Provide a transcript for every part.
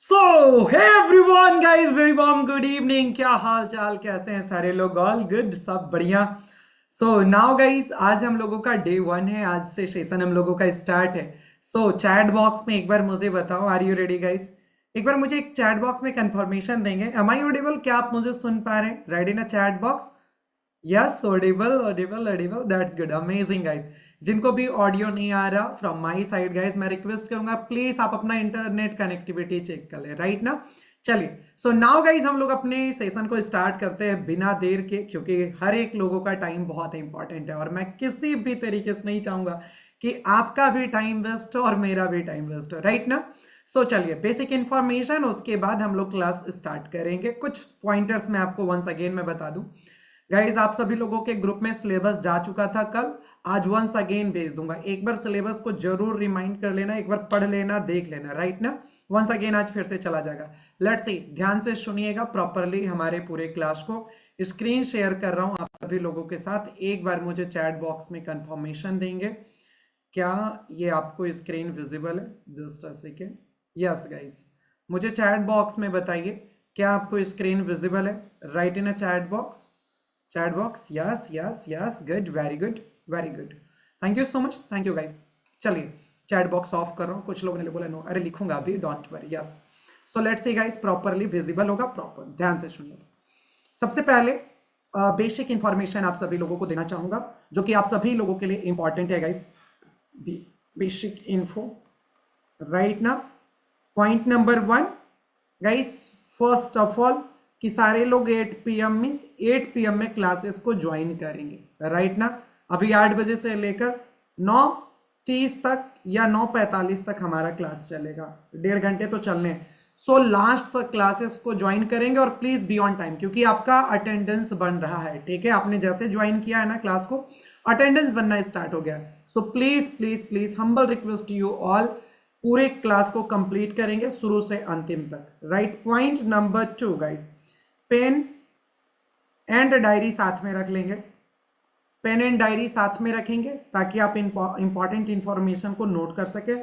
सो hey everyone guys, very warm good evening. क्या हाल चाल, कैसे हैं सारे लोग? ऑल गुड, सब बढ़िया। सो नाउ गाइस, आज हम लोगों का डे 1 है। आज से सेशन हम लोगों का स्टार्ट है। सो चैट बॉक्स में एक बार मुझे बताओ, आर यू रेडी गाइस? एक बार मुझे एक चैट बॉक्स में कंफर्मेशन देंगे, एम आई ऑडिबल? क्या आप मुझे सुन पा रहे हैं? रेडी ना chat box? Yes, Audible Audible Audible, that's good, amazing guys. जिनको भी ऑडियो नहीं आ रहा फ्रॉम माय साइड गाइस, मैं रिक्वेस्ट करूंगा प्लीज आप अपना इंटरनेट कनेक्टिविटी चेक कर ले, राइट ना? चलिए, सो नाउ गाइस हम लोग अपने सेशन को स्टार्ट करते हैं बिना देर के, क्योंकि हर एक लोगों का टाइम बहुत इंपॉर्टेंट है और मैं किसी भी तरीके से नहीं चाहूंगा कि आपका भी टाइम वेस्ट हो और मेरा भी टाइम वेस्ट हो, राइट ना? सो चलिए, बेसिक इंफॉर्मेशन, उसके बाद हम लोग क्लास स्टार्ट करेंगे। कुछ पॉइंटर्स मैं आपको वंस अगेन मैं बता दूं गाइज, आप सभी लोगों के ग्रुप में सिलेबस जा चुका था कल। आज वंस अगेन भेज दूंगा। एक बार सिलेबस को जरूर रिमाइंड कर लेना, एक बार पढ़ लेना, देख लेना, राइट ना? वंस अगेन आज फिर से चला जाएगा। लेट्स सी, ध्यान से सुनिएगा प्रॉपरली हमारे पूरे क्लास को। स्क्रीन शेयर कर रहा हूं आप सभी लोगों के साथ। एक बार मुझे चैट बॉक्स में कंफर्मेशन देंगे, क्या ये आपको स्क्रीन विजिबल है? Just a second. Yes guys, मुझे चैट बॉक्स में बताइए, क्या आपको स्क्रीन विजिबल है? Write in a chat box. Chat box, yes yes yes, good, very good, very good. Thank you so much, thank you guys. चलिए, chat box off कर रहा हूं। कुछ लोगों ने बोला नो, अरे लिखूंगा अभी, don't worry. Yes, so let's see guys, properly visible होगा, प्रॉपर ध्यान से सुनिए। सबसे पहले बेसिक इंफॉर्मेशन आप सभी लोगों को देना चाहूंगा, जो कि आप सभी लोगों के लिए इंपॉर्टेंट है गाइस। बेसिक इन्फो, राइट ना? Point number 1 guys, first of all कि सारे लोग 8 PM मींस 8 PM में क्लासेस को ज्वाइन करेंगे, राइट ना? अभी 8 बजे से लेकर 9:30 तक या 9:45 तक हमारा क्लास चलेगा। 1.5 घंटे तो चलने। सो लास्ट तक क्लासेस को ज्वाइन करेंगे और प्लीज बी ऑन टाइम, क्योंकि आपका अटेंडेंस बन रहा है, ठीक है? आपने जैसे ज्वाइन किया है ना क्लास को, अटेंडेंस बनना स्टार्ट हो गया। So please please please, humble request you all, पूरे क्लास को कंप्लीट करेंगे शुरू से अंतिम तक, right? Point number 2 guys, pen and diary साथ में रख लेंगे। पेन एंड डायरी साथ में रखेंगे ताकि आप इंपॉर्टेंट इंफॉर्मेशन को नोट कर सके।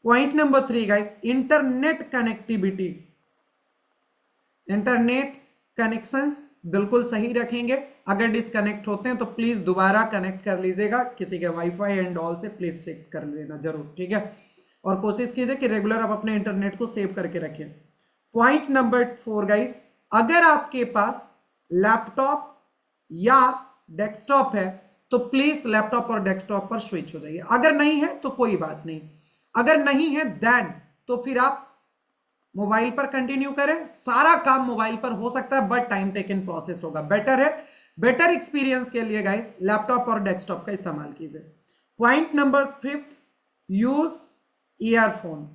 Point number 3 guys, internet connectivity, internet connections बिल्कुल सही रखेंगे। अगर डिस्कनेक्ट होते हैं तो प्लीज दोबारा कनेक्ट कर लीजिएगा किसी के वाईफाई एंड ऑल से, प्लीज चेक कर लेना जरूर, ठीक है? और कोशिश कीजिए कि रेगुलर आप अपने इंटरनेट को सेव करके रखें। पॉइंट नंबर 4 गाइस, अगर आपके पास लैपटॉप या डेस्कटॉप है तो प्लीज लैपटॉप और डेस्कटॉप पर स्विच हो जाइए। अगर नहीं है तो कोई बात नहीं, अगर नहीं है देन तो फिर आप मोबाइल पर कंटिन्यू करें। सारा काम मोबाइल पर हो सकता है बट टाइम टेकन प्रोसेस होगा। बेटर है, बेटर एक्सपीरियंस के लिए गाइस लैपटॉप और डेस्कटॉप का इस्तेमाल कीजिए। Point number 5, use earphone.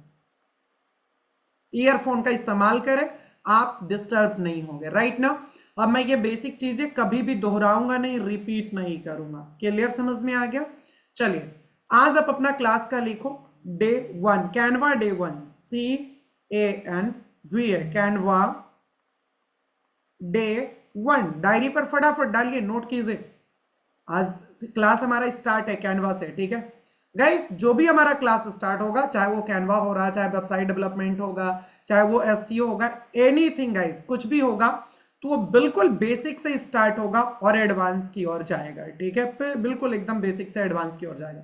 Earphone का इस्तेमाल करें, आप डिस्टर्ब नहीं होंगे, राइट ना? अब मैं ये बेसिक चीजें कभी भी दोहराऊंगा नहीं, रिपीट नहीं करूंगा। क्लियर, समझ में आ गया? चलिए, आज आप अपना क्लास का लिखो। Day 1 Canva, day 1 CANVA, Canva day 1। Diary पर फटाफट डालिए, नोट कीजिए। आज क्लास हमारा स्टार्ट है कैनवा से, ठीक है गाइस? जो भी हमारा क्लास स्टार्ट होगा, चाहे वो कैनवा हो रहा है, चाहे वेबसाइट डेवलपमेंट होगा, चाहे वो एसईओ होगा, एनीथिंग गाइस, कुछ भी होगा तो वो बिल्कुल बेसिक से स्टार्ट होगा और एडवांस की ओर जाएगा, ठीक है? फिर बिल्कुल एकदम बेसिक से एडवांस की ओर जाएगा।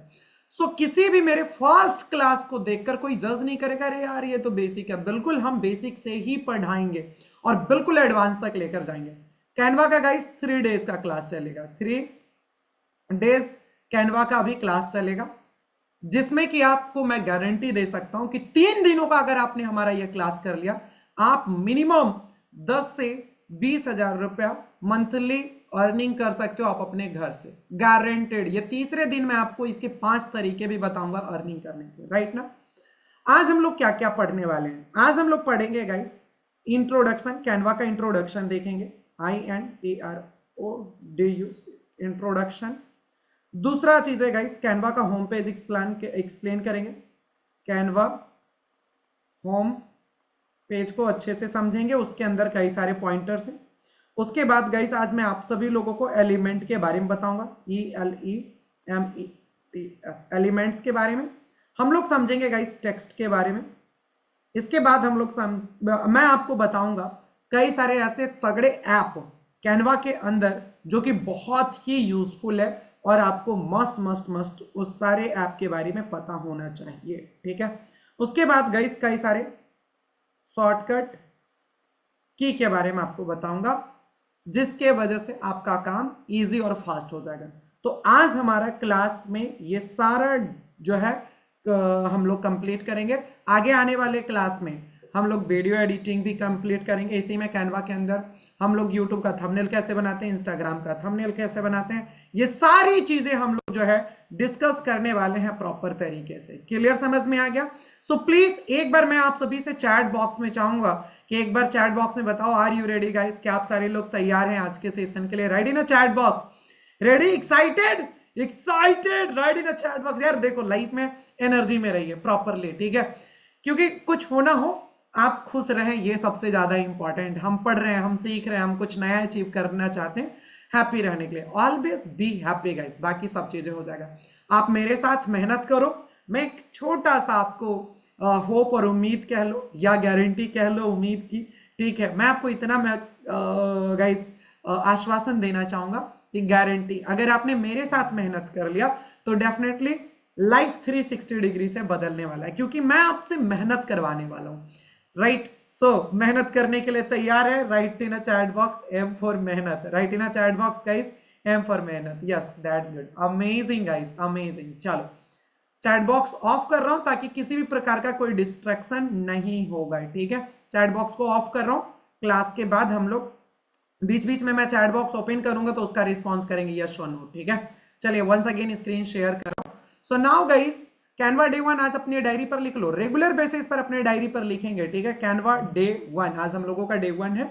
सो किसी भी मेरे फर्स्ट क्लास को देखकर कोई जज नहीं करेगा अरे यार ये तो बेसिक है। बिल्कुल हम बेसिक से ही पढ़ाएंगे और बिल्कुल एडवांस तक लेकर जाएंगे। कैनवा का गाइस 3 डेज का क्लास चलेगा, 3 डेज कैनवा का अभी क्लास चलेगा, जिसमें कि आपको मैं गारंटी दे सकता हूं कि 3 दिनों का अगर आपने हमारा यह क्लास कर लिया, आप मिनिमम 10 से 20 हजार रुपया मंथली अर्निंग कर सकते हो आप अपने घर से, गारंटेड। ये तीसरे दिन मैं आपको इसके 5 तरीके भी बताऊंगा अर्निंग करने के, राइट ना? आज हम लोग क्या क्या पढ़ने वाले हैं? आज हम लोग पढ़ेंगे गाइस इंट्रोडक्शन, कैनवा का इंट्रोडक्शन देखेंगे, INTRODU, इंट्रोडक्शन। दूसरा चीज है गाइस, कैनवा का होम पेज एक्सप्लेन करेंगे। कैनवा होम पेज को अच्छे से समझेंगे, उसके अंदर कई सारे पॉइंटर्स हैं। उसके बाद गाइस आज मैं आप सभी लोगों को एलिमेंट के बारे में बताऊंगा, ELEMENTS, एलिमेंट्स के बारे में। हम लोग समझेंगे गाइस टेक्स्ट के बारे में, इसके बाद हम लोग मैं आपको बताऊंगा कई सारे ऐसे तगड़े ऐप कैनवा के अंदर जो कि बहुत ही यूजफुल है और आपको मस्ट मस्ट मस्ट उस सारे ऐप के बारे में पता होना चाहिए, ठीक है। उसके बाद गाइस कई सारे शॉर्टकट की के बारे में आपको बताऊंगा जिसके वजह से आपका काम इजी और फास्ट हो जाएगा। तो आज हमारा क्लास में ये सारा जो है हम लोग कंप्लीट करेंगे। आगे आने वाले क्लास में हम लोग वीडियो एडिटिंग भी कंप्लीट करेंगे इसी में कैनवा के अंदर। हम लोग यूट्यूब का थंबनेल कैसे बनाते हैं, इंस्टाग्राम का थंबनेल कैसे बनाते हैं, ये सारी चीजें हम लोग जो है डिस्कस करने वाले हैं प्रॉपर तरीके से। क्लियर, समझ में आ गया? सो प्लीज एक बार मैं आप सभी से चैट बॉक्स में चाहूंगा कि एक बार चैट बॉक्स में बताओ, आर यू रेडी गाइस? क्या आप सारे लोग तैयार हैं आज के सेशन के लिए? रेडी ना chat box? Ready? Excited? Excited? Ready ना चैट बॉक्स? यार देखो लाइफ में एनर्जी में रहिए प्रॉपरली, ठीक है, क्योंकि कुछ होना हो आप खुश रहें, ये सबसे ज्यादा इंपॉर्टेंट। हम पढ़ रहे हैं, हम सीख रहे हैं, हम कुछ नया अचीव करना चाहते हैं, हैप्पी रहने के लिए ऑलवेज बी हैप्पी गाइस, बाकी सब चीजें हो जाएगा। आप मेरे साथ मेहनत करो, मैं एक छोटा सा आपको होप और उम्मीद कह लो या गारंटी कह लो उम्मीद की, ठीक है, मैं आपको इतना मैं गाइस आश्वासन देना चाहूंगा कि गारंटी अगर आपने मेरे साथ मेहनत कर लिया तो डेफिनेटली लाइफ 360 डिग्री से बदलने वाला है, क्योंकि मैं आपसे मेहनत करवाने वाला हूं, राइट। सो मेहनत करने के लिए तैयार है? Write in a chat box M for मेहनत, write in a chat box guys M for मेहनत, yes that's good, amazing guys, amazing. चलो चैट बॉक्स ऑफ कर रहा हूं ताकि किसी भी प्रकार का कोई डिस्ट्रैक्शन नहीं होगा, ठीक है। चैट बॉक्स को ऑफ कर रहा हूं, क्लास के बाद हम लोग बीच बीच में मैं चैट बॉक्स ओपन करूंगा तो उसका रिस्पॉन्स करेंगे यस और नो, ठीक है। चलिए वंस अगेन स्क्रीन शेयर कर रहा हूं। So now guys Canva day 1 आज अपनी डायरी पर लिख लो, रेगुलर बेसिस पर अपने डायरी पर लिखेंगे, ठीक है। कैनवा डे 1 आज हम लोगों का डे 1 है,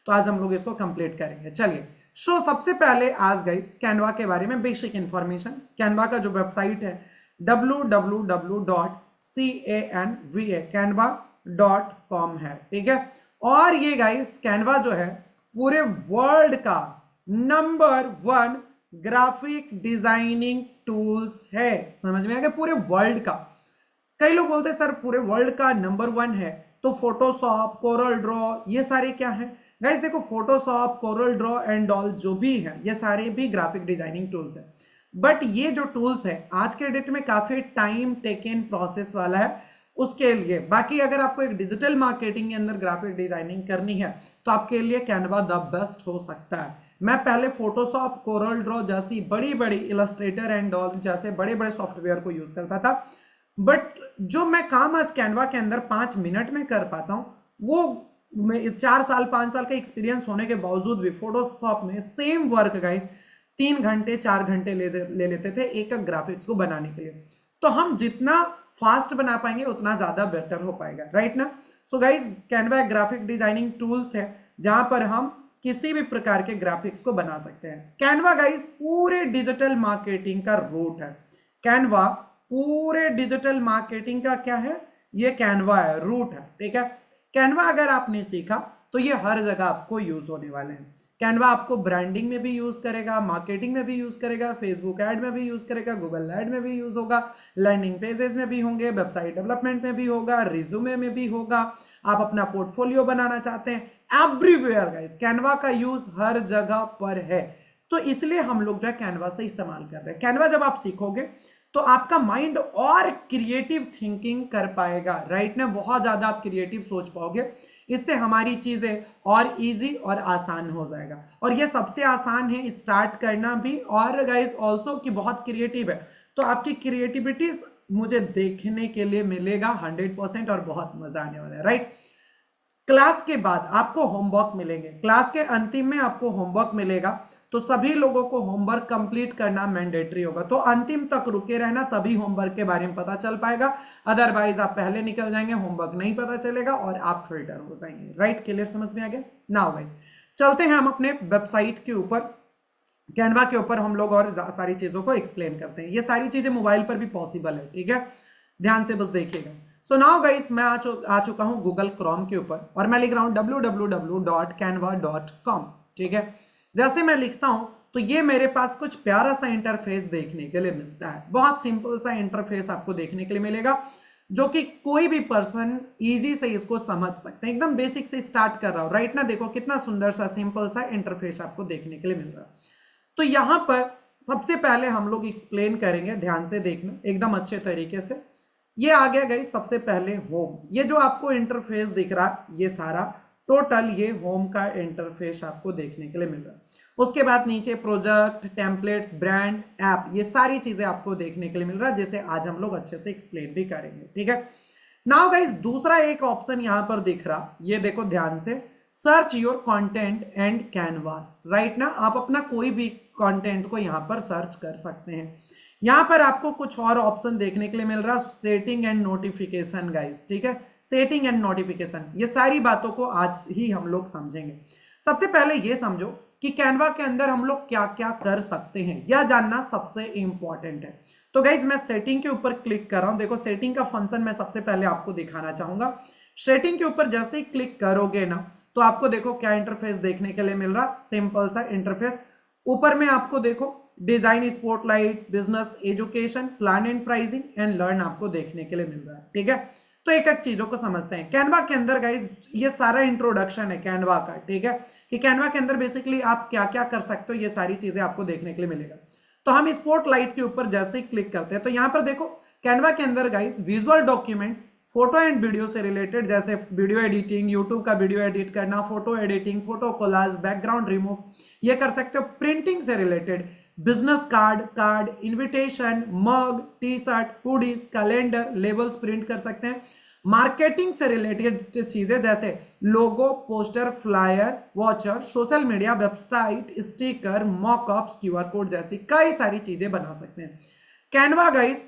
तो आज हम लोग इसको कंप्लीट करेंगे। चलिए सो सबसे पहले आज गाइस कैनवा के बारे में बेसिक इंफॉर्मेशन। कैनवा का जो वेबसाइट है www.canva.com है, ठीक है। और ये गाइस कैनवा जो है पूरे वर्ल्ड का नंबर 1 ग्राफिक डिजाइनिंग टूल्स है, समझ में आ गया? पूरे वर्ल्ड का। कई लोग बोलते हैं सर पूरे वर्ल्ड का नंबर 1 है तो फोटोशॉप, कोरल ड्रॉ ये सारे क्या है? गाइस देखो Photoshop, Corel Draw and all जो भी है ये सारे भी ग्राफिक डिजाइनिंग टूल्स है, बट ये जो टूल्स है आज के डेट में काफी टाइम टेकन प्रोसेस वाला है उसके लिए। बाकी अगर आपको एक डिजिटल मार्केटिंग के अंदर ग्राफिक डिजाइनिंग करनी है तो आपके लिए कैनवा द बेस्ट हो सकता है। मैं पहले फोटोशॉप, कोरल ड्रॉ जैसी बड़ी बड़ी इलस्ट्रेटर एंड ऑल जैसे बड़े बड़े सॉफ्टवेयर को यूज करता था, बट जो मैं काम आज कैनवा के अंदर 5 मिनट में कर पाता हूं वो 4 साल 5 साल का एक्सपीरियंस होने के बावजूद भी फोटोशॉप में सेम वर्क गाइस 3 घंटे 4 घंटे ले लेते थे एक एक ग्राफिक्स को बनाने के लिए। तो हम जितना फास्ट बना पाएंगे उतना ज्यादा बेटर हो पाएगा, राइट ना। So guys Canva graphic designing tools है जहां पर हम किसी भी प्रकार के ग्राफिक्स को बना सकते हैं। कैनवा गाइस पूरे डिजिटल मार्केटिंग का रूट है। कैनवा पूरे डिजिटल मार्केटिंग का क्या है? ये कैनवा है, रूट है, ठीक है। कैनवा अगर आपने सीखा तो ये हर जगह आपको यूज होने वाले हैं। कैनवा आपको ब्रांडिंग में भी यूज करेगा, मार्केटिंग में भी यूज करेगा, फेसबुक एड में भी यूज करेगा, गूगल एड में भी यूज होगा, लर्निंग पेजेस में भी होंगे, वेबसाइट डेवलपमेंट में भी होगा, रिज्यूमे में भी होगा, आप अपना पोर्टफोलियो बनाना चाहते हैं, एवरीवेयर गाइस कैनवा का यूज हर जगह पर है। तो इसलिए हम लोग जो है कैनवा से इस्तेमाल कर रहे हैं। कैनवा जब आप सीखोगे तो आपका माइंड और क्रिएटिव थिंकिंग कर पाएगा, राइट ना, बहुत ज्यादा आप क्रिएटिव सोच पाओगे, इससे हमारी चीजें और इजी और आसान हो जाएगा। और ये सबसे आसान है स्टार्ट करना भी, और गाइस ऑल्सो कि बहुत क्रिएटिव है तो आपकी क्रिएटिविटी मुझे देखने के लिए मिलेगा 100% और बहुत मजा आने वाला है, राइट। क्लास के बाद आपको होमवर्क मिलेंगे, क्लास के अंतिम में आपको होमवर्क मिलेगा, तो सभी लोगों को होमवर्क कंप्लीट करना मैंडेटरी होगा। तो अंतिम तक रुके रहना, तभी होमवर्क के बारे में पता चल पाएगा, अदरवाइज आप पहले निकल जाएंगे, होमवर्क नहीं पता चलेगा और आप फिल्टर हो जाएंगे, राइट। क्लियर, समझ में आ गया? नाउ गाइस चलते हैं हम अपने वेबसाइट के ऊपर, कैनवा के ऊपर हम लोग और सारी चीजों को एक्सप्लेन करते हैं। ये सारी चीजें मोबाइल पर भी पॉसिबल है, ठीक है, ध्यान से बस देखिएगा। सो नाउ गाइस मैं आ चुका हूं गूगल क्रोम के ऊपर और मैं लिख रहा हूं www.canva.com, ठीक है। जैसे मैं लिखता हूं तो ये मेरे पास कुछ प्यारा सा इंटरफेस देखने के लिए मिलता है, बहुत सिंपल सा इंटरफेस आपको देखने के लिए मिलेगा। जो कि कोई भी पर्सन इजी से इसको समझ सकते हैं। एकदम बेसिक से स्टार्ट कर रहा हूं, राइट ना। देखो कितना सुंदर सा सिंपल सा इंटरफेस आपको देखने के लिए मिल रहा है। तो यहां पर सबसे पहले हम लोग एक्सप्लेन करेंगे, ध्यान से देखना एकदम अच्छे तरीके से। ये आ गया गाइस सबसे पहले होम। ये जो आपको इंटरफेस दिख रहा है ये सारा टोटल ये होम का इंटरफेस आपको देखने के लिए मिल रहा है। उसके बाद नीचे प्रोजेक्ट, टेम्पलेट्स, ब्रांड, ऐप, ये सारी चीजें आपको देखने के लिए मिल रहा है, जैसे आज हम लोग अच्छे से एक्सप्लेन भी करेंगे, ठीक है। नाउ गाइस दूसरा एक ऑप्शन यहां पर दिख रहा, ये देखो ध्यान से, search your content and canvas, right ना। आप अपना कोई भी कंटेंट को यहां पर सर्च कर सकते हैं। यहां पर आपको कुछ और ऑप्शन देखने के लिए मिल रहा, सेटिंग एंड नोटिफिकेशन गाइस, ठीक है। सेटिंग एंड नोटिफिकेशन, ये सारी बातों को आज ही हम लोग समझेंगे। सबसे पहले ये समझो कि कैनवा के अंदर हम लोग क्या क्या कर सकते हैं, यह जानना सबसे इंपॉर्टेंट है। तो गाइज मैं सेटिंग के ऊपर क्लिक कर रहा हूं। देखो सेटिंग का फंक्शन मैं सबसे पहले आपको दिखाना चाहूंगा। सेटिंग के ऊपर जैसे ही क्लिक करोगे ना तो आपको देखो क्या इंटरफेस देखने के लिए मिल रहा, सिंपल सा इंटरफेस। ऊपर में आपको देखो design, spotlight, business, education, plan and pricing and learn आपको देखने के लिए मिल रहा है, ठीक है। तो एक एक चीजों को समझते हैं। कैनवा के अंदर गाइज ये सारा इंट्रोडक्शन है कैनवा का, ठीक है, कि कैनवा के अंदर बेसिकली आप क्या क्या कर सकते हो, ये सारी चीजें आपको देखने के लिए मिलेगा। तो हम स्पॉटलाइट के ऊपर जैसे ही क्लिक करते हैं तो यहां पर देखो कैनवा के अंदर guys visual documents, photo and video से रिलेटेड, जैसे वीडियो एडिटिंग, यूट्यूब का वीडियो एडिट करना, photo editing, photo collage, background remove, ये कर सकते हो। प्रिंटिंग से related business card, invitation, mug, T shirt, hoodies, calendar, labels print कर सकते हैं। मार्केटिंग से रिलेटेड चीजें जैसे logo, poster, flyer, voucher, social media, website, sticker, mockups, QR code जैसी कई सारी चीजें बना सकते हैं। Canva guys,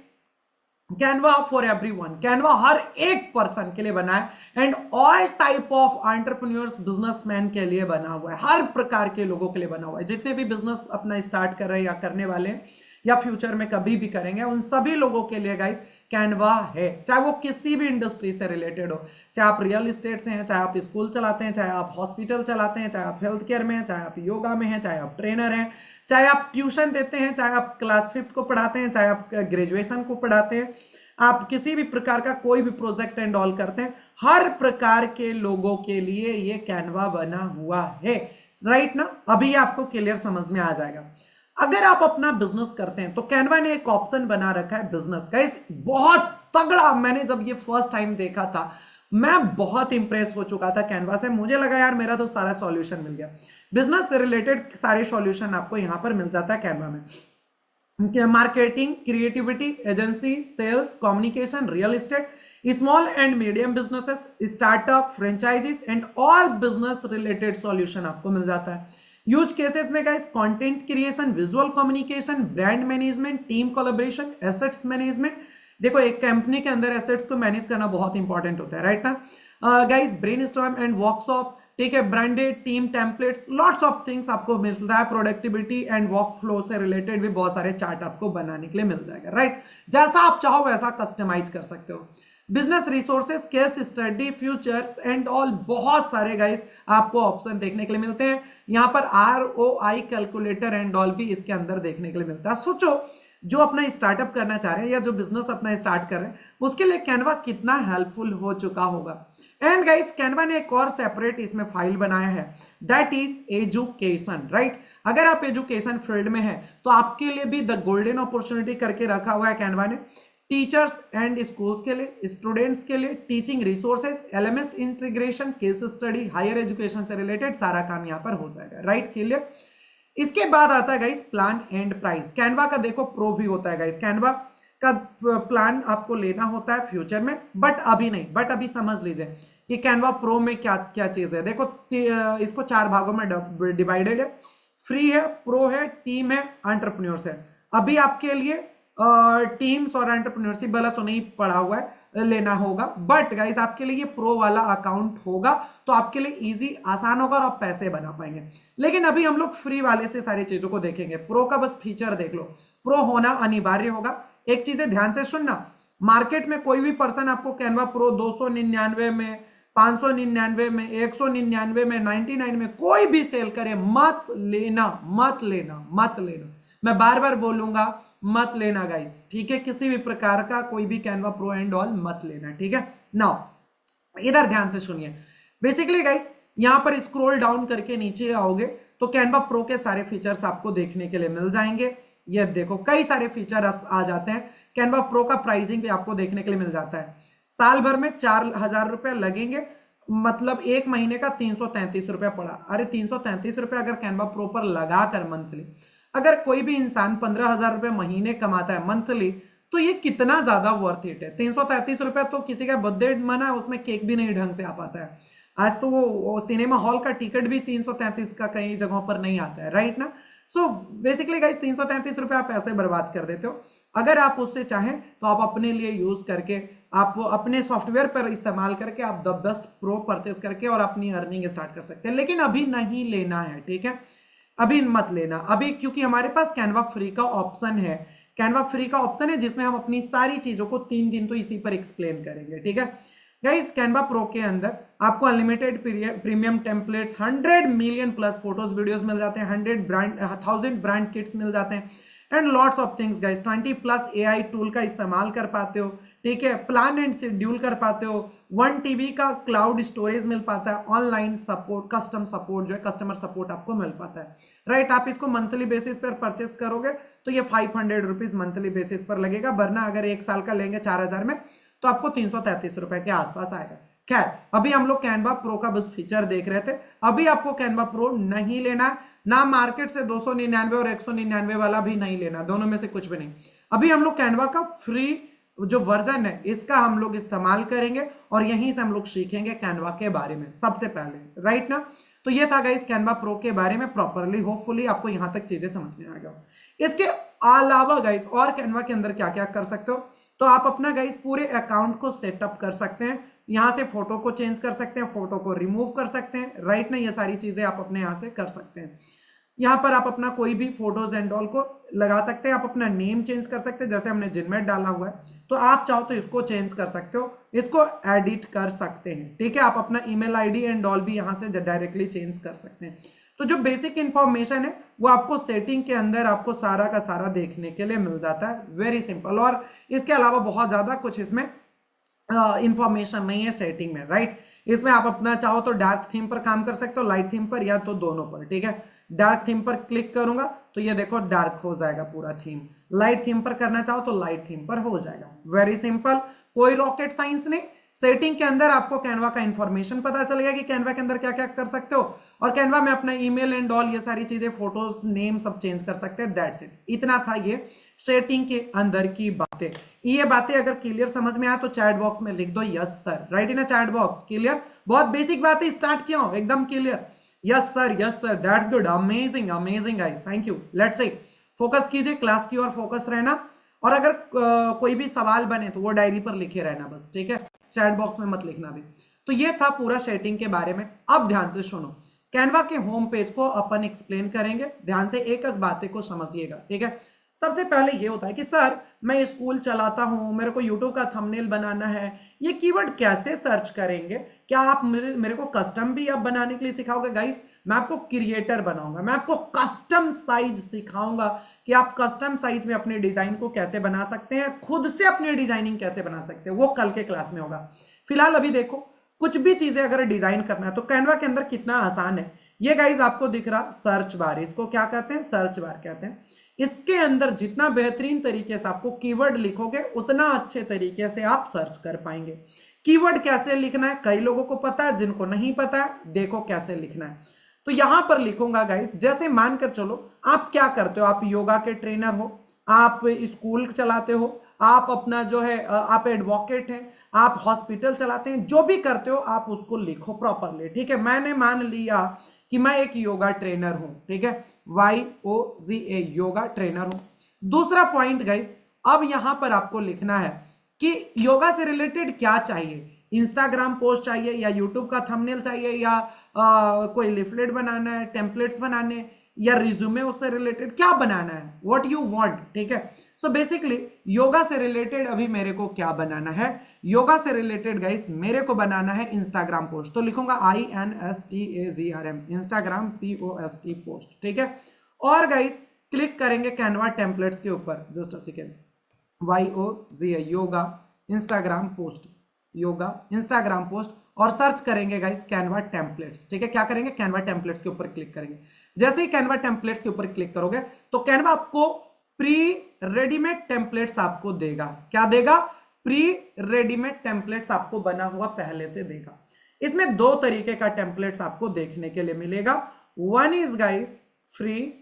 Canva for everyone, Canva हर एक पर्सन के लिए बना है and all type of entrepreneurs, businessman के लिए बना हुआ है। हर प्रकार के लोगों के लिए बना हुआ है, जितने भी बिजनेस अपना स्टार्ट कर रहे हैं या करने वाले हैं या फ्यूचर में कभी भी करेंगे, उन सभी लोगों के लिए गाइस कैनवा है। चाहे वो किसी भी इंडस्ट्री से रिलेटेड हो, चाहे आप रियल एस्टेट से हैं, चाहे आप स्कूल चलाते हैं, चाहे आप हॉस्पिटल चलाते हैं, चाहे आप हेल्थ केयर में हैं, चाहे आप योगा में हैं, चाहे आप ट्रेनर हैं, चाहे आप ट्यूशन देते हैं, चाहे आप क्लास 5 को पढ़ाते हैं, चाहे आप ग्रेजुएशन को पढ़ाते हैं, आप किसी भी प्रकार का कोई भी प्रोजेक्ट एंड ऑल करते हैं, हर प्रकार के लोगों के लिए ये कैनवा बना हुआ है, राइट ना। अभी आपको क्लियर समझ में आ जाएगा। अगर आप अपना बिजनेस करते हैं तो कैनवा ने एक ऑप्शन बना रखा है बिजनेस का, इस बहुत तगड़ा। मैंने जब ये फर्स्ट टाइम देखा था मैं बहुत इंप्रेस हो चुका था कैनवा से, मुझे लगा यार मेरा तो सारा सॉल्यूशन मिल गया। बिजनेस से रिलेटेड सारे सॉल्यूशन आपको यहां पर मिल जाता है कैनवा में। Marketing, creativity, agency, sales, communication, real estate, small and medium businesses, startup, franchisees and all business related solution आपको मिल जाता है। यूज केसेस में guys content creation, visual communication, brand management, team collaboration, assets management. देखो एक company के अंदर assets को मैनेज करना बहुत इंपॉर्टेंट होता है, राइट ना गाइस। ब्रेनस्टॉर्म एंड वर्कशॉप, ठीक है, branded team templates, lots of things आपको मिलता है। प्रोडक्टिविटी एंड वर्क फ्लो से रिलेटेड भी बहुत सारे चार्ट आपको बनाने के लिए मिल जाएगा, राइट। जैसा आप चाहो वैसा कस्टमाइज कर सकते हो। Business resources, case study, futures and all, बहुत सारे गाइस आपको ऑप्शन देखने के लिए मिलते हैं। यहाँ पर ROI कैलकुलेटर एंड ऑल भी इसके अंदर देखने के लिए मिलता है। सोचो जो अपना स्टार्टअप करना चाह रहे हैं या जो बिजनेस अपना स्टार्ट कर रहे हैं उसके लिए कैनवा कितना हेल्पफुल हो चुका होगा। एंड गाइस कैनवा ने एक और सेपरेट इसमें फाइल बनाया है, दैट इज एजुकेशन, राइट। अगर आप एजुकेशन फील्ड में हैं तो आपके लिए भी द गोल्डन अपॉर्चुनिटी करके रखा हुआ है कैनवा ने। टीचर्स एंड स्कूल्स के लिए, स्टूडेंट्स के लिए, teaching resources, LMS integration, case study, higher education से रिलेटेड सारा काम यहाँ पर हो जाएगा, राइट, क्लियर। इसके बाद आता है guys plan and price. Canva का देखो प्रो भी होता है गाइस, कैनवा का प्लान आपको लेना होता है फ्यूचर में, बट अभी नहीं। बट अभी समझ लीजिए कि कैनवा प्रो में क्या क्या चीज है। देखो इसको 4 भागों में डिवाइडेड है, फ्री है, प्रो है, टीम है, एंटरप्रेन्योर्स है। अभी आपके लिए टीम्स और एंटरप्रेन्योरशिप वाला तो नहीं पड़ा हुआ है, लेना होगा, बट गाइस आपके लिए ये प्रो वाला अकाउंट होगा तो आपके लिए इजी आसान होगा और आप पैसे बना पाएंगे। लेकिन अभी हम लोग फ्री वाले से सारी चीजों को देखेंगे। प्रो का बस फीचर देख लो, प्रो होना अनिवार्य होगा। एक चीजें ध्यान से सुनना, मार्केट में कोई भी पर्सन आपको कैनवा प्रो 299 में, 599 में, 199 में, 99 में कोई भी सेल करे, मत लेना, मत लेना, मत लेना। मैं बार बार बोलूंगा, मत लेना गाइस, ठीक है, किसी भी प्रकार का कोई भी कैनवा प्रो एंड ऑल मत लेना, ठीक है। नाउ इधर ध्यान से सुनिए। बेसिकली गाइस यहां पर स्क्रॉल डाउन करके नीचे आओगे तो कैनवा प्रो के सारे फीचर्स आपको देखने के लिए मिल जाएंगे। ये देखो कई सारे फीचर आ जाते हैं। कैनवा प्रो का प्राइसिंग भी आपको देखने के लिए मिल जाता है। साल भर में 4,000 रुपए लगेंगे, मतलब एक महीने का 333 रुपया पड़ा। अरे 333 रुपया अगर कैनवा प्रो पर लगाकर मंथली अगर कोई भी इंसान 15,000 रुपए महीने कमाता है मंथली, तो ये कितना ज्यादा वर्थ इट है। 333 रुपया तो किसी का बर्थडे मना उसमें केक भी नहीं ढंग से आ पाता है। आज तो वो सिनेमा हॉल का टिकट भी 333 का कई जगहों पर नहीं आता है, राइट ना। सो बेसिकली गाइस 333 रुपए आप ऐसे बर्बाद कर देते हो। अगर आप उससे चाहें तो आप अपने लिए यूज करके, आप अपने सॉफ्टवेयर पर इस्तेमाल करके आप द बेस्ट प्रो परचेस करके और अपनी अर्निंग स्टार्ट कर सकते हैं। लेकिन अभी नहीं लेना है, ठीक है, अभी मत लेना अभी, क्योंकि हमारे पास कैनवा फ्री का ऑप्शन है। कैनवा फ्री का ऑप्शन है जिसमें हम अपनी सारी चीजों को 3 दिन तो इसी पर एक्सप्लेन करेंगे, ठीक है गाइस। कैनवा प्रो के अंदर आपको unlimited premium templates, 100 million plus photos videos मिल जाते हैं, 1000 ब्रांड किट्स मिल जाते हैं and lots of things guys. 20 plus AI tool का इस्तेमाल कर पाते हो, ठीक है, प्लान एंड शेड्यूल कर पाते हो, 1 टीबी का क्लाउड स्टोरेज मिल पाता है, ऑनलाइन सपोर्ट, कस्टम सपोर्ट जो है कस्टमर सपोर्ट आपको मिल पाता है, राइट। आप इसको मंथली बेसिस पर परचेस करोगे तो ये 500 रुपीज मंथली बेसिस पर लगेगा, वरना अगर 1 साल का लेंगे 4,000 में तो आपको 333 रुपए के आसपास आएगा। खैर अभी हम लोग कैनवा प्रो का बस फीचर देख रहे थे। अभी आपको कैनवा प्रो नहीं लेना, ना मार्केट से 299 और 199 वाला भी नहीं लेना, दोनों में से कुछ भी नहीं। अभी हम लोग कैनवा का फ्री जो वर्जन है इसका हम लोग इस्तेमाल करेंगे और यहीं से हम लोग सीखेंगे कैनवा के बारे में सबसे पहले, राइट ना। तो ये था गाइस कैनवा प्रो के बारे में प्रॉपरली, होपफुली आपको यहां तक चीजें समझ में आ गया। इसके अलावा गाइस और कैनवा के अंदर क्या क्या कर सकते हो, तो आप अपना गाइस पूरे अकाउंट को सेटअप कर सकते हैं। यहां से फोटो को चेंज कर सकते हैं, फोटो को रिमूव कर सकते हैं, राइट ना। ये सारी चीजें आप अपने यहां से कर सकते हैं। यहाँ पर आप अपना कोई भी फोटोज एंड ऑल को लगा सकते हैं, आप अपना नेम चेंज कर सकते हैं, जैसे हमने जिनमेट डाला हुआ है तो आप चाहो तो इसको चेंज कर सकते हो, इसको एडिट कर सकते हैं, ठीक है। आप अपना ईमेल आईडी एंड ऑल भी यहाँ से डायरेक्टली चेंज कर सकते हैं। तो जो बेसिक इंफॉर्मेशन है वो आपको सेटिंग के अंदर आपको सारा का सारा देखने के लिए मिल जाता है, वेरी सिंपल। और इसके अलावा बहुत ज्यादा कुछ इसमें इंफॉर्मेशन नहीं है सेटिंग में, राइट। इसमें आप अपना चाहो तो डार्क थीम पर काम कर सकते हो, लाइट थीम पर, या तो दोनों पर, ठीक है। डार्क थीम पर क्लिक करूंगा तो ये देखो डार्क हो जाएगा पूरा थीम, लाइट थीम पर करना चाहो तो लाइट थीम पर हो जाएगा, वेरी सिंपल, कोई रॉकेट साइंस नहीं। सेटिंग के अंदर आपको कैनवा का इंफॉर्मेशन पता चल गया कि कैनवा के अंदर क्या क्या कर सकते हो, और कैनवा में अपना ईमेल एंड ऑल ये सारी चीजें, फोटोज, नेम सब चेंज कर सकते हैं, दैट्स इट। इतना था ये सेटिंग के अंदर की बातें। ये बातें अगर क्लियर समझ में आए तो चैट बॉक्स में लिख दो यस सर, राइट इन चैट बॉक्स, क्लियर। बहुत बेसिक बातें स्टार्ट किया हूं, एकदम clear, yes sir, that's good, amazing amazing guys, thank you. Let's see, focus कीजिए क्लास की ओर, फोकस रहना, और अगर कोई भी सवाल बने तो वो डायरी पर लिखे रहना बस, ठीक है, चैट बॉक्स में मत लिखना भी। तो ये था पूरा सेटिंग के बारे में। अब ध्यान से सुनो, कैनवा के होम पेज को अपन एक्सप्लेन करेंगे, ध्यान से एक एक बातें को समझिएगा, ठीक है। सबसे पहले ये होता है कि सर मैं स्कूल चलाता हूं, मेरे को यूट्यूब का थंबनेल बनाना है, ये कीवर्ड कैसे सर्च करेंगे, क्या आप मेरे को कस्टम भी आप बनाने के लिए सिखाओगे गाइस। मैं आपको क्रिएटर बनाऊंगा, मैं आपको कस्टम साइज सिखाऊंगा कि आप कस्टम साइज में अपने डिजाइन को कैसे बना सकते हैं, खुद से अपनी डिजाइनिंग कैसे बना सकते हैं, वो कल के क्लास में होगा। फिलहाल अभी देखो, कुछ भी चीजें अगर डिजाइन करना है तो कैनवा के अंदर कितना आसान है। ये गाइज आपको दिख रहा सर्च बार, इसको क्या कहते हैं, सर्च बार कहते हैं। इसके अंदर जितना बेहतरीन तरीके से आपको कीवर्ड लिखोगे उतना अच्छे तरीके से आप सर्च कर पाएंगे। कीवर्ड कैसे लिखना है कई लोगों को पता है, जिनको नहीं पता है देखो कैसे लिखना है। तो यहां पर लिखूंगा गाइस, जैसे मानकर चलो आप क्या करते हो, आप योगा के ट्रेनर हो, आप स्कूल चलाते हो, आप अपना जो है आप एडवोकेट हैं, आप हॉस्पिटल चलाते हैं, जो भी करते हो आप उसको लिखो प्रॉपरली, ठीक है। मैंने मान लिया कि मैं एक योगा ट्रेनर हूं, ठीक है, YOGA योगा ट्रेनर हूं। दूसरा पॉइंट गाइस, अब यहां पर आपको लिखना है कि योगा से रिलेटेड क्या चाहिए, इंस्टाग्राम पोस्ट चाहिए या यूट्यूब का थंबनेल चाहिए या कोई लिफलेट बनाना है, टेम्पलेट्स बनाने, या रिज्यूमे उससे रिलेटेड क्या बनाना है, व्हाट यू वांट, ठीक है। सो बेसिकली योगा से रिलेटेड अभी मेरे को क्या बनाना है, योगा से रिलेटेड गाइस मेरे को बनाना है इंस्टाग्राम पोस्ट, तो लिखूंगा INSTAGRAM, इंस्टाग्राम POST पोस्ट, ठीक है। और गाइस क्लिक करेंगे कैनवा टेम्पलेट्स के ऊपर, just a second, YOGA, yoga Instagram post, yoga Instagram post, और सर्च करेंगे गाइस कैनवा टेम्पलेट्स। ठीक है, क्या करेंगे, कैनवा टेम्पलेट्स के ऊपर क्लिक करेंगे। जैसे ही कैनवा टेम्पलेट्स के ऊपर क्लिक करोगे तो कैनवा आपको प्री रेडीमेड टेम्पलेट्स आपको देगा। क्या देगा, प्री रेडीमेड टेम्पलेट्स आपको बना हुआ पहले से देगा। इसमें दो तरीके का टेम्पलेट्स आपको देखने के लिए मिलेगा, वन इज गाइस फ्री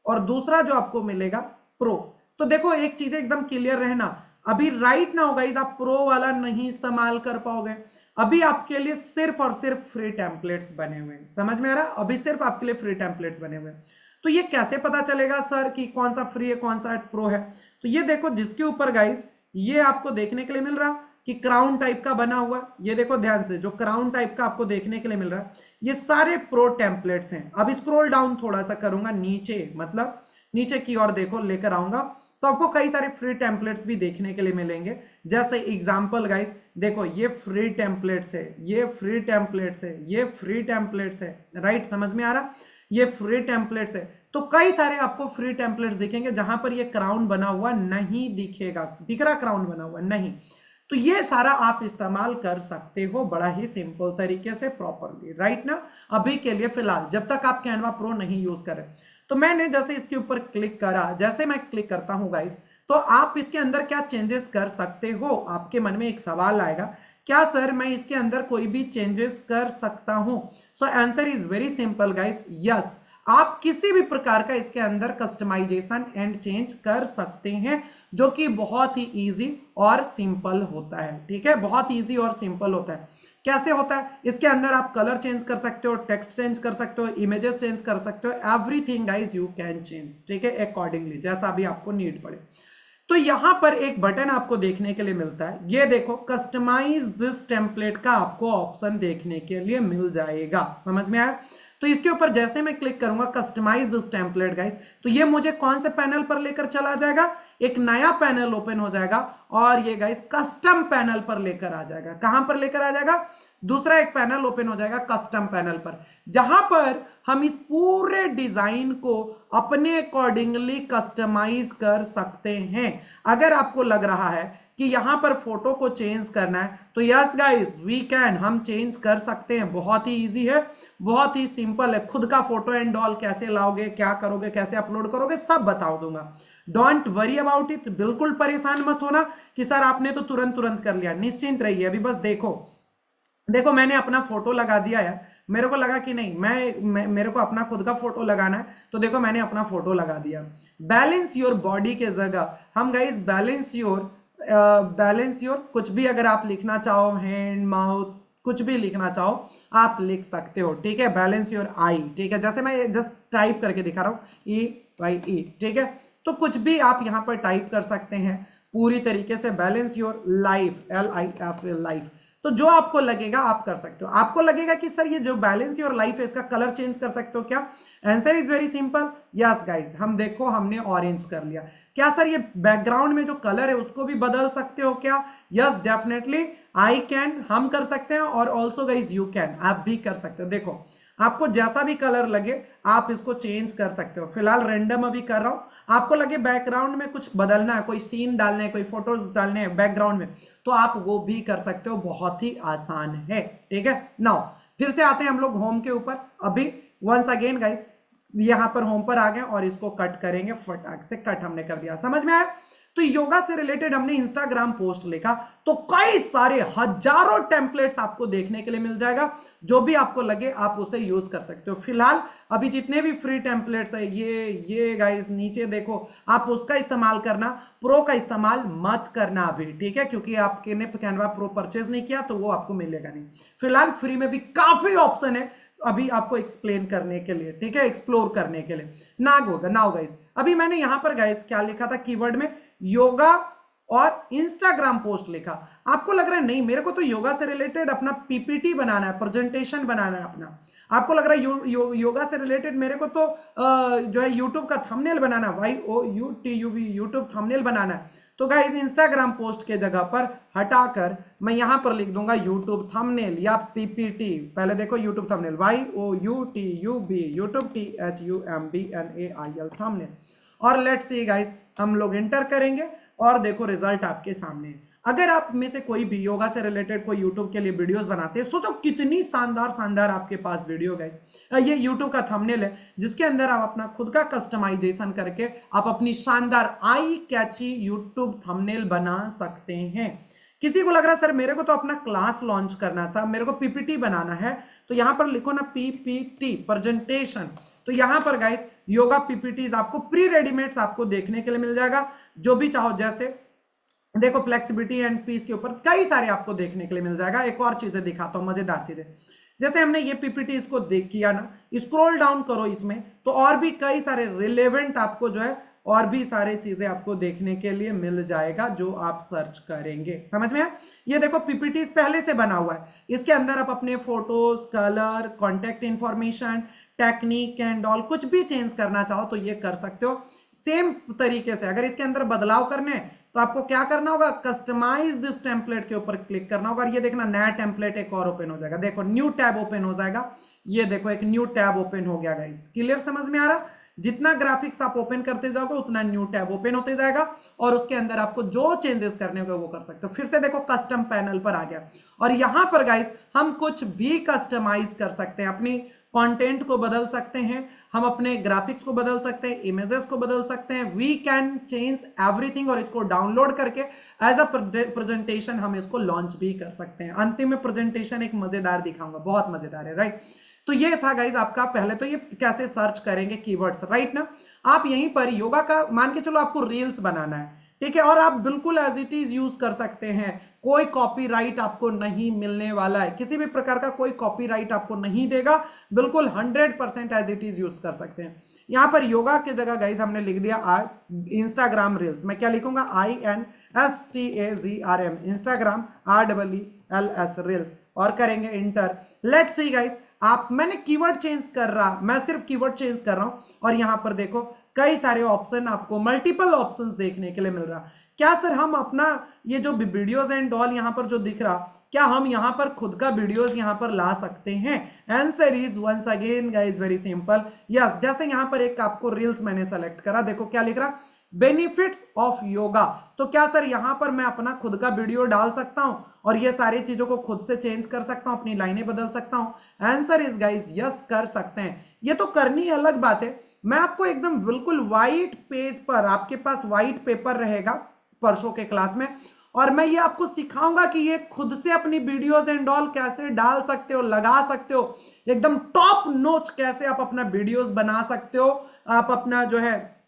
और दूसरा जो आपको मिलेगा प्रो। तो देखो एक चीज एकदम क्लियर रहना, अभी राइट नाउ गाइस आप प्रो वाला नहीं इस्तेमाल कर पाओगे, अभी आपके लिए सिर्फ और सिर्फ फ्री टेम्पलेट्स बने हुए हैं। समझ में आ रहा है, अभी सिर्फ आपके लिए फ्री टेम्पलेट्स बने हुए हैं। तो ये कैसे पता चलेगा सर कि कौन सा फ्री है कौन सा प्रो है, तो ये देखो जिसके ऊपर गाइस ये आपको देखने के लिए मिल रहा कि क्राउन टाइप का बना हुआ, ये देखो ध्यान से, जो क्राउन टाइप का आपको देखने के लिए मिल रहा है ये सारे प्रो टेम्पलेट्स हैं। अब स्क्रॉल डाउन थोड़ा सा करूंगा नीचे, मतलब नीचे की ओर देखो लेकर आऊंगा, तो आपको कई सारे फ्री टेम्पलेट्स भी देखने के लिए मिलेंगे। जैसे एग्जांपल गाइस देखो ये फ्री टेम्पलेट्स है, ये फ्री टेम्पलेट्स है, ये फ्री टेम्पलेट्स है, राइट, समझ में आ रहा, ये फ्री टेम्पलेट्स है। तो कई सारे आपको फ्री टेम्पलेट्स दिखेंगे जहां पर ये क्राउन बना हुआ नहीं दिखेगा, दिख रहा क्राउन बना हुआ नहीं, तो ये सारा आप इस्तेमाल कर सकते हो बड़ा ही सिंपल तरीके से प्रॉपरली, राइट ना। अभी के लिए फिलहाल जब तक आप कैनवा प्रो नहीं यूज करें, तो मैंने जैसे इसके ऊपर क्लिक करा, जैसे मैं क्लिक करता हूं गाइस, तो आप इसके अंदर क्या चेंजेस कर सकते हो, आपके मन में एक सवाल आएगा, क्या सर मैं इसके अंदर कोई भी चेंजेस कर सकता हूं। So answer is very simple guys, yes, आप किसी भी प्रकार का इसके अंदर कस्टमाइजेशन एंड चेंज कर सकते हैं, जो कि बहुत ही इजी और सिंपल होता है। ठीक है, बहुत इजी और सिंपल होता है। कैसे होता है, इसके अंदर आप कलर चेंज कर सकते हो, टेक्स्ट चेंज कर सकते हो, इमेजेस चेंज कर सकते हो, everything guys you can change. ठीक है, अकॉर्डिंगली जैसा भी आपको नीड पड़े। तो यहां पर एक बटन आपको देखने के लिए मिलता है, ये देखो कस्टमाइज दिस टेम्पलेट का आपको ऑप्शन देखने के लिए मिल जाएगा। समझ में आया, तो इसके ऊपर जैसे मैं क्लिक करूंगा कस्टमाइज दिस टेम्पलेट गाइस, तो ये मुझे कौन से पैनल पर लेकर चला जाएगा, एक नया पैनल ओपन हो जाएगा और ये गाइस कस्टम पैनल पर लेकर आ जाएगा। कहां पर लेकर आ जाएगा, दूसरा एक पैनल ओपन हो जाएगा कस्टम पैनल पर, जहां पर हम इस पूरे डिजाइन को अपने अकॉर्डिंगली कस्टमाइज कर सकते हैं। अगर आपको लग रहा है कि यहां पर फोटो को चेंज करना है, तो यस गाइस वी कैन, हम चेंज कर सकते हैं। बहुत ही इजी है, बहुत ही सिंपल है। खुद का फोटो एंड ऑल कैसे लाओगे, क्या करोगे, कैसे अपलोड करोगे, सब बता दूंगा। डोंट वरी अबाउट इट, बिल्कुल परेशान मत होना कि सर आपने तो तुरंत तुरंत कर लिया। निश्चिंत रहिए, अभी बस देखो देखो मैंने अपना फोटो लगा दिया है, मेरे को लगा कि नहीं मेरे को अपना खुद का फोटो लगाना है, तो देखो मैंने अपना फोटो लगा दिया। बैलेंस योर बॉडी के जगह हम गाइस बैलेंस योर कुछ भी अगर आप लिखना चाहो, हैंड माउथ कुछ भी लिखना चाहो आप लिख सकते हो। ठीक है, बैलेंस योर आई, ठीक है, जैसे मैं जस्ट टाइप करके दिखा रहा हूं EYE। ठीक है, तो कुछ भी आप यहां पर टाइप कर सकते हैं पूरी तरीके से। Balance your life, LIF, life, तो जो आपको लगेगा आप कर सकते हो। आपको लगेगा कि सर ये जो बैलेंस योर लाइफ है इसका कलर चेंज कर सकते हो क्या, answer is very simple, yes guys. हम देखो हमने ऑरेंज कर लिया, क्या सर ये बैकग्राउंड में जो कलर है उसको भी बदल सकते हो क्या, यस डेफिनेटली आई कैन, हम कर सकते हैं, और ऑल्सो गाइस यू कैन, आप भी कर सकते हो। देखो आपको जैसा भी कलर लगे आप इसको चेंज कर सकते हो। फिलहाल रैंडम अभी कर रहा हूं, आपको लगे बैकग्राउंड में कुछ बदलना है, कोई सीन डालने हैं, कोई फोटोज डालने हैं बैकग्राउंड में, तो आप वो भी कर सकते हो, बहुत ही आसान है। ठीक है, नाउ फिर से आते हैं हम लोग होम के ऊपर। अभी वंस अगेन गाइस यहां पर होम पर आ गए और इसको कट करेंगे, फटाक से कट हमने कर दिया। समझ में आया, तो योगा से रिलेटेड हमने इंस्टाग्राम पोस्ट लिखा, तो कई सारे हजारों टेम्पलेट्स आपको देखने के लिए मिल जाएगा, जो भी आपको लगे आप उसे यूज कर सकते हो। फिलहाल अभी जितने भी फ्री टेम्पलेट्स है ये गाइस नीचे देखो, आप उसका इस्तेमाल करना, प्रो का इस्तेमाल मत करना अभी। ठीक है, क्योंकि आपने कैनवा प्रो परचेज नहीं किया तो वो आपको मिलेगा नहीं। फिलहाल फ्री में भी काफी ऑप्शन है अभी आपको एक्सप्लेन करने के लिए, ठीक है, एक्सप्लोर करने के लिए। नाउ गाइस अभी मैंने यहां पर गाइस क्या लिखा था कीवर्ड में, योगा और इंस्टाग्राम पोस्ट लिखा। आपको लग रहा है नहीं मेरे को तो योगा से रिलेटेड अपना PPT बनाना है, प्रेजेंटेशन बनाना है अपना, आपको लग रहा है योगा से रिलेटेड मेरे को तो जो है यूट्यूब का थंबनेल बनाना है, YOUTUB यूट्यूब थंबनेल बनाना है, तो गाइस इंस्टाग्राम पोस्ट के जगह पर हटाकर मैं यहां पर लिख दूंगा यूट्यूब थंबनेल या PPT। पहले देखो YouTube thumbnail, YOUTUB YouTube THUMBNAIL thumbnail. और लेट्स सी गाइस, हम लोग एंटर करेंगे और देखो रिजल्ट आपके सामने है। अगर आप में से कोई भी योगा से रिलेटेड कोई यूट्यूब के लिए वीडियोस बनाते हैं, सोचो कितनी शानदार शानदार आपके पास वीडियो गाइस। ये यूट्यूब का थंबनेल है जिसके अंदर आप अपना खुद का कस्टमाइजेशन करके आप अपनी शानदार आई कैची यूट्यूब थंबनेल बना सकते हैं। किसी को लग रहा है सर मेरे को तो अपना क्लास लॉन्च करना था, मेरे को पीपीटी बनाना है, तो यहां पर लिखो ना पीपीटी प्रेजेंटेशन। तो यहां पर गाइस योगा पीपीटीज आपको प्री रेडीमेड्स आपको देखने के लिए मिल जाएगा, जो भी चाहो। जैसे देखो फ्लेक्सिबिलिटी एंड पीस के ऊपर कई सारे आपको देखने के लिए मिल जाएगा। एक और चीजें दिखाता हूं, मजेदार चीजें। जैसे हमने ये पीपीटी इसको देख किया ना, स्क्रॉल डाउन करो इसमें तो और भी कई सारे रिलेवेंट आपको जो है और भी सारे चीजें आपको देखने के लिए मिल जाएगा जो आप सर्च करेंगे। समझ में? ये देखो पीपीटी पहले से बना हुआ है, इसके अंदर आप अपने photos, colour, contact information, technique and all कुछ भी चेंज करना चाहो तो ये कर सकते हो। सेम तरीके से अगर इसके अंदर बदलाव करने तो आपको क्या करना होगा, कस्टमाइज दिस टेम्पलेट के ऊपर क्लिक करना होगा। और ये देखना नया टेम्पलेट एक और ओपन हो जाएगा। देखो न्यू टैब ओपन हो जाएगा। ये देखो एक न्यू टैब ओपन हो गया गाइस। क्लियर समझ में आ रहा? जितना ग्राफिक्स आप ओपन करते जाओगे उतना न्यू टैब ओपन होते जाएगा और उसके अंदर आपको जो चेंजेस करने होंगे वो कर सकते हो। फिर से देखो कस्टम पैनल पर आ गया और यहां पर गाइस हम कुछ भी कस्टमाइज कर सकते हैं। अपनी कंटेंट को बदल सकते हैं, हम अपने ग्राफिक्स को बदल सकते हैं, इमेजेस को बदल सकते हैं। वी कैन चेंज एवरीथिंग और इसको डाउनलोड करके एज अ प्रेजेंटेशन हम इसको लॉन्च भी कर सकते हैं। अंतिम में प्रेजेंटेशन एक मजेदार दिखाऊंगा, बहुत मजेदार है, राइट? तो ये था गाइज आपका पहले तो ये कैसे सर्च करेंगे कीवर्ड्स, राइट ना। आप यहीं पर योगा का मान के चलो आपको रील्स बनाना है, ठीक है, और आप बिल्कुल एज इट इज यूज कर सकते हैं। कोई कॉपीराइट आपको नहीं मिलने वाला है, किसी भी प्रकार का कोई कॉपीराइट आपको नहीं देगा, बिल्कुल 100% एज इट इज यूज कर सकते हैं। यहां पर योगा की जगह गाइज हमने लिख दिया इंस्टाग्राम रील्स। मैं क्या लिखूंगा, INSTAGRM इंस्टाग्राम REELS रील्स और करेंगे इंटर। लेट्स सी गाइज, आप मैंने कीवर्ड चेंज कर रहा, मैं सिर्फ कीवर्ड चेंज कर रहा हूं और यहां पर देखो कई सारे ऑप्शन आपको मल्टीपल ऑप्शंस देखने के लिए मिल रहा। क्या सर हम अपना ये जो वीडियोस एंड ऑल यहां पर जो दिख रहा, क्या हम यहां पर खुद का वीडियोस यहां पर ला सकते हैं? Answer is once again guys very simple, yes. जैसे यहां पर एक आपको रील्स मैंने सेलेक्ट करा, देखो क्या लिख रहा, बेनिफिट्स ऑफ योगा। तो क्या सर यहां पर मैं अपना खुद का वीडियो डाल सकता हूं और ये सारी चीजों को खुद से चेंज कर सकता हूं, अपनी लाइनें बदल सकता हूं? आंसर इज गाइस यस, कर सकते हैं। ये तो करनी अलग बात है। मैं आपको एकदम बिल्कुल व्हाइट पेज पर, आपके पास व्हाइट पेपर रहेगा परसों के क्लास में, और मैं ये आपको सिखाऊंगा कि ये खुद से अपनी वीडियोस एंड ऑल कैसे डाल सकते हो, लगा सकते हो, एकदम टॉप नोच कैसे आप अपना वीडियोस बना सकते हो, आप अपना जो है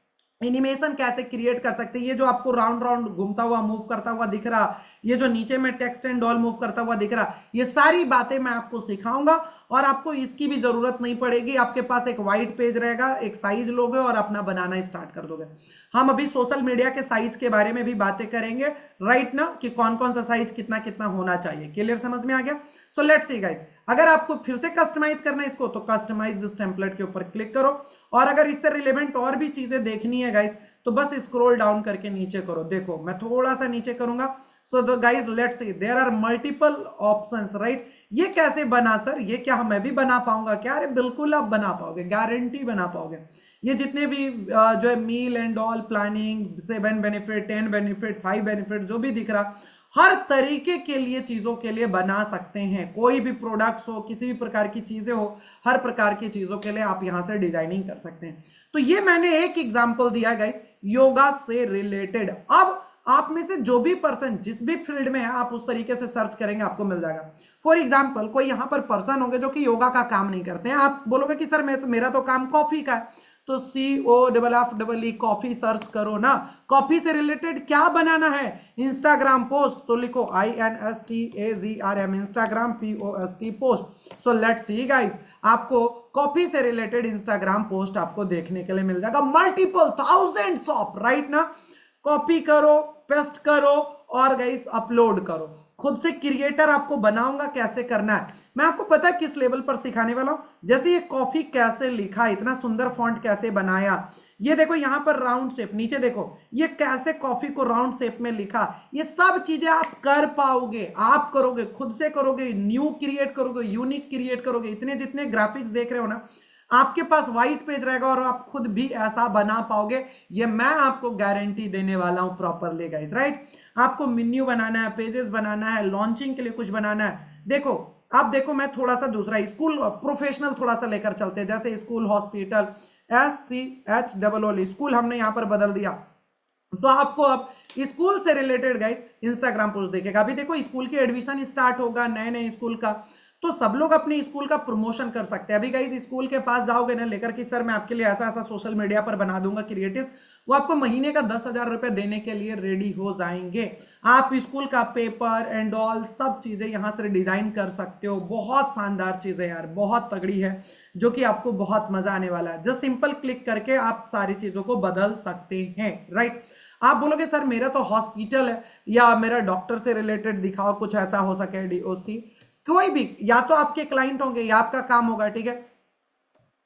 एनिमेशन कैसे क्रिएट कर सकते हैं। ये जो आपको राउंड राउंड घूमता हुआ मूव करता हुआ दिख रहा, ये जो नीचे में टेक्स्ट एंड ऑल मूव करता हुआ दिख रहा, ये सारी बातें मैं आपको सिखाऊंगा और आपको इसकी भी जरूरत नहीं पड़ेगी। आपके पास एक व्हाइट पेज रहेगा, एक साइज लोगे और अपना बनाना स्टार्ट कर दोगे। हम अभी सोशल मीडिया के साइज के बारे में भी बातें करेंगे, राइट ना, कि कौन कौन सा साइज कितना कितना होना चाहिए। क्लियर समझ में आ गया? सो लेट्स सी गाइस, अगर आपको फिर से कस्टमाइज करना है इसको तो कस्टमाइज दिस टेम्पलेट के ऊपर क्लिक करो, और अगर इससे रिलेवेंट और भी चीजें देखनी है गाइस तो बस स्क्रॉल डाउन करके नीचे करो। देखो मैं थोड़ा सा नीचे करूंगा। So guys let's see, there are multiple options, right. ये कैसे बना सर, ये क्या मैं भी बना पाऊंगा क्या? अरे बिल्कुल आप बना पाओगे, गारंटी बना पाओगे। ये जितने भी जो है meal and all planning, 7 benefit, 10 benefit, 5 benefit, जो भी दिख रहा हर तरीके के लिए चीजों के लिए बना सकते हैं। कोई भी प्रोडक्ट्स हो, किसी भी प्रकार की चीजें हो, हर प्रकार की चीजों के लिए आप यहां से डिजाइनिंग कर सकते हैं। तो ये मैंने एक एग्जांपल दिया गाइस योगा से रिलेटेड। अब आप में से जो भी पर्सन जिस भी फील्ड में है आप उस तरीके से सर्च करेंगे आपको मिल जाएगा। फॉर एग्जांपल कोई यहां पर पर्सन होंगे जो कि योगा का काम नहीं करते हैं, आप बोलोगे कि सर मेरा तो काम कॉफी का है, तो COFFE कॉफी सर्च करो ना। कॉफी से रिलेटेड क्या बनाना है, इंस्टाग्राम पोस्ट, तो लिखो INSTAGRM Instagram POST post. So let's see guys, आपको कॉफी से रिलेटेड इंस्टाग्राम पोस्ट आपको देखने के लिए मिल जाएगा, मल्टीपल थाउजेंड्स ऑफ, राइट ना। कॉपी करो, पेस्ट करो और गाइस अपलोड करो। खुद से क्रिएटर आपको बनाऊंगा कैसे करना है, मैं आपको पता है किस लेवल पर सिखाने वाला हूं। जैसे ये कॉफी कैसे लिखा, इतना सुंदर फॉन्ट कैसे बनाया, ये देखो यहां पर राउंड शेप, नीचे देखो ये कैसे कॉफी को राउंड शेप में लिखा, ये सब चीजें आप कर पाओगे। आप करोगे, खुद से करोगे, न्यू क्रिएट करोगे, यूनिक क्रिएट करोगे। इतने जितने ग्राफिक्स देख रहे हो ना, आपके पास व्हाइट पेज रहेगा और आप खुद भी ऐसा बना पाओगे, ये मैं आपको गारंटी देने वाला हूं प्रॉपरली गाइस, राइट। आपको मेन्यू बनाना है, पेजेस बनाना है, लॉन्चिंग के लिए कुछ बनाना है। देखो आप देखो, मैं थोड़ा सा दूसरा स्कूल प्रोफेशनल थोड़ा सा लेकर चलते हैं, जैसे स्कूल, हॉस्पिटल, SCHOOL स्कूल हमने यहां पर बदल दिया, तो आपको अब स्कूल से रिलेटेड गाइस इंस्टाग्राम पोस्ट देखेगा। अभी देखो स्कूल की एडमिशन स्टार्ट होगा, नए नए स्कूल का, तो सब लोग अपने स्कूल का प्रमोशन कर सकते हैं। अभी गाइस स्कूल के पास जाओगे ना लेकर कि सर मैं आपके लिए ऐसा ऐसा सोशल मीडिया पर बना दूंगा क्रिएटिव, वो आपको महीने का 10,000 रुपए देने के लिए रेडी हो जाएंगे। आप स्कूल का पेपर एंड ऑल सब चीजें यहां से डिजाइन कर सकते हो। बहुत शानदार चीज है यार, बहुत तगड़ी है, जो कि आपको बहुत मजा आने वाला है। जस्ट सिंपल क्लिक करके आप सारी चीजों को बदल सकते हैं, राइट। आप बोलोगे सर मेरा तो हॉस्पिटल है या मेरा डॉक्टर से रिलेटेड दिखाओ, कुछ ऐसा हो सके, DOC कोई भी, या तो आपके क्लाइंट होंगे या आपका काम होगा, ठीक है।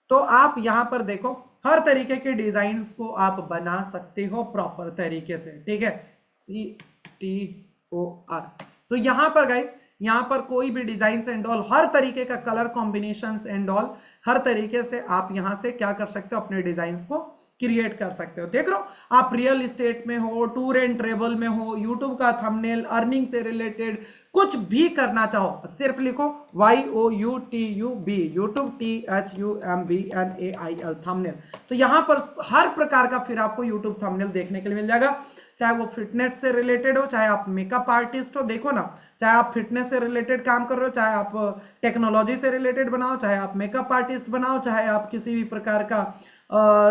तो आप यहां पर देखो हर तरीके के डिजाइन को आप बना सकते हो प्रॉपर तरीके से, ठीक है। CTOR, तो यहां पर गाइस, यहां पर कोई भी डिजाइन एंड ऑल, हर तरीके का कलर कॉम्बिनेशन एंड ऑल, हर तरीके से आप यहां से क्या कर सकते हो, अपने डिजाइन को क्रिएट कर सकते हो। देख लो आप रियल एस्टेट में हो, टूर एंड ट्रेवल में हो, यूट्यूब का थंबनेल, अर्निंग से रिलेटेड कुछ भी करना चाहो, सिर्फ लिखो YOUTUB, यूट्यूब THUMBNAIL थंबनेल, तो यहां पर हर प्रकार का फिर आपको यूट्यूब थंबनेल देखने के लिए मिल जाएगा। चाहे वो फिटनेस से रिलेटेड हो, चाहे आप मेकअप आर्टिस्ट हो, देखो ना, चाहे आप फिटनेस से रिलेटेड काम कर रहे हो, चाहे आप टेक्नोलॉजी से रिलेटेड बनाओ, चाहे आप मेकअप आर्टिस्ट बनाओ, चाहे आप किसी भी प्रकार का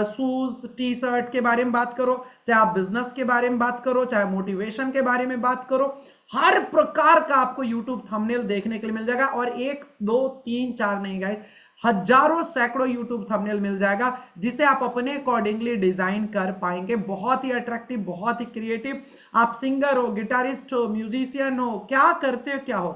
शूज, टी शर्ट के बारे में बात करो, चाहे आप बिजनेस के बारे में बात करो, चाहे मोटिवेशन के बारे में बात करो, हर प्रकार का आपको यूट्यूब थंबनेल देखने के लिए मिल जाएगा। और 1 2 3 4 नहीं गाइस, हजारों सैकड़ों यूट्यूब थंबनेल मिल जाएगा, जिसे आप अपने अकॉर्डिंगली डिजाइन कर पाएंगे। बहुत ही अट्रैक्टिव, बहुत ही क्रिएटिव। आप सिंगर हो, गिटारिस्ट हो, म्यूजिशियन हो, क्या करते हो, क्या हो,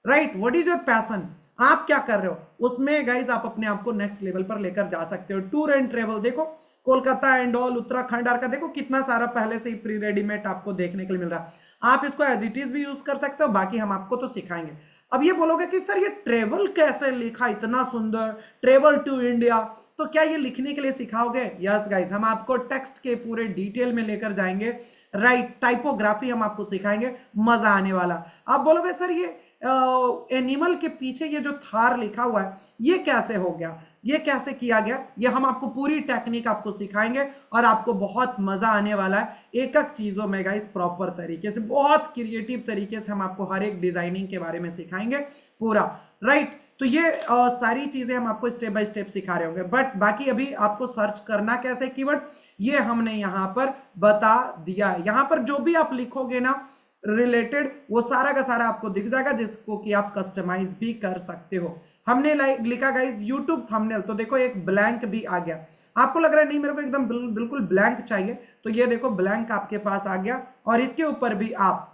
right, what is your passion, आप क्या कर रहे हो, उसमें गाइज आप अपने आप को नेक्स्ट लेवल पर लेकर जा सकते हो। टूर एंड ट्रेवल देखो, कोलकाता एंड ऑल, उत्तराखंड का देखो कितना सारा पहले से ही प्री रेडीमेड आपको देखने के लिए मिल रहा है। आप इसको एज इट इज भी यूज कर सकते हो, बाकी हम आपको तो सिखाएंगे। अब ये बोलोगे कि सर ये ट्रेवल कैसे लिखा, इतना सुंदर, ट्रेवल टू इंडिया, तो क्या ये लिखने के लिए सिखाओगे? यस गाइज, हम आपको टेक्स्ट के पूरे डिटेल में लेकर जाएंगे, राइट। टाइपोग्राफी हम आपको सिखाएंगे, मजा आने वाला। आप बोलोगे सर ये एनिमल के पीछे ये जो थार लिखा हुआ है ये कैसे हो गया, ये कैसे किया गया, ये हम आपको पूरी टेक्निक आपको सिखाएंगे और आपको बहुत मजा आने वाला है एक एक चीजों में गाइस, प्रॉपर तरीके से, बहुत क्रिएटिव तरीके से हम आपको हर एक डिजाइनिंग के बारे में सिखाएंगे पूरा, राइट। तो ये सारी चीजें हम आपको स्टेप बाय स्टेप सिखा रहे होंगे, बट बाकी अभी आपको सर्च करना कैसे कीवर्ड, ये हमने यहां पर बता दिया है। यहां पर जो भी आप लिखोगे ना रिलेटेड, वो सारा का सारा आपको दिख जाएगा, जिसको कि आप कस्टमाइज भी कर सकते हो। हमने लिखा गाइस यूट्यूब थंबनेल, तो देखो एक ब्लैंक भी आ गया। आपको लग रहा है नहीं मेरे को एकदम बिल्कुल ब्लैंक चाहिए, तो ये देखो ब्लैंक आपके पास आ गया, और इसके ऊपर भी आप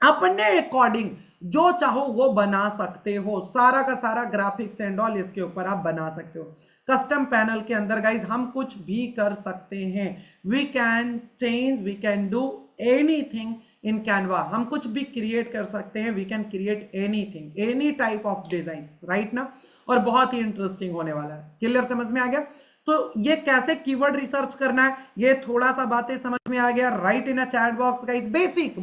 अपने अकॉर्डिंग जो चाहो वो बना सकते हो। सारा का सारा ग्राफिक्स एंड ऑल इसके ऊपर आप बना सकते हो। कस्टम पैनल के अंदर गाइज हम कुछ भी कर सकते हैं, we can change, we can do anything in Canva, हम कुछ भी क्रिएट कर सकते हैं, we can create anything, any type of design, right ना। और बहुत ही इंटरेस्टिंग होने वाला है। क्लियर, समझ में आ गया? तो ये कैसे कीवर्ड रिसर्च करना है, ये थोड़ा सा बातें समझ में आ गया, right in a chat box guys. Basic,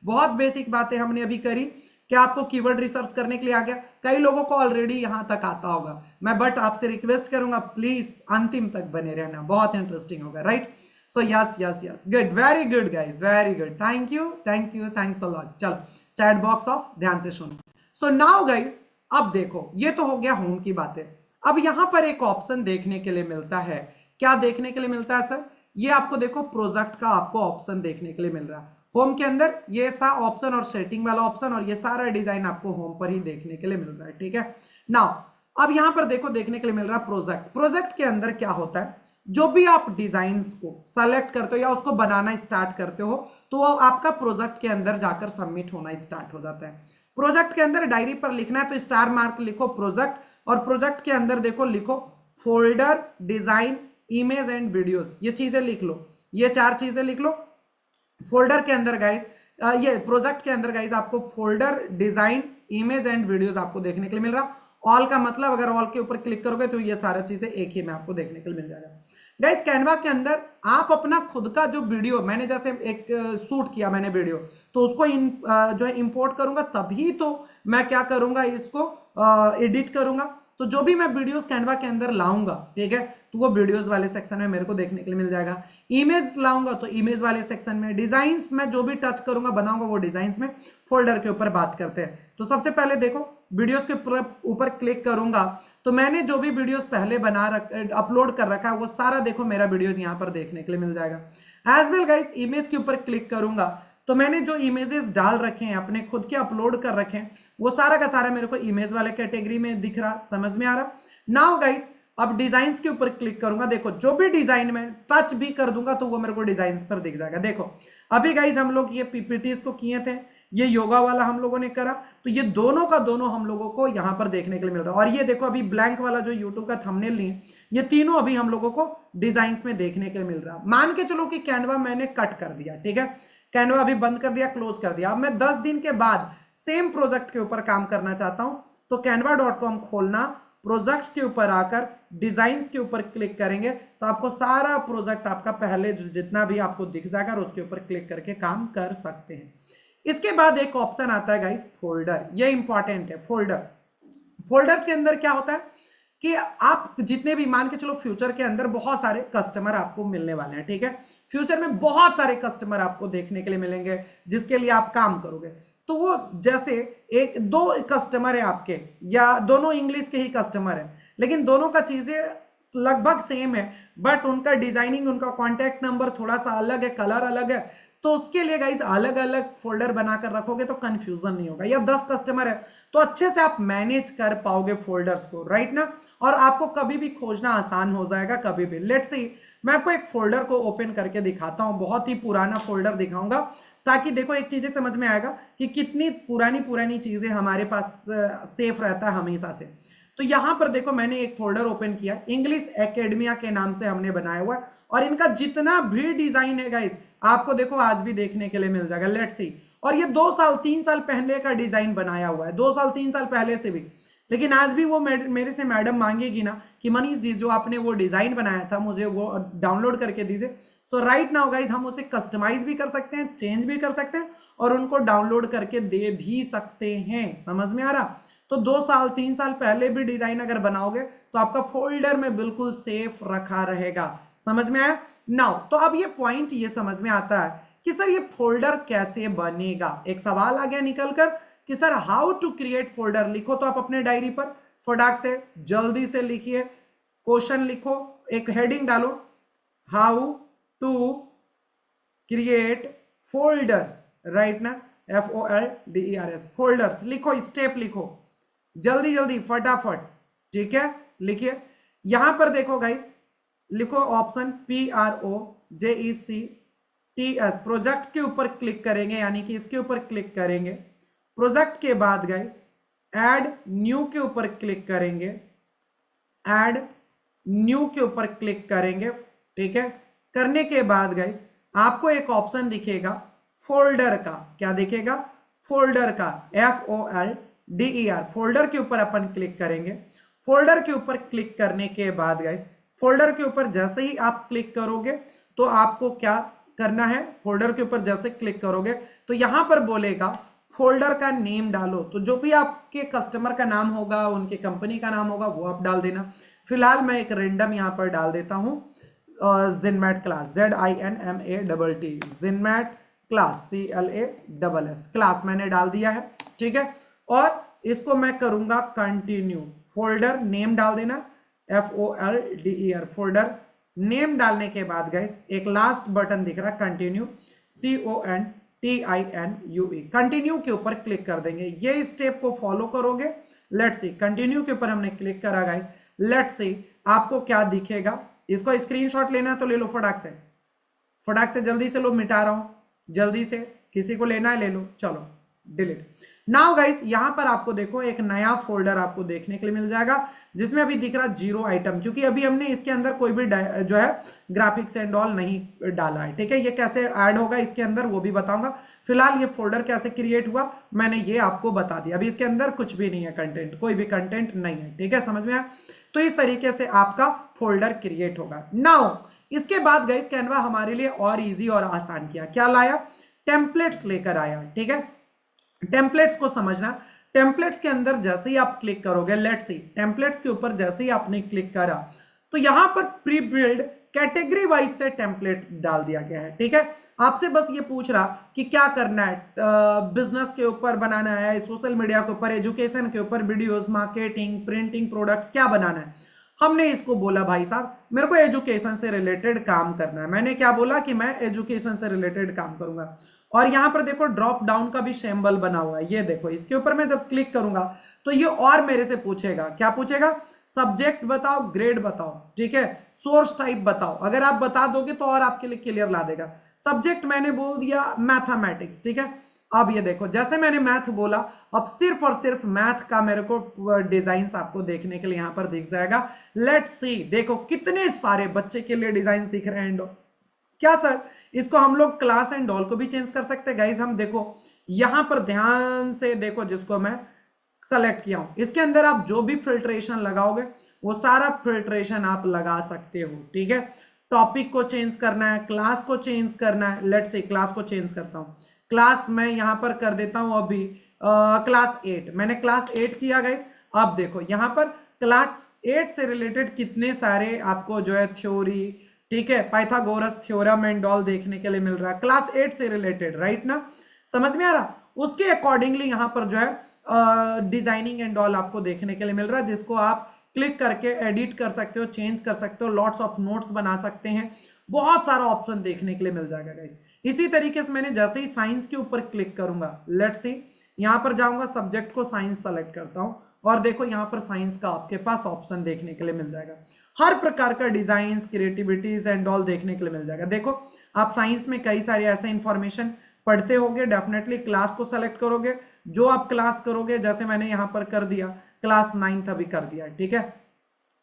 बहुत बेसिक बातें हमने अभी करी। क्या आपको कीवर्ड रिसर्च करने के लिए आ गया? कई लोगों को ऑलरेडी यहां तक आता होगा, मैं बट आपसे रिक्वेस्ट करूंगा प्लीज अंतिम तक बने रहना, बहुत इंटरेस्टिंग होगा, right. So yes, good, very good guys, very good, thank you, thanks a lot. चलो चैट बॉक्स ऑफ, ध्यान से सुनो। सो नाउ गाइस, अब देखो ये तो हो गया होम की बातें। अब यहां पर एक ऑप्शन देखने के लिए मिलता है, क्या देखने के लिए मिलता है सर? ये आपको देखो प्रोजेक्ट का आपको ऑप्शन देखने के लिए मिल रहा है होम के अंदर, ये सा ऑप्शन और सेटिंग वाला ऑप्शन, और ये सारा डिजाइन आपको होम पर ही देखने के लिए मिल रहा है, ठीक है। नाउ अब यहां पर देखो देखने के लिए मिल रहा है प्रोजेक्ट के अंदर क्या होता है, जो भी आप डिजाइन को सेलेक्ट करते हो या उसको बनाना स्टार्ट करते हो, तो वो आपका प्रोजेक्ट के अंदर जाकर सबमिट होना स्टार्ट हो जाता है। प्रोजेक्ट के अंदर डायरी पर लिखना है तो स्टार मार्क लिखो प्रोजेक्ट, और प्रोजेक्ट के अंदर देखो लिखो folder, design, image and videos, ये चीजें लिख लो, ये 4 चीजें लिख लो। फोल्डर के अंदर गाइस, ये प्रोजेक्ट के अंदर गाइस आपको folder, design, image and videos आपको देखने के लिए मिल रहा। ऑल का मतलब अगर ऑल के ऊपर क्लिक करोगे तो ये सारी चीजें एक ही में आपको देखने को मिल जाएगा। गाइस कैनवा के अंदर आप अपना खुद का जो वीडियो, मैंने जैसे एक शूट किया मैंने वीडियो, तो उसको जो है इंपोर्ट करूंगा, तभी तो मैं क्या करूंगा, इसको एडिट करूंगा। तो जो भी मैं वीडियोस कैनवा के अंदर लाऊंगा, ठीक है, तो वो वीडियोस वाले सेक्शन में मेरे को देखने के लिए मिल जाएगा। इमेज लाऊंगा तो इमेज वाले सेक्शन में, डिजाइन्स में जो भी टच करूंगा बनाऊंगा वो डिजाइन्स में। फोल्डर के ऊपर बात करते हैं, तो सबसे पहले देखो वीडियोस के ऊपर क्लिक करूंगा तो मैंने जो भी वीडियोस पहले अपलोड कर रखा है वो सारा देखो मेरा वीडियोस यहां पर देखने के लिए मिल जाएगा। एज वेल गाइस इमेज के ऊपर क्लिक करूंगा तो मैंने जो इमेजेस डाल रखे हैं अपने खुद के अपलोड कर रखे हैं वो सारा का सारा मेरे को इमेज वाले कैटेगरी में दिख रहा, समझ में आ रहा। नाउ गाइस अब डिजाइन के ऊपर क्लिक करूंगा, देखो जो भी डिजाइन में टच भी कर दूंगा तो वो मेरे को डिजाइन पर दिख जाएगा। देखो अभी गाइस हम लोग ये पीपीटीज को किए थे, ये योगा वाला हम लोगों ने करा, तो ये दोनों का दोनों हम लोगों को यहां पर देखने के लिए मिल रहा है। और ये देखो अभी ब्लैंक वाला जो यूट्यूब का थंबनेल नहीं है, ये तीनों अभी हम लोगों को डिजाइन्स में देखने के लिए मिल रहा है। मान के चलो कि कैनवा मैंने कट कर दिया, ठीक है, कैनवा अभी बंद कर दिया, क्लोज कर दिया। अब मैं 10 दिन के बाद सेम प्रोजेक्ट के ऊपर काम करना चाहता हूं तो canva.com खोलना, प्रोजेक्ट्स के ऊपर आकर डिजाइन्स के ऊपर क्लिक करेंगे तो आपको सारा प्रोजेक्ट आपका पहले जितना भी आपको दिख जाएगा उसके ऊपर क्लिक करके काम कर सकते हैं। इसके बाद एक ऑप्शन आता है गाइस फोल्डर, ये इंपॉर्टेंट है। फोल्डर के अंदर क्या होता है कि आप जितने भी, मान के चलो फ्यूचर के अंदर बहुत सारे कस्टमर आपको मिलने वाले हैं, ठीक है, फ्यूचर में बहुत सारे कस्टमर आपको देखने के लिए मिलेंगे जिसके लिए आप काम करोगे। तो वो जैसे एक दो कस्टमर है आपके, या दोनों इंग्लिश के ही कस्टमर है लेकिन दोनों का चीजें लगभग सेम है, बट उनका डिजाइनिंग, उनका कॉन्टैक्ट नंबर थोड़ा सा अलग है, कलर अलग है, तो उसके लिए गाइस अलग अलग फोल्डर बनाकर रखोगे तो कंफ्यूजन नहीं होगा। या 10 कस्टमर है तो अच्छे से आप मैनेज कर पाओगे फोल्डर्स को, राइट ना, और आपको कभी भी खोजना आसान हो जाएगा कभी भी। लेट्स सी मैं आपको एक फोल्डर को ओपन करके दिखाता हूं, बहुत ही पुराना फोल्डर दिखाऊंगा ताकि देखो एक चीजें समझ में आएगा कि कितनी पुरानी चीजें हमारे पास सेफ रहता है हमेशा से। तो यहां पर देखो मैंने एक फोल्डर ओपन किया, इंग्लिश एकेडमिया के नाम से हमने बनाया हुआ है, और इनका जितना भी डिजाइन है गाइस आपको देखो आज भी देखने के लिए मिल जाएगा। लेट्स सी, और ये 2 साल 3 साल पहले का डिजाइन बनाया हुआ है, 2 साल 3 साल पहले से भी, लेकिन आज भी वो मेरे से मैडम मांगेगी ना कि मनीष जी जो आपने वो डिजाइन बनाया था मुझे वो डाउनलोड करके दीजिए। सो राइट नाउ गाइस हम उसे कस्टमाइज भी कर सकते हैं, चेंज भी कर सकते हैं और उनको डाउनलोड करके दे भी सकते हैं, समझ में आ रहा। तो 2 साल 3 साल पहले भी डिजाइन अगर बनाओगे तो आपका फोल्डर में बिल्कुल सेफ रखा रहेगा, समझ में आया। नाउ तो अब ये पॉइंट ये समझ में आता है कि सर ये फोल्डर कैसे बनेगा। एक सवाल आ गया निकल कर कि sir how to create folder. लिखो तो आप अपने डायरी पर फटाक से जल्दी से लिखिए, क्वेश्चन लिखो, एक हेडिंग डालो, how to create folders, right ना, FOLDERS, फोल्डर्स लिखो, स्टेप लिखो जल्दी जल्दी फटाफट, ठीक है, लिखिए। यहां पर देखो गाइस, लिखो ऑप्शन PROJECTS, प्रोजेक्ट्स के ऊपर क्लिक करेंगे, यानी कि इसके ऊपर क्लिक करेंगे। प्रोजेक्ट के बाद गाइस ऐड न्यू के ऊपर क्लिक करेंगे, ऐड न्यू के ऊपर क्लिक करेंगे, ठीक है। करने के बाद गाइस आपको एक ऑप्शन दिखेगा फोल्डर का, क्या दिखेगा, फोल्डर का, FOLDER, फोल्डर के ऊपर अपन क्लिक करेंगे। फोल्डर के ऊपर क्लिक करने के बाद गाइस, फोल्डर के ऊपर जैसे ही आप क्लिक करोगे तो आपको क्या करना है, फोल्डर के ऊपर जैसे क्लिक करोगे तो यहां पर बोलेगा फोल्डर का नेम डालो। तो जो भी आपके कस्टमर का नाम होगा, उनके कंपनी का नाम होगा वो आप डाल देना। फिलहाल मैं एक रेंडम यहां पर डाल देता हूं Zinmatt class, ZINMATT, Zinmatt class, CLASS, class मैंने डाल दिया है, ठीक है। और इसको मैं करूंगा कंटिन्यू, फोल्डर नेम डाल देना, FOLDER, फोल्डर नेम डालने के बाद गाइस एक लास्ट बटन दिख रहा है कंटिन्यू, CONTINUE, कंटिन्यू के ऊपर क्लिक कर देंगे। ये स्टेप को फॉलो करोगे। लेट्स सी, कंटिन्यू के ऊपर हमने क्लिक करा गाइस, लेट्स सी आपको क्या दिखेगा। इसको स्क्रीनशॉट लेना है तो ले लो फटाक से जल्दी से लो, मिटा रहा हूं जल्दी से, किसी को लेना है ले लो, चलो डिलीट। नाउ गाइस यहां पर आपको देखो एक नया फोल्डर आपको देखने के लिए मिल जाएगा जिसमें अभी दिख रहा 0 आइटम, क्योंकि अभी हमने इसके अंदर कोई भी जो है ग्राफिक्स एंड ऑल नहीं डाला है। ठीक है, ये कैसे ऐड होगा इसके अंदर वो भी बताऊंगा। फिलहाल ये फोल्डर कैसे क्रिएट हुआ मैंने ये आपको बता दिया। अभी इसके अंदर कुछ भी नहीं है कंटेंट, कोई भी कंटेंट नहीं है। ठीक है, समझ में आया? तो इस तरीके से आपका फोल्डर क्रिएट होगा। नाउ इसके बाद गाइस कैनवा हमारे लिए और इजी और आसान किया। क्या लाया? टेम्पलेट्स लेकर आया। ठीक है, टेम्पलेट्स को समझना। टेम्पलेट्स के अंदर जैसे ही आप क्लिक करोगे, लेट्स सी टेम्पलेट्स के ऊपर जैसे ही आपने क्लिक करा तो यहां पर प्री बिल्ड कैटेगरी वाइज से टेम्पलेट डाल दिया गया है। ठीक है, आपसे बस ये पूछ रहा कि क्या करना है, बिजनेस के ऊपर बनाना है, सोशल मीडिया के ऊपर, एजुकेशन के ऊपर, वीडियोस, मार्केटिंग, प्रिंटिंग, प्रोडक्ट्स, क्या बनाना है। हमने इसको बोला भाई साहब मेरे को एजुकेशन से रिलेटेड काम करना है। मैंने क्या बोला कि मैं एजुकेशन से रिलेटेड काम करूंगा। और यहां पर देखो ड्रॉप डाउन का भी सिंबल बना हुआ है, ये देखो। इसके ऊपर मैं जब क्लिक करूंगा तो ये और मेरे से पूछेगा, क्या पूछेगा? सब्जेक्ट बताओ, ग्रेड बताओ, ठीक है, सोर्स टाइप बताओ। अगर आप बता दोगे तो और आपके लिए क्लियर ला देगा। सब्जेक्ट मैंने बोल दिया मैथमेटिक्स। ठीक है, अब ये देखो जैसे मैंने मैथ बोला, अब सिर्फ और सिर्फ मैथ का मेरे को डिजाइन आपको देखने के लिए यहां पर दिख जाएगा। लेट्स सी, देखो कितने सारे बच्चे के लिए डिजाइन दिख रहे हैं। क्या सर इसको हम लोग क्लास एंड ऑल को भी चेंज कर सकते हैं? गाइज हम देखो यहां पर ध्यान से देखो, जिसको मैं सेलेक्ट किया हूं इसके अंदर आप जो भी फिल्ट्रेशन लगाओगे वो सारा फिल्ट्रेशन आप लगा सकते हो। ठीक है, टॉपिक को चेंज करना है, क्लास को चेंज करना है। लेट्स से क्लास को चेंज करता हूं। क्लास मैं यहां पर कर देता हूं अभी क्लास 8। मैंने क्लास 8 किया गाइस। अब देखो यहां पर क्लास 8 से रिलेटेड कितने सारे आपको जो है थ्योरी, ठीक है, पाइथागोरस थ्योरम एंड ऑल देखने के लिए मिल रहा है क्लास 8 से रिलेटेड, राइट ना? समझ में आ रहा? उसके अकॉर्डिंगली यहां पर जो है डिजाइनिंग एंड ऑल आपको देखने के लिए मिल रहा है, जिसको आप क्लिक करके एडिट कर सकते हो, चेंज कर सकते हो, लॉट्स ऑफ नोट्स बना सकते हैं। बहुत सारा ऑप्शन देखने के लिए मिल जाएगा गाइस। इसी तरीके से मैंने जैसे ही साइंस के ऊपर क्लिक करूंगा, लेट्स सी यहां पर जाऊंगा, सब्जेक्ट को साइंस सेलेक्ट करता हूं और देखो यहां पर साइंस का आपके पास ऑप्शन देखने के लिए मिल जाएगा। हर प्रकार का डिजाइन, क्रिएटिविटीज एंड ऑल देखने के लिए मिल जाएगा। देखो आप साइंस में कई सारे ऐसे इंफॉर्मेशन पढ़ते होंगे, डेफिनेटली क्लास को सेलेक्ट करोगे, जो आप क्लास करोगे, जैसे मैंने यहां पर कर दिया क्लास 9th अभी कर दिया। ठीक है,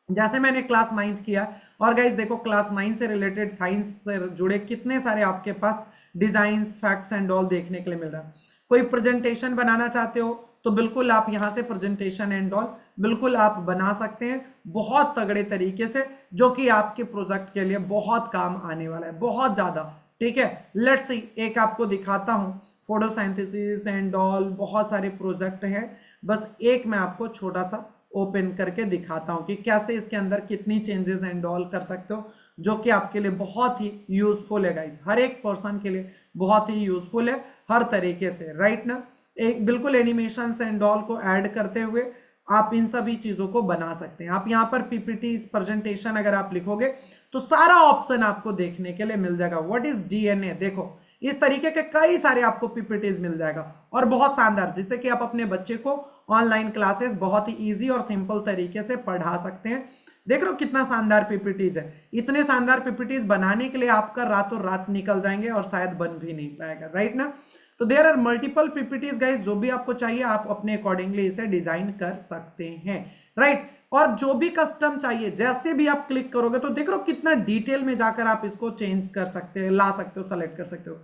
जैसे मैंने क्लास 9th किया और गाइस देखो क्लास 9 से रिलेटेड साइंस से जुड़े कितने सारे आपके पास डिजाइंस, फैक्ट्स एंड ऑल देखने के लिए मिल रहा है। कोई प्रेजेंटेशन बनाना चाहते हो तो बिल्कुल आप यहां से प्रेजेंटेशन एंड ऑल बिल्कुल आप बना सकते हैं बहुत तगड़े तरीके से, जो कि आपके प्रोजेक्ट के लिए बहुत काम आने वाला है, बहुत ज्यादा। ठीक है, लेट्स सी एक आपको दिखाता हूं, फोटोसिंथेसिस एंड ऑल बहुत सारे प्रोजेक्ट हैं। बस एक मैं आपको छोटा सा ओपन करके दिखाता हूं कि कैसे इसके अंदर कितनी चेंजेस एंड ऑल कर सकते हो, जो कि आपके लिए बहुत ही यूजफुल है गाइस। हर एक पर्सन के लिए बहुत ही यूजफुल है हर तरीके से, राइट ना? एक बिल्कुल एनिमेशन एंड ऑल को ऐड करते हुए आप इन सभी चीजों को बना सकते हैं। आप यहाँ पर पीपीटी प्रेजेंटेशन अगर आप लिखोगे तो सारा ऑप्शन आपको देखने के लिए मिल जाएगा। व्हाट इज डीएनए, देखो इस तरीके के कई सारे आपको पीपीटीज मिल जाएगा और बहुत शानदार, जिससे कि आप अपने बच्चे को ऑनलाइन क्लासेस बहुत ही इजी और सिंपल तरीके से पढ़ा सकते हैं। देख रहे हो कितना शानदार पीपीटीज है। इतने शानदार पीपीटीज बनाने के लिए आपका रातों रात निकल जाएंगे और शायद बन भी नहीं पाएगा, राइट ना? तो there are multiple PPTs guys, जो भी आपको चाहिए आप अपने अकॉर्डिंगली इसे डिजाइन कर सकते हैं, राइट? और जो भी कस्टम चाहिए जैसे भी आप क्लिक करोगे तो देख रहे हो कितना डिटेल में जाकर आप इसको चेंज कर सकते हैं, ला सकते हो, सेलेक्ट कर सकते हो।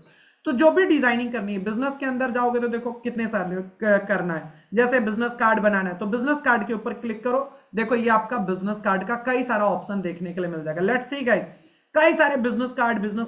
तो जो भी डिजाइनिंग करनी है, बिजनेस के अंदर जाओगे तो देखो कितने सारे करना है। जैसे बिजनेस कार्ड बनाना है तो बिजनेस कार्ड के ऊपर क्लिक करो, देखो ये आपका बिजनेस कार्ड का कई सारा ऑप्शन देखने के लिए मिल जाएगा। लेट्स सी गाइस, कई सारे बिजनेस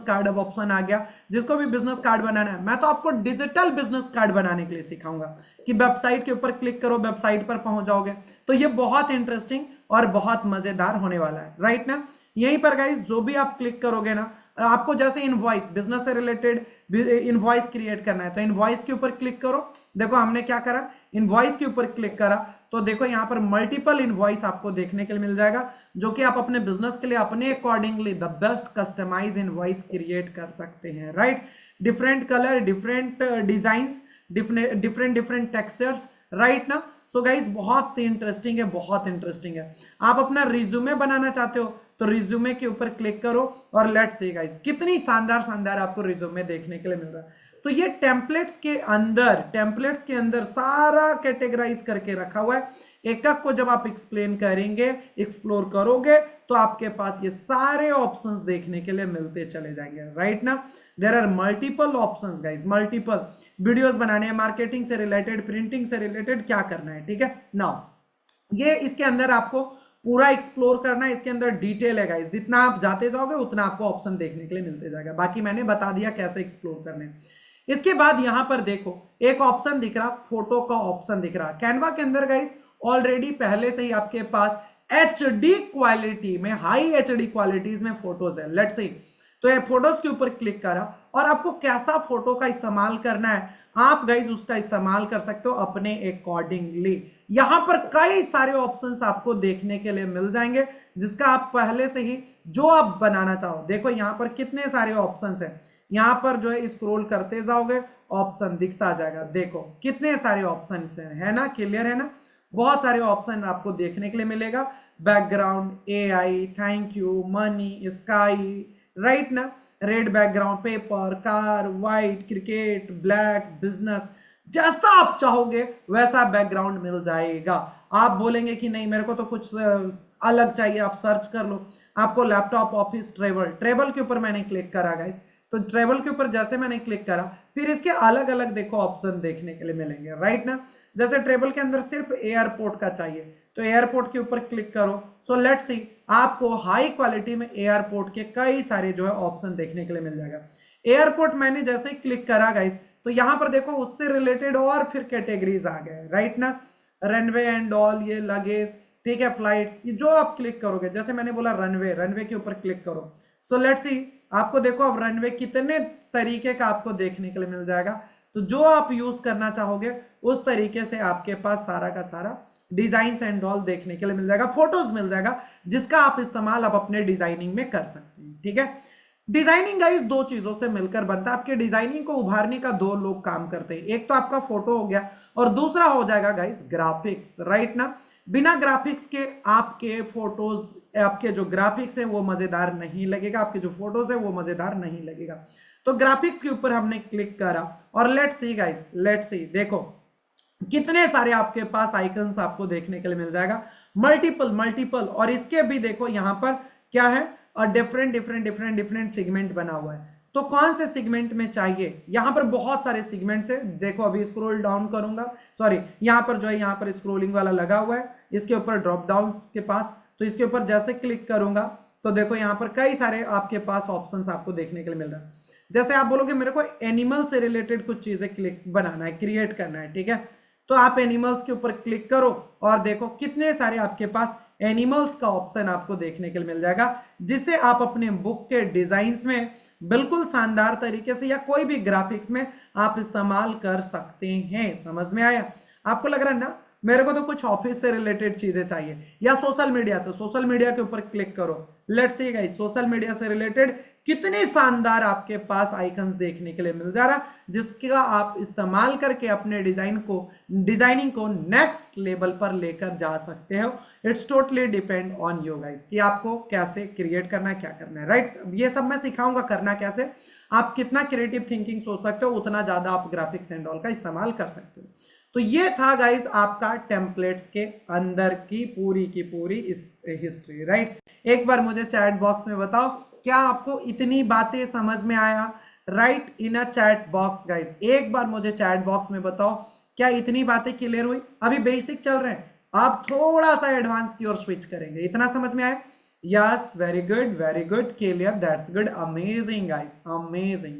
कार्ड अब ऑप्शन आ गया। जिसको भी बिजनेस कार्ड बनाना है, मैं तो आपको डिजिटल बिजनेस कार्ड बनाने के लिए सिखाऊंगा कि वेबसाइट के ऊपर क्लिक करो, वेबसाइट पर पहुंच जाओगे। तो ये बहुत इंटरेस्टिंग और बहुत मजेदार होने वाला है, राइट ना? यहीं पर गाइस जो भी आप क्लिक करोगे ना, आपको जैसे इनवॉइस, बिजनेस से रिलेटेड इनवॉइस क्रिएट करना है तो इनवॉइस के ऊपर क्लिक करो। देखो हमने क्या करा, इनवॉइस के ऊपर क्लिक करा तो देखो यहाँ पर मल्टीपल इनवॉइस आपको देखने के लिए मिल जाएगा, जो कि आप अपने बिजनेस के लिए अपने accordingly the best customise invoice create कर सकते हैं, right? Different colour, different designs, different textures, right ना? सो गाइज बहुत इंटरेस्टिंग है, बहुत इंटरेस्टिंग है। आप अपना रिज्यूमे बनाना चाहते हो तो रिज्यूमे के ऊपर क्लिक करो और लेट्स सी गाइज कितनी शानदार शानदार आपको रिज्यूमे देखने के लिए मिल रहा है। तो ये टेम्पलेट्स के अंदर सारा कैटेगराइज करके रखा हुआ है। एक एक को जब आप एक्सप्लेन करेंगे, एक्सप्लोर करोगे, तो आपके पास ये सारे ऑप्शंस देखने के लिए मिलते चले जाएंगे, राइट ना। There are multiple options guys, multiple videos बनाने हैं, मार्केटिंग से रिलेटेड, प्रिंटिंग से रिलेटेड, क्या करना है, ठीक है। नाउ ये इसके अंदर आपको पूरा एक्सप्लोर करना है, इसके अंदर डिटेल है गाइस, जितना आप जाते जाओगे उतना आपको ऑप्शन देखने के लिए मिलते जाएगा। बाकी मैंने बता दिया कैसे एक्सप्लोर करने। इसके बाद यहां पर देखो एक ऑप्शन दिख रहा, फोटो का ऑप्शन दिख रहा। कैनवा के अंदर गाइस ऑलरेडी पहले से ही आपके पास HD क्वालिटी में, हाई HD क्वालिटीज में फोटोज है। लेट्स सी, तो ये फोटोज के ऊपर क्लिक करा और आपको कैसा फोटो का इस्तेमाल करना है, आप गाइज उसका इस्तेमाल कर सकते हो अपने अकॉर्डिंगली। यहां पर कई सारे ऑप्शंस आपको देखने के लिए मिल जाएंगे, जिसका आप पहले से ही जो आप बनाना चाहो। देखो यहां पर कितने सारे ऑप्शंस हैं, यहां पर जो है स्क्रॉल करते जाओगे ऑप्शन दिखता जाएगा। देखो कितने सारे ऑप्शन है ना, क्लियर है ना। बहुत सारे ऑप्शन आपको देखने के लिए मिलेगा, background, AI, thank you, money, sky, right ना, red background, paper, car, white, cricket, black, business, जैसा आप चाहोगे वैसा बैकग्राउंड मिल जाएगा। आप बोलेंगे कि नहीं मेरे को तो कुछ अलग चाहिए, आप सर्च कर लो। आपको लैपटॉप, ऑफिस, ट्रेवल के ऊपर मैंने क्लिक करा गाइस, तो ट्रेवल के ऊपर जैसे मैंने क्लिक करा, फिर इसके अलग अलग देखो ऑप्शन देखने के लिए मिलेंगे, राइट ना। जैसे ट्रेवल के अंदर सिर्फ एयरपोर्ट का चाहिए, तो एयरपोर्ट के ऊपर क्लिक करो। सो लेट्स सी, आपको हाई क्वालिटी में एयरपोर्ट के कई सारे जो है ऑप्शन देखने के लिए मिल जाएगा। एयरपोर्ट मैंने जैसे क्लिक करा गाइस, तो यहां पर देखो उससे रिलेटेड और फिर कैटेगरीज आ गए, राइट ना। रनवे एंड ऑल, ये लगेज, ठीक है, फ्लाइट्स, ये जो आप क्लिक करोगे, जैसे मैंने बोला रनवे के ऊपर क्लिक करो। सो लेट्स सी, आपको देखो अब रनवे कितने तरीके का आपको देखने के लिए मिल जाएगा। तो जो आप यूज करना चाहोगे उस तरीके से आपके पास सारा का सारा डिजाइन एंड ऑल देखने के लिए मिल जाएगा, फोटोज मिल जाएगा, जिसका आप इस्तेमाल आप अपने डिजाइनिंग में कर सकते हैं, ठीक है। डिजाइनिंग गाइस दो चीजों से मिलकर बनता है। आपके डिजाइनिंग को उभारने का दो लोग काम करते हैं, एक तो आपका फोटो हो गया और दूसरा हो जाएगा गाइस ग्राफिक्स, राइट ना। बिना ग्राफिक्स के आपके फोटोज, आपके जो ग्राफिक्स है वो मजेदार नहीं लगेगा, आपके जो फोटोज है वो मजेदार नहीं लगेगा। तो ग्राफिक्स के ऊपर हमने क्लिक करा और लेट्स सी गाइस, लेट्स सी, देखो कितने सारे आपके पास आइकन्स आपको देखने के लिए मिल जाएगा, मल्टीपल। और इसके भी देखो यहां पर क्या है, और डिफरेंट सेगमेंट बना हुआ है। तो कौन से सेगमेंट में चाहिए, यहां पर बहुत सारे सेगमेंट्स है। देखो अभी स्क्रॉल डाउन करूंगा, सॉरी यहां पर जो है यहां पर स्क्रॉलिंग वाला लगा हुआ है, इसके ऊपर ड्रॉप डाउन के पास, तो इसके ऊपर जैसे क्लिक करूंगा तो देखो यहां पर कई सारे आपके पास ऑप्शंस आपको देखने के लिए मिल रहा है। जैसे आप बोलोगे मेरे को एनिमल से रिलेटेड कुछ चीजें क्लिक बनाना है, क्रिएट करना है, ठीक है, तो आप एनिमल्स के ऊपर क्लिक करो और देखो कितने सारे आपके पास एनिमल्स का ऑप्शन आपको देखने के लिए मिल जाएगा, जिसे आप अपने बुक के डिजाइन्स में बिल्कुल शानदार तरीके से या कोई भी ग्राफिक्स में आप इस्तेमाल कर सकते हैं। समझ में आया आपको? लग रहा है ना मेरे को तो कुछ ऑफिस से रिलेटेड चीजें चाहिए या सोशल मीडिया, तो सोशल मीडिया के ऊपर क्लिक करो। Let's see guys, social media से रिलेटेड कितने शानदार आपके पास आइकन्स देखने के लिए मिल जा रहा, जिसका आप इस्तेमाल करके अपने डिजाइनिंग को नेक्स्ट लेवल पर लेकर जा सकते हो। It's totally depend on you guys कि आपको कैसे क्रिएट करना है, क्या करना है, राइट। ये सब मैं सिखाऊंगा करना कैसे, आप कितना क्रिएटिव थिंकिंग सोच सकते हो उतना ज्यादा आप ग्राफिक्स एंड ऑल का इस्तेमाल कर सकते हो। तो ये था गाइस आपका टेम्पलेट्स के अंदर की पूरी हिस्ट्री, राइट। एक बार मुझे चैट बॉक्स में बताओ, क्या आपको इतनी बातें समझ में आया? Right in a chat box guys, एक बार मुझे चैट बॉक्स में बताओ क्या इतनी बातें क्लियर हुई? अभी बेसिक चल रहे हैं, आप थोड़ा सा एडवांस की ओर स्विच करेंगे, इतना समझ में आया? Yes, very good, clear, that's good, amazing guys, amazing,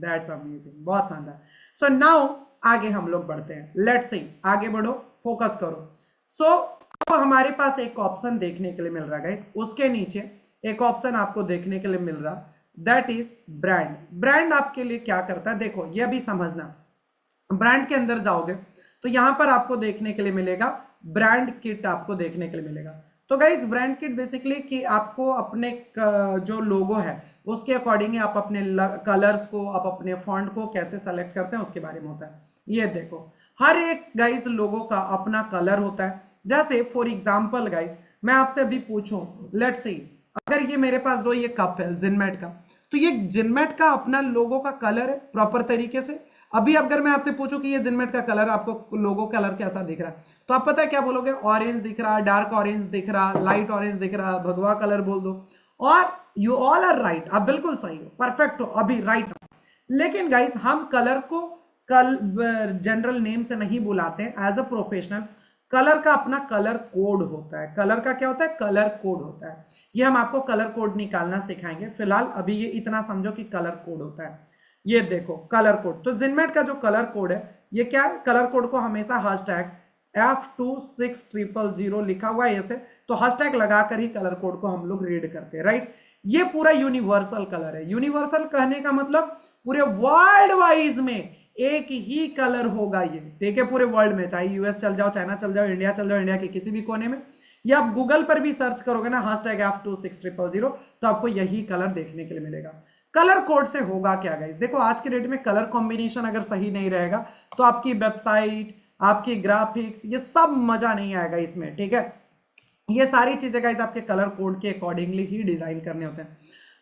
that's amazing, बहुत शानदार। सो नाउ आगे हम लोग बढ़ते हैं, लेट्स सी, आगे बढ़ो, फोकस करो। सो तो हमारे पास एक ऑप्शन देखने के लिए मिल रहा है गाइस, उसके नीचे एक ऑप्शन आपको देखने के लिए मिल रहा, दैट इज ब्रांड। ब्रांड आपके लिए क्या करता है, देखो ये भी समझना। ब्रांड के अंदर जाओगे तो यहां पर आपको देखने के लिए मिलेगा ब्रांड किट, आपको देखने के लिए मिलेगा। तो गाइस ब्रांड किट बेसिकली कि आपको अपने जो लोगो है उसके अकॉर्डिंग आप अपने कलर्स को, आप अपने फॉन्ट को कैसे सेलेक्ट करते हैं उसके बारे में होता है। ये देखो हर एक गाइस लोगो का अपना कलर होता है। जैसे फॉर एग्जांपल गाइस मैं आपसे अभी पूछूं, लेट्स सी, अगर ये मेरे पास जो ये कप है जिनमेट का, तो ये जिनमेट का अपना लोगो का कलर है प्रॉपर तरीके से। अभी अगर मैं आपसे पूछूं कि ये जिनमेट का कलर आपको लोगो कलर कैसा दिख रहा है, तो आप पता है क्या बोलोगे? ऑरेंज दिख रहा, डार्क ऑरेंज दिख रहा, लाइट ऑरेंज दिख रहा, भगवा कलर बोल दो, और यू ऑल आर राइट, आप बिल्कुल सही हो, परफेक्ट हो, अभी राइट हो। लेकिन गाइस हम कलर को कल जनरल नेम से नहीं बुलाते हैं, एज अ प्रोफेशनल कलर का अपना कलर कोड होता है। कलर का क्या होता है? कलर कोड होता है। ये हम आपको कलर कोड निकालना सिखाएंगे। फिलहाल अभी ये इतना समझो कि कलर कोड होता है। ये देखो कलर कोड, तो जिनमेट का जो कलर कोड है ये क्या है? कलर कोड को हमेशा हैशटैग F26000 लिखा हुआ है ऐसे, तो हैशटैग लगाकर ही कलर कोड को हम लोग रीड करते हैं, राइट। ये पूरा यूनिवर्सल कलर है। यूनिवर्सल कहने का मतलब पूरे वर्ल्ड वाइज में एक ही कलर होगा ये, ठीक है, पूरे वर्ल्ड में, चाहे यूएस चल जाओ, चाइना चल जाओ, इंडिया चल जाओ, इंडिया के किसी भी कोने में, या आप गूगल पर भी सर्च करोगे ना हैशटैग F26000, तो आपको यही कलर देखने के लिए मिलेगा। कलर कोड से होगा क्या गाइस? देखो आज के डेट में कलर कॉम्बिनेशन अगर सही नहीं रहेगा तो आपकी वेबसाइट, आपकी ग्राफिक्स, ये सब मजा नहीं आएगा इसमें, ठीक है। ये सारी चीजें गाइस आपके कलर कोड के अकॉर्डिंगली ही डिजाइन करने होते हैं।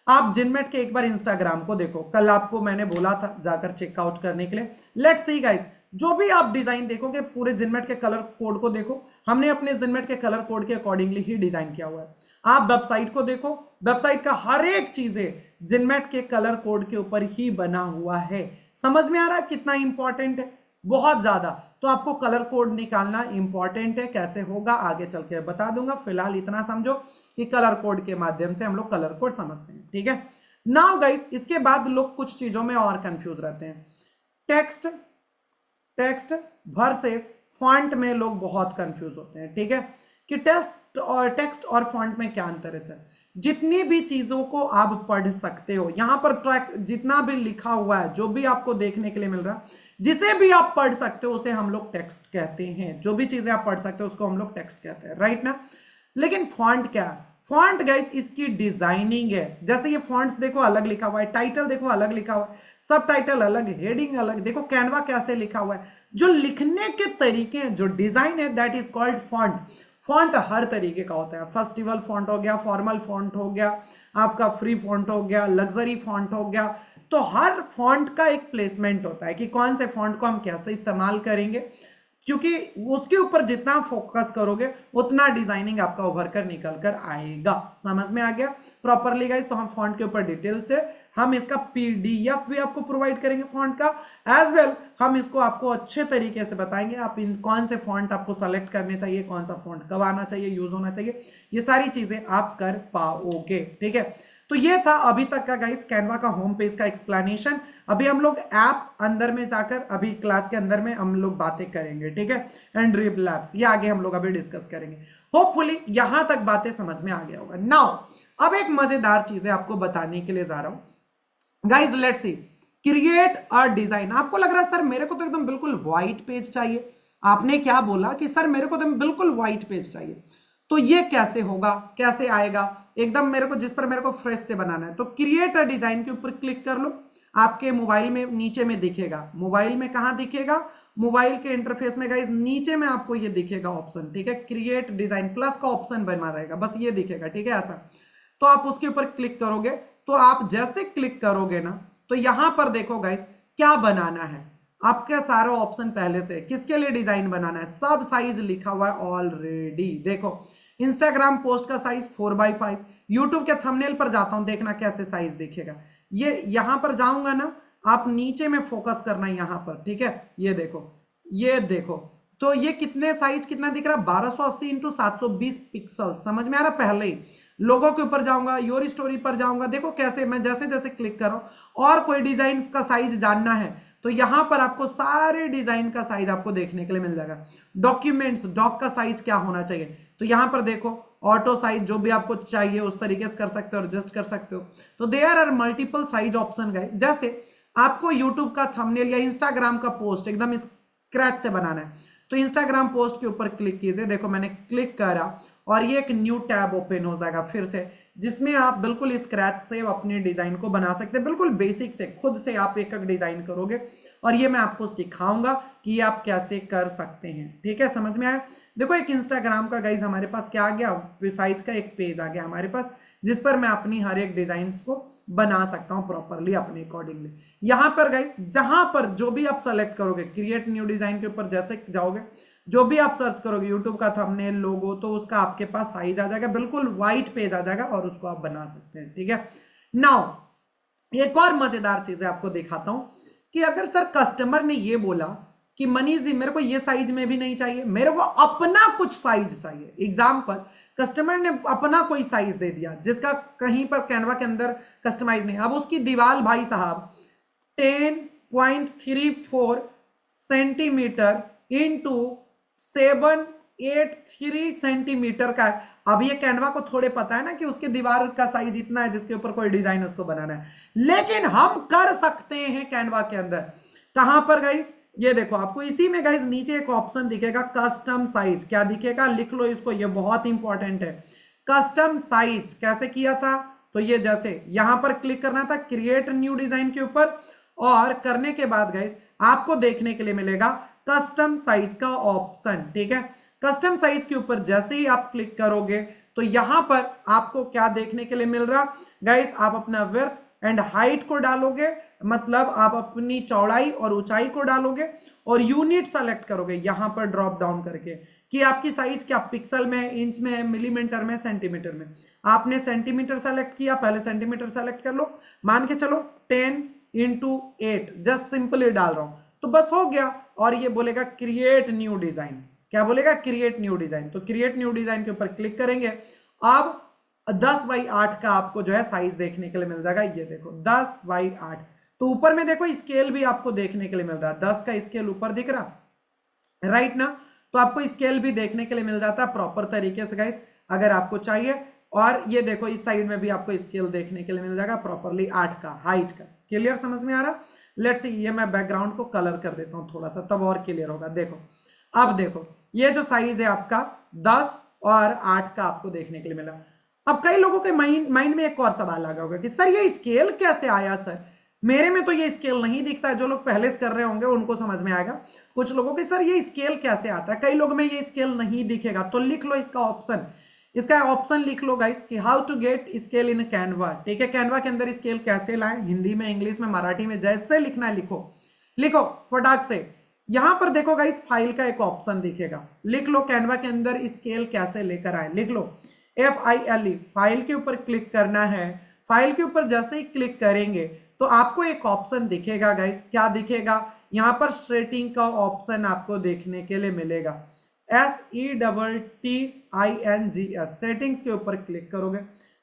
आप जिनमेट के एक बार इंस्टाग्राम को देखो, कल आपको मैंने बोला था जाकर चेकआउट करने के लिए। लेट्स सी गाइस, जो भी आप डिजाइन देखोगे पूरे जिनमेट के कलर कोड को देखो, हमने अपने जिनमेट के कलर कोड के अकॉर्डिंगली ही डिजाइन किया हुआ है। आप वेबसाइट को देखो, वेबसाइट का हर एक चीजें जिनमेट के कलर कोड के ऊपर ही बना हुआ है। समझ में आ रहा है कितना इंपॉर्टेंट है? बहुत ज्यादा। तो आपको कलर कोड निकालना इंपॉर्टेंट है। कैसे होगा आगे चल के बता दूंगा, फिलहाल इतना समझो कि कलर कोड के माध्यम से हम लोग कलर कोड समझते हैं, ठीक है। नाउ गाइस, इसके बाद लोग कुछ चीजों में और कंफ्यूज रहते हैं। टेक्स्ट टेक्स्ट वर्सेस फॉन्ट में लोग बहुत कंफ्यूज होते हैं, ठीक है, कि टेक्स्ट और फॉन्ट में क्या अंतर है सर। जितनी भी चीजों को आप पढ़ सकते हो, यहां पर ट्रैक जितना भी लिखा हुआ है, जो भी आपको देखने के लिए मिल रहा है, जिसे भी आप पढ़ सकते हो उसे हम लोग टेक्स्ट कहते हैं। जो भी चीजें आप पढ़ सकते हो उसको हम लोग टेक्स्ट कहते हैं, राइट ना। लेकिन फॉन्ट क्या है? फॉन्ट गाइज इसकी डिजाइनिंग है। जैसे ये फॉन्ट्स देखो अलग लिखा हुआ है, टाइटल देखो अलग लिखा हुआ है, सब टाइटल अलग, हेडिंग अलग, देखो कैनवा कैसे लिखा हुआ है। जो लिखने के तरीके, जो डिजाइन है, that is called font. Font हर तरीके का होता है। फेस्टिवल फॉन्ट हो गया, फॉर्मल फॉन्ट हो गया, आपका फ्री फॉन्ट हो गया, लग्जरी फॉन्ट हो गया। तो हर फॉन्ट का एक प्लेसमेंट होता है कि कौन से फॉन्ट को हम कैसे इस्तेमाल करेंगे, क्योंकि उसके ऊपर जितना फोकस करोगे उतना डिजाइनिंग आपका उभर कर निकल कर आएगा। समझ में आ गया प्रॉपरली गाइस? तो हम फॉन्ट के ऊपर डिटेल से हम इसका पीडीएफ भी आपको प्रोवाइड करेंगे फॉन्ट का, एज वेल हम इसको आपको अच्छे तरीके से बताएंगे आप इन कौन से फॉन्ट आपको सेलेक्ट करने चाहिए, कौन सा फॉन्ट कब आना चाहिए, यूज होना चाहिए, ये सारी चीजें आप कर पाओगे, ठीक है। तो ये था अभी तक का गाइस कैनवा का होम पेज का एक्सप्लेनेशन। अभी हम लोग ऐप अंदर में जाकर अभी क्लास के अंदर में हम लोग बातें करेंगे, ठीक है, एंड ड्रिप लैब्स ये आगे हम लोग अभी डिस्कस करेंगे। होपफुली यहां तक बातें समझ में आ गया होगा। नाउ अब एक मजेदार चीजें आपको बताने के लिए जा रहा हूं guys. Let's C, create a design. आपको लग रहा है सर मेरे को तो एकदम बिल्कुल व्हाइट पेज चाहिए। आपने क्या बोला कि सर मेरे को तो बिल्कुल व्हाइट पेज चाहिए, तो ये कैसे होगा, कैसे आएगा? एकदम मेरे को जिस पर मेरे को फ्रेश से बनाना है, तो क्रिएट अ डिजाइन के ऊपर क्लिक कर लो। आपके मोबाइल में नीचे में दिखेगा। मोबाइल में कहां दिखेगा? मोबाइल के इंटरफेस में गाइस नीचे में आपको ये दिखेगा ऑप्शन, ठीक है, क्रिएट डिजाइन प्लस का ऑप्शन बना रहेगा, बस ये दिखेगा, ठीक है, ऐसा। तो आप उसके ऊपर क्लिक करोगे, तो आप जैसे क्लिक करोगे ना, तो यहां पर देखो गाइस क्या बनाना है। आपका सारा ऑप्शन पहले से किसके लिए डिजाइन बनाना है, सब साइज लिखा हुआ है ऑलरेडी। देखो इंस्टाग्राम पोस्ट का साइज 4x5, यूट्यूब के थंबनेल पर जाता हूं, देखना कैसे साइज दिखेगा। ये यहां पर जाऊंगा ना, आप नीचे में फोकस करना है यहां पर, ठीक है, ये देखो, ये देखो, तो ये कितने साइज कितना दिख रहा है? 1280 इंटू 720 पिक्सल। समझ में आ रहा? पहले ही लोगों के ऊपर जाऊंगा, योर स्टोरी पर जाऊंगा, देखो कैसे मैं जैसे जैसे क्लिक कर रहा हूं। और कोई डिजाइन का साइज जानना है तो यहां पर आपको सारे डिजाइन का साइज आपको देखने के लिए मिल जाएगा। डॉक्यूमेंट्स, डॉक का साइज क्या होना चाहिए, तो यहां पर देखो ऑटो साइज, जो भी आपको चाहिए उस तरीके से कर सकते हो, एडजस्ट कर सकते हो। तो there are multiple size option guys. जैसे आपको यूट्यूब का थंबनेल या इंस्टाग्राम का पोस्ट एकदम स्क्रैच से बनाना है, तो इंस्टाग्राम पोस्ट के ऊपर क्लिक कीजिए। देखो मैंने क्लिक करा और ये एक न्यू टैब ओपन हो जाएगा फिर से, जिसमें आप बिल्कुल स्क्रैच से अपने डिजाइन को बना सकते हैं। बिल्कुल बेसिक से खुद से आप एक एक डिजाइन करोगे, और ये मैं आपको सिखाऊंगा कि आप कैसे कर सकते हैं, ठीक है, समझ में आया? देखो एक इंस्टाग्राम का गाइज हमारे पास क्या आ गया, साइज का एक पेज आ गया हमारे पास, जिस पर मैं अपनी हर एक डिजाइन को बना सकता हूं प्रॉपरली अपने अकॉर्डिंगली। यहां पर गाइस जहां पर जो भी आप सेलेक्ट करोगे, क्रिएट न्यू डिजाइन के ऊपर जैसे जाओगे, जो भी आप सर्च करोगे यूट्यूब का थंबनेल, लोगो, तो उसका आपके पास साइज आ जाएगा, बिल्कुल व्हाइट पेज आ जाएगा और उसको आप बना सकते हैं। ठीक है, नाउ एक और मजेदार चीज है आपको दिखाता हूं कि अगर सर कस्टमर ने ये बोला कि मनीष जी मेरे को ये साइज में भी नहीं चाहिए, मेरे को अपना कुछ साइज चाहिए, एग्जाम्पल कस्टमर ने अपना कोई साइज दे दिया जिसका कहीं पर कैनवा के अंदर कस्टमाइज नहीं, अब उसकी दीवार भाई साहब 10.34 सेंटीमीटर इंटू 783 सेंटीमीटर का है। अब ये कैनवा को थोड़े पता है ना कि उसके दीवार का साइज इतना है जिसके ऊपर कोई डिजाइन उसको बनाना है, लेकिन हम कर सकते हैं कैनवा के अंदर। कहां पर गाइस, ये देखो आपको इसी में गाइस नीचे एक ऑप्शन दिखेगा कस्टम साइज, क्या दिखेगा, लिख लो इसको, ये बहुत इंपॉर्टेंट है। कस्टम साइज कैसे किया था, तो ये जैसे यहां पर क्लिक करना था क्रिएट न्यू डिजाइन के ऊपर, और करने के बाद गाइस आपको देखने के लिए मिलेगा कस्टम साइज का ऑप्शन। ठीक है, कस्टम साइज के ऊपर जैसे ही आप क्लिक करोगे तो यहां पर आपको क्या देखने के लिए मिल रहा गाइस, आप अपना विड्थ एंड हाइट को डालोगे, मतलब आप अपनी चौड़ाई और ऊंचाई को डालोगे और यूनिट सेलेक्ट करोगे यहां पर ड्रॉप डाउन करके कि आपकी साइज क्या पिक्सल में, इंच में, मिलीमीटर में, सेंटीमीटर में। आपने सेंटीमीटर सेलेक्ट किया, पहले सेंटीमीटर सेलेक्ट कर लो, मान के चलो 10x8, जस्ट सिंपली डाल रहा हूं तो बस हो गया। और ये बोलेगा क्रिएट न्यू डिजाइन, क्या बोलेगा, क्रिएट न्यू डिजाइन। तो क्रिएट न्यू डिजाइन के ऊपर क्लिक करेंगे, अब 10x8 का आपको जो है साइज देखने के लिए मिल जाएगा, ये देखो 10x8। तो ऊपर में देखो स्केल भी आपको देखने के लिए मिल रहा है, 10 का स्केल ऊपर दिख रहा, राइट ना, तो आपको स्केल भी देखने के लिए मिल जाता है प्रॉपर तरीके से गाइस अगर आपको चाहिए। और ये देखो इस साइड में भी आपको स्केल देखने के लिए मिल जाएगा प्रॉपरली 8 का हाइट का। क्लियर, समझ में आ रहा, लेट्स सी, ये मैं बैकग्राउंड को कलर कर देता हूं थोड़ा सा, तब और क्लियर होगा। देखो अब देखो ये जो साइज है आपका 10 और 8 का आपको देखने के लिए मिला। अब कई लोगों के माइंड में एक और सवाल आ गया होगा कि सर ये स्केल कैसे आया, सर मेरे में तो ये स्केल नहीं दिखता है। जो लोग पहले से कर रहे होंगे उनको समझ में आएगा, कुछ लोगों के सर ये स्केल कैसे आता है, कई लोग में ये स्केल नहीं दिखेगा। तो लिख लो इसका ऑप्शन, इसका ऑप्शन लिख लो गाइस कि how to get scale in Canva. ठीक है, कैनवा के अंदर स्केल कैसे लाएं, हिंदी में, इंग्लिश में, मराठी में, जैसे लिखना है लिखो, लिखो फटाक से। यहां पर देखो गाइस फाइल का एक ऑप्शन दिखेगा, लिख लो कैनवा के अंदर स्केल कैसे लेकर आए, लिख लो FILE, फाइल के ऊपर क्लिक करना है। फाइल के ऊपर जैसे ही क्लिक करेंगे तो आपको एक ऑप्शन दिखेगा गाइस, क्या दिखेगा, यहां पर सेटिंग का ऑप्शन आपको देखने के लिए मिलेगा, SETTINGS, सेटिंग्स के ऊपर क्लिक करोगे।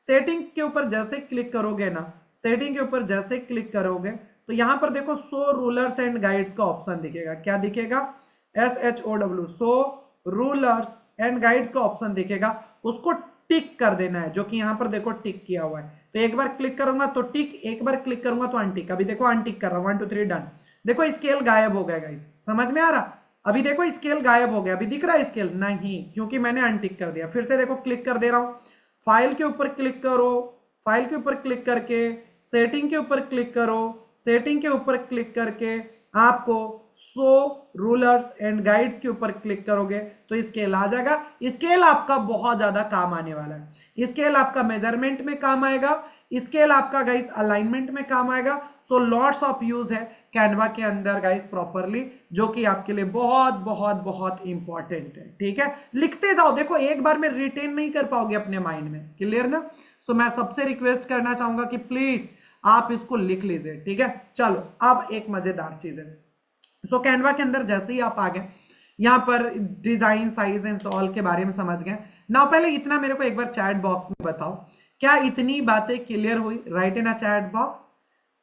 सेटिंग के ऊपर जैसे क्लिक करोगे ना, सेटिंग के ऊपर जैसे क्लिक करोगे तो यहां पर देखो शो रूलर्स एंड गाइड्स का ऑप्शन दिखेगा, क्या दिखेगा, SHOW, show rulers and guides का ऑप्शन दिखेगा, उसको टिक कर देना है, जो कि यहां पर देखो टिक किया हुआ है। तो एक बार क्लिक करूंगा तो टिक, एक बार क्लिक करूंगा तो अनटिक। अभी देखो अनटिक कर रहा हूं, 1 2 3 डन। देखो स्केल गायब हो गया गाइस, समझ में आ रहा, अभी देखो स्केल गायब हो गया, अभी दिख रहा है स्केल नहीं, क्योंकि मैंने अनटिक कर दिया। फिर से देखो क्लिक कर दे रहा हूं, फाइल के ऊपर क्लिक करो, फाइल के ऊपर क्लिक करके सेटिंग के ऊपर क्लिक करो, सेटिंग के ऊपर क्लिक करके आपको शो रूलर्स एंड गाइड्स के ऊपर क्लिक करोगे तो स्केल आ जाएगा। स्केल आपका बहुत ज्यादा काम आने वाला है, स्केल आपका मेजरमेंट में काम आएगा, स्केल आपका गाइस अलाइनमेंट में काम आएगा। सो लॉट्स ऑफ यूज है कैनवा के अंदर गाइस प्रॉपरली, जो कि आपके लिए बहुत बहुत बहुत इंपॉर्टेंट है। ठीक है, लिखते जाओ, देखो एक बार में रिटेन नहीं कर पाओगे अपने माइंड में, क्लियर ना। सो मैं सबसे रिक्वेस्ट करना चाहूंगा कि प्लीज आप इसको लिख लीजिए। ठीक है, चलो अब एक मजेदार चीज है। सो कैनवा के अंदर जैसे ही आप आ गए, यहां पर डिजाइन, साइज एंड ऑल के बारे में समझ गए ना। पहले इतना मेरे को एक बार चैट बॉक्स में बताओ, क्या इतनी बातें क्लियर हुई, right in a chat box,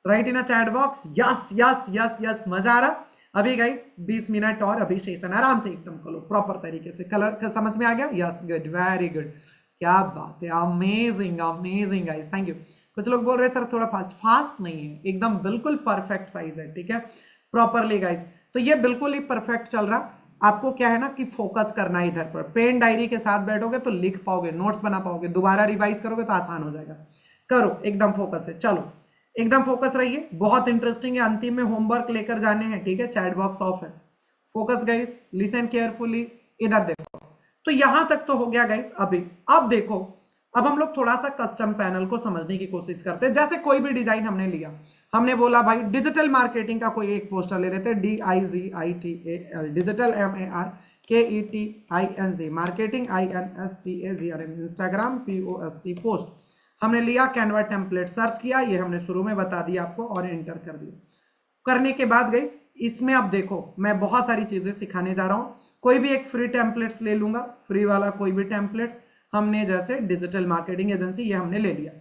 write in a chat box, yes yes yes yes, मजा आ रहा। अभी गाइस 20 मिनट और, अभी सेशन आराम से एकदम करो प्रॉपर तरीके से, कलर समझ में आ गया, यस गुड, वेरी गुड, क्या बात है, amazing amazing guys, thank you. कुछ लोग बोल रहे हैं सर थोड़ा फास्ट, फास्ट नहीं है, एकदम बिल्कुल परफेक्ट साइज है। ठीक है, प्रॉपरली गाइस, तो ये बिल्कुल ही परफेक्ट चल रहा। आपको क्या है ना कि फोकस करना है इधर पर, पेन डायरी के साथ बैठोगे तो लिख पाओगे, नोट्स बना पाओगे, दोबारा रिवाइज करोगे तो आसान हो जाएगा। करो एकदम फोकस है, चलो एकदम फोकस रहिए, बहुत इंटरेस्टिंग है, अंतिम में होमवर्क लेकर जाने हैं। ठीक है, चैट बॉक्स ऑफ है, फोकस गाइस, लिसन केयरफुली, इधर देखो। तो यहां तक तो हो गया गाइस। अभी अब देखो, अब हम लोग थोड़ा सा कस्टम पैनल को समझने की कोशिश करते हैं। जैसे कोई भी डिजाइन हमने लिया, हमने बोला भाई डिजिटल मार्केटिंग का कोई एक पोस्टर ले लेते हैं, DIGITAL, digital MARKETING, marketing INSTAGRM, Instagram POST, post. हमने लिया कैनवा टेम्पलेट, सर्च किया, ये हमने शुरू में बता दिया आपको, और एंटर कर दिया। करने के बाद गाइस इसमें आप देखो मैं बहुत सारी चीजें सिखाने जा रहा हूं। कोई भी एक फ्री टेम्पलेट्स ले लूंगा, फ्री वाला कोई भी टेम्पलेट्स, हमने जैसे डिजिटल मार्केटिंग एजेंसी ये हमने ले लिया,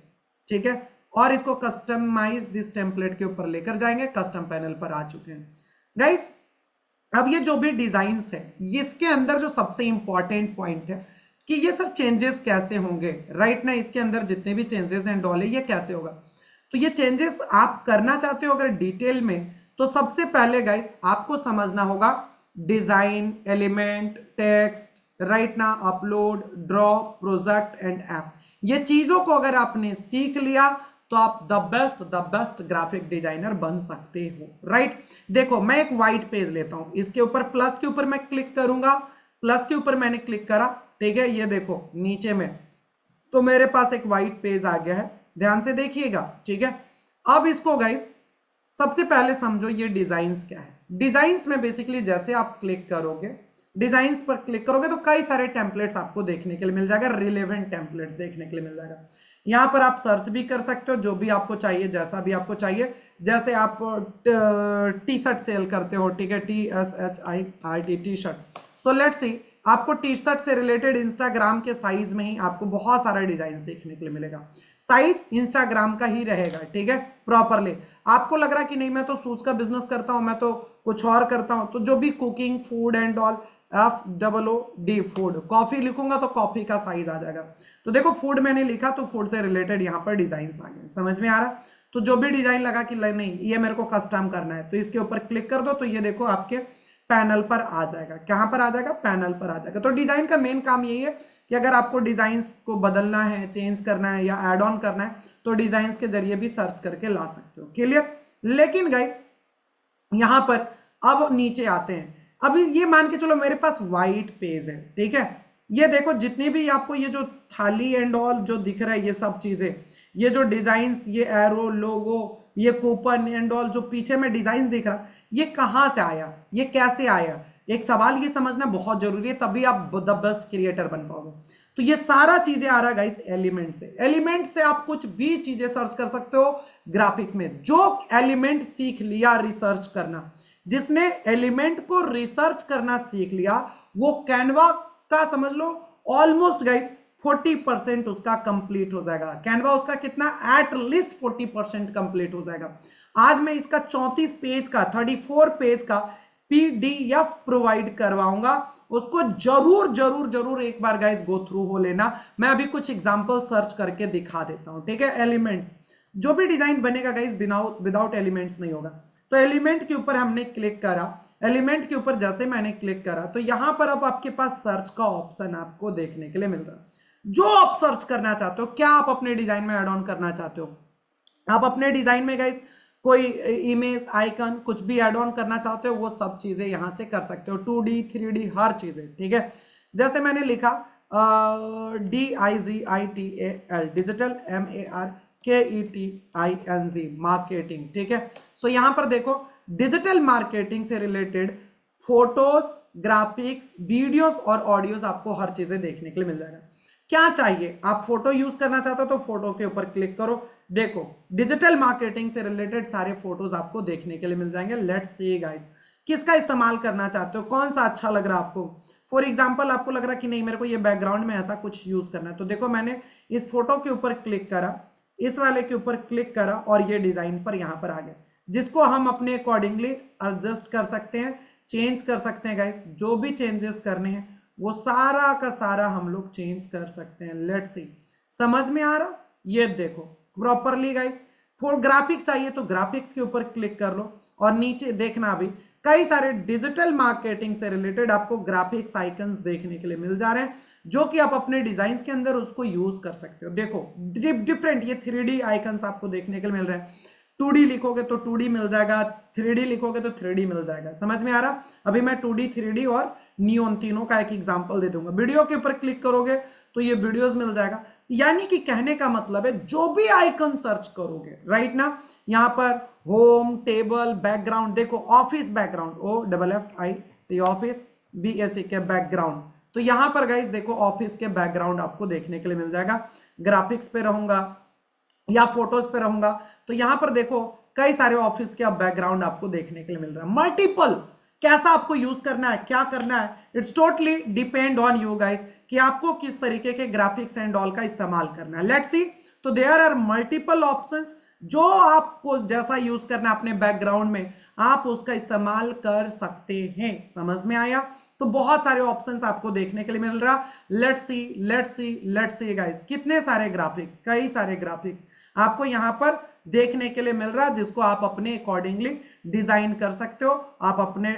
ठीक है, और इसको कस्टमाइज दिस टेम्पलेट के ऊपर लेकर जाएंगे, कस्टम पैनल पर आ चुके हैं गाइस। अब ये जो भी डिजाइन्स है, इसके अंदर जो सबसे इंपॉर्टेंट पॉइंट है कि ये सर चेंजेस कैसे होंगे, राइट ना, इसके अंदर जितने भी चेंजेस हैं डॉले, ये कैसे होगा। तो ये चेंजेस आप करना चाहते हो अगर डिटेल में, तो सबसे पहले गाइस आपको समझना होगा डिजाइन, एलिमेंट, टेक्स्ट, राइट ना, upload, draw, project and app. ये चीजों को अगर आपने सीख लिया तो आप द बेस्ट ग्राफिक डिजाइनर बन सकते हो, राइट। देखो मैं एक व्हाइट पेज लेता हूं, इसके ऊपर प्लस के ऊपर मैं क्लिक करूंगा, प्लस के ऊपर मैंने क्लिक करा, ठीक है, ये देखो नीचे में तो मेरे पास एक व्हाइट पेज आ गया है, ध्यान से देखिएगा, ठीक है। अब इसको गाइस सबसे पहले समझो ये डिजाइन्स क्या है। डिजाइन्स में बेसिकली जैसे आप क्लिक करोगे, डिजाइन्स पर क्लिक करोगे तो कई सारे टेम्पलेट्स आपको देखने के लिए मिल जाएगा, रिलेवेंट टेम्पलेट्स देखने के लिए मिल जाएगा। यहां पर आप सर्च भी कर सकते हो जो भी आपको चाहिए, जैसा भी आपको चाहिए। जैसे आप टी शर्ट सेल करते हो, ठीक है, TSHIRT, T shirt. So let's see, आपको टी शर्ट से रिलेटेड इंस्टाग्राम के साइज में ही आपको बहुत सारा डिजाइन देखने के लिए मिलेगा, साइज इंस्टाग्राम का ही रहेगा, ठीक है, प्रॉपरली। आपको लग रहा है कि नहीं मैं तो शूज का बिजनेस करता हूं, मैं तो कुछ और करता हूं, तो जो भी cooking, food and all, FOOD, food, coffee लिखूंगा तो कॉफी का साइज आ जाएगा। तो देखो फूड मैंने लिखा तो फूड से रिलेटेड यहाँ पर डिजाइन आ गए, समझ में आ रहा। तो जो भी डिजाइन लगा कि नहीं ये मेरे को कस्टम करना है, तो इसके ऊपर क्लिक कर दो, तो ये देखो आपके पैनल पर आ जाएगा। कहां पर आ जाएगा? पैनल पर आ जाएगा। तो डिजाइन का मेन काम यही है कि अगर आपको डिजाइन्स को बदलना है, चेंज करना है या एड ऑन करना है, तो डिजाइन्स के जरिए भी सर्च करके ला सकते हो, क्लियर। लेकिन गाइस यहां पर अब नीचे आते हैं। अभी ये मान के चलो मेरे पास व्हाइट पेज है, ठीक है, ये देखो जितनी भी आपको ये जो थाली एंड ऑल जो दिख रहा है, ये सब चीजें, ये जो डिजाइन्स, ये एरो, लोगो, ये कूपन एंड ऑल, जो पीछे में डिजाइन दिख रहा, ये कहां से आया, ये कैसे आया, एक सवाल ये समझना बहुत जरूरी है, तभी आप द बेस्ट क्रिएटर बन पाओगे। तो ये सारा चीजें आ रहा है गाइस एलिमेंट से। एलिमेंट से आप कुछ भी चीजें सर्च कर सकते हो ग्राफिक्स में। जो एलिमेंट सीख लिया रिसर्च करना, जिसने एलिमेंट को रिसर्च करना सीख लिया, वो कैनवा का समझ लो ऑलमोस्ट गाइस 40% उसका कंप्लीट हो जाएगा। कैनवा उसका कितना, एट लीस्ट 40% कंप्लीट हो जाएगा। आज मैं इसका 34 पेज का, 34 पेज का PDF प्रोवाइड करवाऊंगा, उसको जरूर जरूर जरूर एक बार गाइस गो थ्रू हो लेना। मैं अभी कुछ एग्जांपल सर्च करके दिखा देता हूं, ठीक है। एलिमेंट्स, जो भी डिजाइन बनेगा गाइस विदाउट एलिमेंट्स नहीं होगा। तो एलिमेंट के ऊपर हमने क्लिक करा, एलिमेंट के ऊपर जैसे मैंने क्लिक करा तो यहां पर अब आपके पास सर्च का ऑप्शन आपको देखने के लिए मिल रहा है। जो आप सर्च करना चाहते हो, क्या आप अपने डिजाइन में एड ऑन करना चाहते हो, आप अपने डिजाइन में गाइस कोई इमेज, आइकन, कुछ भी एड ऑन करना चाहते हो, वो सब चीजें यहां से कर सकते हो, 2D 3D हर चीजें, ठीक है। जैसे मैंने लिखा DIGITAL, डिजिटल MARKETING, मार्केटिंग, ठीक है। सो यहां पर देखो डिजिटल मार्केटिंग से रिलेटेड फोटोज, ग्राफिक्स, वीडियोस और ऑडियोज आपको हर चीजें देखने के लिए मिल जाएगा। क्या चाहिए, आप फोटो यूज करना चाहते हो तो फोटो के ऊपर क्लिक करो, देखो डिजिटल मार्केटिंग से रिलेटेड सारे फोटोज आपको देखने के लिए मिल जाएंगे। लेट्स सी गाइस, किसका इस्तेमाल करना चाहते हो, कौन सा अच्छा लग रहा है आपको। फॉर एग्जांपल आपको लग रहा कि नहीं मेरे को ये बैकग्राउंड में ऐसा कुछ यूज करना है, तो देखो मैंने इस फोटो के ऊपर क्लिक करा, इस वाले के ऊपर क्लिक करा और ये डिजाइन पर यहां पर आ गया, जिसको हम अपने अकॉर्डिंगली एडजस्ट कर सकते हैं, चेंज कर सकते हैं गाइस। जो भी चेंजेस करने हैं वो सारा का सारा हम लोग चेंज कर सकते हैं। लेट्स सी, समझ में आ रहा, ये देखो प्रॉपरली गाइस। फॉर ग्राफिक्स चाहिए तो ग्राफिक्स के ऊपर क्लिक कर लो और नीचे देखना अभी कई सारे डिजिटल मार्केटिंग से रिलेटेड आपको ग्राफिक्स आइकन्स देखने के लिए मिल जा रहे हैं, जो कि आप अपने डिजाइन के अंदर उसको यूज कर सकते हो। देखो डिफरेंट ये 3D आइकन्स आपको देखने के लिए मिल रहे हैं। 2D लिखोगे तो 2D मिल जाएगा, 3D लिखोगे तो 3D मिल जाएगा, समझ में आ रहा। अभी मैं 2D 3D और नियोन तीनों का एक एग्जांपल दे दूंगा। वीडियो के ऊपर क्लिक करोगे तो ये वीडियोस मिल जाएगा। यानी कि कहने का मतलब है जो भी आइकन सर्च करोगे, राइट ना, यहां पर होम, टेबल, बैकग्राउंड, देखो office background, OFFIC office, BAC के बैकग्राउंड, तो यहां पर गाइस देखो ऑफिस के बैकग्राउंड आपको देखने के लिए मिल जाएगा। ग्राफिक्स पे रहूंगा या फोटोज पे रहूंगा तो यहां पर देखो कई सारे ऑफिस के बैकग्राउंड आपको देखने के लिए मिल रहा है। मल्टीपल, कैसा आपको यूज करना है, क्या करना है, it's totally depend on you guys कि आपको किस तरीके के ग्राफिक्स एंड ऑल का इस्तेमाल करना है। लेट्स सी, तो देयर आर मल्टीपल ऑप्शंस, जो आपको जैसा यूज करना है अपने बैकग्राउंड में आप उसका इस्तेमाल कर सकते हैं। समझ में आया? तो बहुत सारे ऑप्शंस आपको देखने के लिए मिल रहा। Let's see, let's see, let's see guys, कितने सारे ग्राफिक्स, कई सारे ग्राफिक्स आपको यहां पर देखने के लिए मिल रहा है, जिसको आप अपने अकॉर्डिंगली डिजाइन कर सकते हो। आप अपने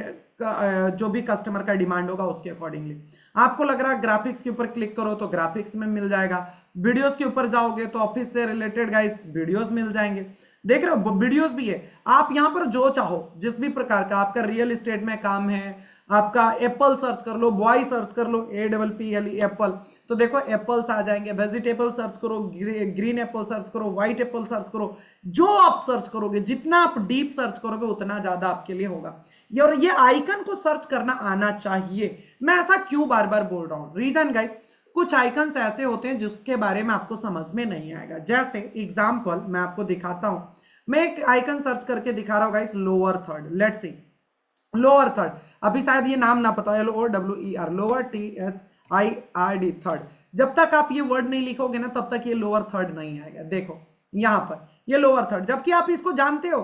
जो भी कस्टमर का डिमांड होगा उसके अकॉर्डिंगली। आपको लग रहा है ग्राफिक्स के ऊपर क्लिक करो तो ग्राफिक्स में मिल जाएगा, वीडियोस के ऊपर जाओगे तो ऑफिस से रिलेटेड गाइस वीडियोस मिल जाएंगे। देख रहे हो वीडियोस भी है, आप यहां पर जो चाहो जिस भी प्रकार का आपका रियल एस्टेट में काम है, आपका एप्पल सर्च कर लो, बॉय सर्च कर लो, APPLE एप्पल, तो देखो एप्पल्स आ जाएंगे। वेजिटेबल सर्च करो, ग्रीन एप्पल सर्च करो, व्हाइट एप्पल सर्च करो, जो आप सर्च करोगे, जितना आप डीप सर्च करोगे उतना ज्यादा आपके लिए होगा। और ये आइकन को सर्च करना आना चाहिए। मैं ऐसा क्यों बार बार बोल रहा हूं, रीजन गाइस, कुछ आइकन्स ऐसे होते हैं जिसके बारे में आपको समझ में नहीं आएगा। जैसे एग्जांपल मैं आपको दिखाता हूं, मैं एक आइकन सर्च करके दिखा रहा हूं guys, lower third. Let's see, lower third, अभी शायद ये नाम ना पता, LOWER, लोअर THIRD, थर्ड। जब तक आप ये वर्ड नहीं लिखोगे ना तब तक ये लोअर थर्ड नहीं आएगा। देखो यहां पर ये लोअर थर्ड, जबकि आप इसको जानते हो,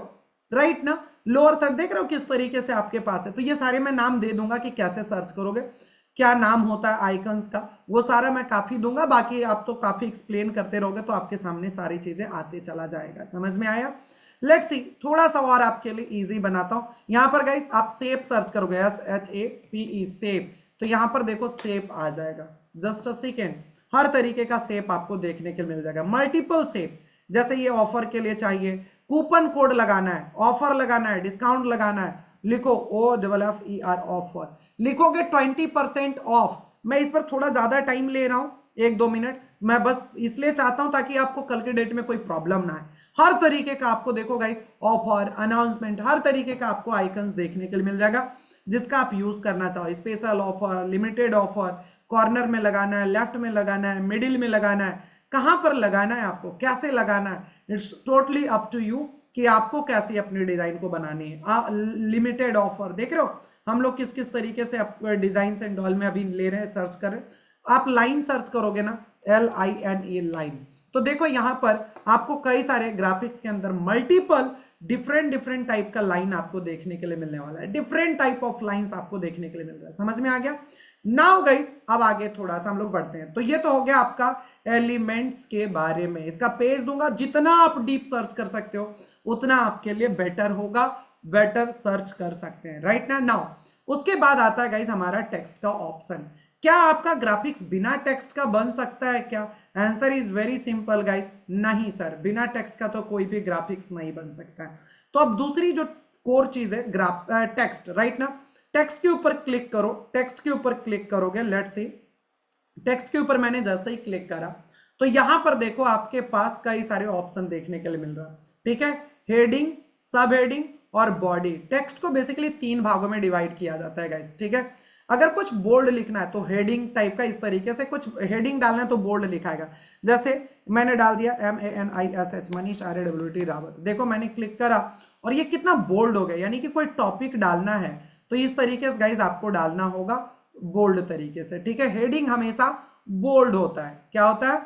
राइट ना, लोअर थर्ड देख रहे हो किस तरीके से आपके पास है। तो ये सारे मैं नाम दे दूंगा कि कैसे सर्च करोगे, क्या नाम होता है आइकन्स का, वो सारा मैं काफी दूंगा। बाकी आप तो काफी एक्सप्लेन करते रहोगे तो आपके सामने सारी चीजें आते चला जाएगा। समझ में आया? लेट्स सी, थोड़ा सा और आपके लिए इजी बनाता हूं। यहां पर गाइस आप सेप सर्च करोगे, SHAPE, सेप, तो यहां पर देखो सेप आ जाएगा। जस्ट अ सेकेंड, हर तरीके का सेप आपको देखने के मिल जाएगा। मल्टीपल सेप, जैसे ये ऑफर के लिए चाहिए, कूपन कोड लगाना है, ऑफर लगाना है, डिस्काउंट लगाना है, लिखो OFFER ऑफर, लिखोगे 20% ऑफ। मैं इस पर थोड़ा ज्यादा टाइम ले रहा हूं, 1-2 मिनट, मैं बस इसलिए चाहता हूं ताकि आपको कल के डेट में कोई प्रॉब्लम ना आए। हर तरीके का आपको देखो गाइस ऑफर, अनाउंसमेंट, हर तरीके का आपको आइकन्स देखने के लिए मिल जाएगा जिसका आप यूज करना चाहो। Special offer, limited offer, corner में लगाना है, लेफ्ट में लगाना है, मिडिल में लगाना है, कहां पर लगाना है, आपको कैसे लगाना है, it's totally up to you कि आपको कैसे अपने डिजाइन को बनानी है। लिमिटेड ऑफर देख रहे हो हम लोग किस किस तरीके से डिजाइन एंड ऑल में अभी ले रहे हैं, सर्च कर रहे हैं। आप लाइन सर्च करोगे ना, LINE, लाइन, तो देखो यहां पर आपको कई सारे ग्राफिक्स के अंदर मल्टीपल डिफरेंट टाइप का लाइन आपको देखने के लिए मिलने वाला है। डिफरेंट टाइप ऑफ लाइंस आपको देखने के लिए मिल रहा है। समझ में आ गया? नाउ गाइस अब आगे थोड़ा सा हम लोग बढ़ते हैं। तो ये तो हो गया आपका एलिमेंट्स के बारे में। इसका पेज दूंगा, जितना आप डीप सर्च कर सकते हो उतना आपके लिए बेटर होगा, बेटर सर्च कर सकते हैं, राइट ना। नाउ उसके बाद आता है गाइस हमारा टेक्स्ट का ऑप्शन। क्या आपका ग्राफिक्स बिना टेक्स्ट का बन सकता है क्या? Answer is very simple guys, नहीं सर, बिना टेक्स्ट का तो कोई भी ग्राफिक्स नहीं बन सकता है। तो अब दूसरी जो कोर चीज है टेक्स्ट, राइट ना, टेक्स्ट के ऊपर क्लिक करो, टेक्स्ट के ऊपर क्लिक करोगे, लेट्स सी, टेक्स्ट के ऊपर मैंने जैसे ही क्लिक करा तो यहां पर देखो आपके पास कई सारे ऑप्शन देखने के लिए मिल रहा है, ठीक है। हेडिंग, सब हेडिंग और बॉडी। टेक्स्ट को बेसिकली 3 भागों में डिवाइड किया जाता है गाइस, ठीक है। अगर कुछ बोल्ड लिखना है तो हेडिंग टाइप का इस तरीके से, कुछ हेडिंग डालना है तो बोल्ड लिखाएगा। जैसे मैंने डाल दिया MANISH, मनीष RAWT रावत, देखो मैंने क्लिक करा और ये कितना बोल्ड हो गया। यानी कि कोई टॉपिक डालना है तो इस तरीके से गाइस आपको डालना होगा बोल्ड तरीके से, ठीक है। हेडिंग हमेशा बोल्ड होता है, क्या होता है?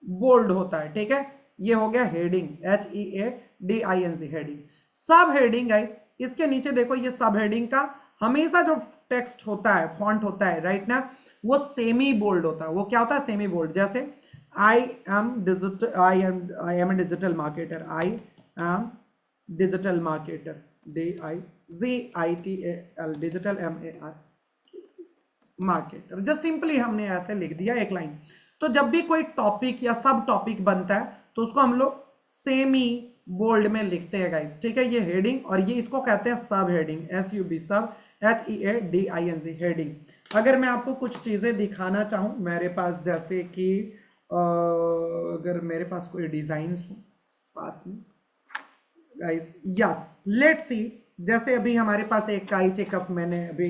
बोल्ड होता है, ठीक है। ये हो गया हेडिंग, HEADING, हेडिंग। सब हेडिंग गाइस, इसके नीचे देखो ये सब हेडिंग का हमेशा जो टेक्स्ट होता है, फॉन्ट होता है, राइट ना, वो सेमी बोल्ड होता है। वो क्या होता है? Semi bold. जैसे I am a digital marketer, I am digital marketer, DIGITAL, digital MAR, marketer. Just simply हमने ऐसे लिख दिया एक लाइन। तो जब भी कोई टॉपिक या सब टॉपिक बनता है तो उसको हम लोग सेमी बोल्ड में लिखते हैं गाइस, ठीक है। ये हेडिंग और ये इसको कहते हैं सब हेडिंग, SUB, सब, HEADING, हेडिंग। अगर मैं आपको कुछ चीजें दिखाना चाहूं मेरे पास, जैसे कि अगर मेरे पास कोई डिजाइन हो पास में गाइस, यस लेट्स सी। जैसे अभी हमारे पास एक आई चेकअप मैंने अभी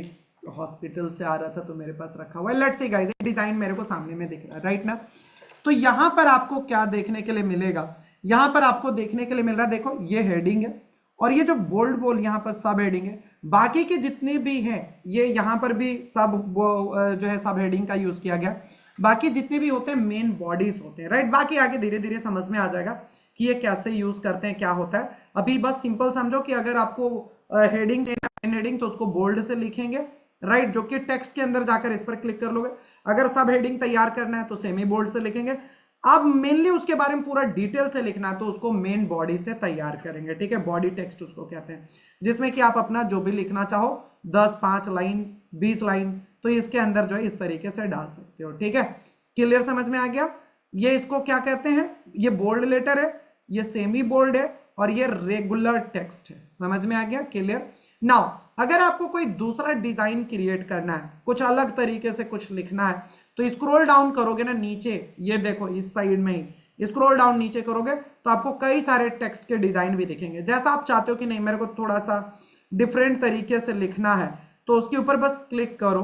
हॉस्पिटल से आ रहा था तो मेरे पास रखा हुआ है। लेट्स सी गाइस, डिजाइन मेरे को सामने में दिख रहा है राइट ना। तो यहां पर आपको क्या देखने के लिए मिलेगा, यहां पर आपको देखने के लिए मिल रहा है, देखो ये हेडिंग है और ये जो बोल्ड बोल यहां पर सब हेडिंग है। बाकी के जितने भी हैं ये यहां पर भी सब जो है सब हेडिंग का यूज किया गया। बाकी जितने भी होते हैं मेन बॉडीज होते हैं राइट। बाकी आगे धीरे धीरे समझ में आ जाएगा कि ये कैसे यूज करते हैं, क्या होता है। अभी बस सिंपल समझो कि अगर आपको हेडिंग देना है हेडिंग तो उसको बोल्ड से लिखेंगे राइट, जो कि टेक्स्ट के अंदर जाकर इस पर क्लिक कर लोगे। अगर सब हेडिंग तैयार करना है तो सेमी बोल्ड से लिखेंगे। अब मेनली उसके बारे में पूरा डिटेल से लिखना है तो उसको मेन बॉडी से तैयार करेंगे, ठीक है। बॉडी टेक्स्ट उसको कहते हैं, जिसमें कि आप अपना जो भी लिखना चाहो 10 5 लाइन 20 लाइन तो इसके अंदर जो है इस तरीके से डाल सकते हो, ठीक है। क्लियर, समझ में आ गया। ये इसको क्या कहते हैं, ये बोल्ड लेटर है, ये सेमी बोल्ड है और ये रेगुलर टेक्स्ट है। समझ में आ गया, क्लियर। नाउ अगर आपको कोई दूसरा डिजाइन क्रिएट करना है, कुछ अलग तरीके से कुछ लिखना है, तो स्क्रॉल डाउन करोगे ना नीचे, ये देखो इस साइड में ही स्क्रॉल डाउन नीचे करोगे तो आपको कई सारे टेक्स्ट के डिजाइन भी दिखेंगे। जैसा आप चाहते हो कि नहीं मेरे को थोड़ा सा डिफरेंट तरीके से लिखना है तो उसके ऊपर बस क्लिक करो,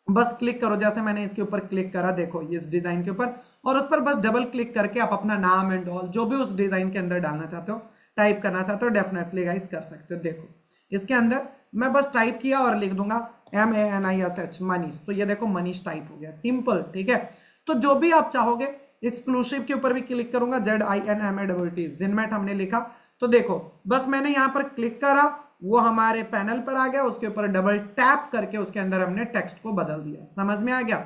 बस क्लिक करो। जैसे मैंने इसके ऊपर क्लिक करा, देखो इस डिजाइन के ऊपर, और उस पर बस डबल क्लिक करके आप अपना नाम एंड ऑल जो भी उस डिजाइन के अंदर डालना चाहते हो, टाइप करना चाहते हो, डेफिनेटली गाइस कर सकते हो। देखो इसके अंदर मैं बस टाइप किया और लिख दूंगा MANISH मनीष, तो ये देखो मनीष टाइप हो गया, सिंपल, ठीक है। तो जो भी आप चाहोगे, एक्सक्लूसिव के ऊपर भी क्लिक करूंगा, ZINMATT जिनमेट हमने लिखा, तो देखो बस मैंने यहां पर क्लिक करा, वो हमारे पैनल पर आ गया, उसके ऊपर डबल टैप करके उसके अंदर हमने टेक्स्ट को बदल दिया। समझ में आ गया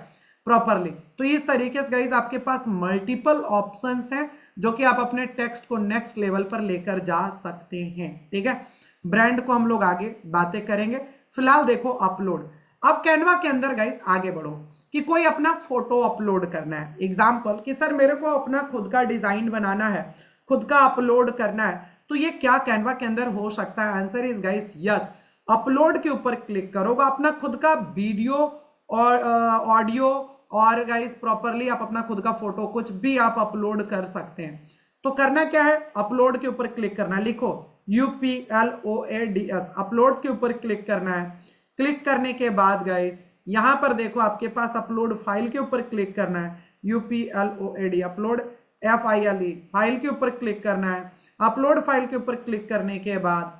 प्रॉपरली। तो इस तरीके से गाइस आपके पास मल्टीपल ऑप्शंस हैं जो कि आप अपने टेक्स्ट को नेक्स्ट लेवल पर लेकर जा सकते हैं, ठीक है। ब्रांड को हम लोग आगे बातें करेंगे, फिलहाल देखो अपलोड। अब कैनवा के अंदर गाइस आगे बढ़ो कि कोई अपना फोटो अपलोड करना है, एग्जांपल कि सर मेरे को अपना खुद का डिजाइन बनाना है, खुद का अपलोड करना है, तो ये क्या कैनवा के अंदर हो सकता है? Answer is guys yes. Upload के ऊपर क्लिक करोगे, अपना खुद का वीडियो और ऑडियो और गाइस प्रॉपरली आप अपना खुद का फोटो कुछ भी आप अपलोड कर सकते हैं। तो करना क्या है, अपलोड के ऊपर क्लिक करना है, लिखो UPLOADS, अपलोड्स के ऊपर क्लिक करना है। क्लिक करने के बाद गाइस यहां पर देखो आपके पास अपलोड फाइल के ऊपर क्लिक करना है, UPLOAD अपलोड FILE फाइल के ऊपर क्लिक करना है। अपलोड फाइल के ऊपर क्लिक करने के बाद,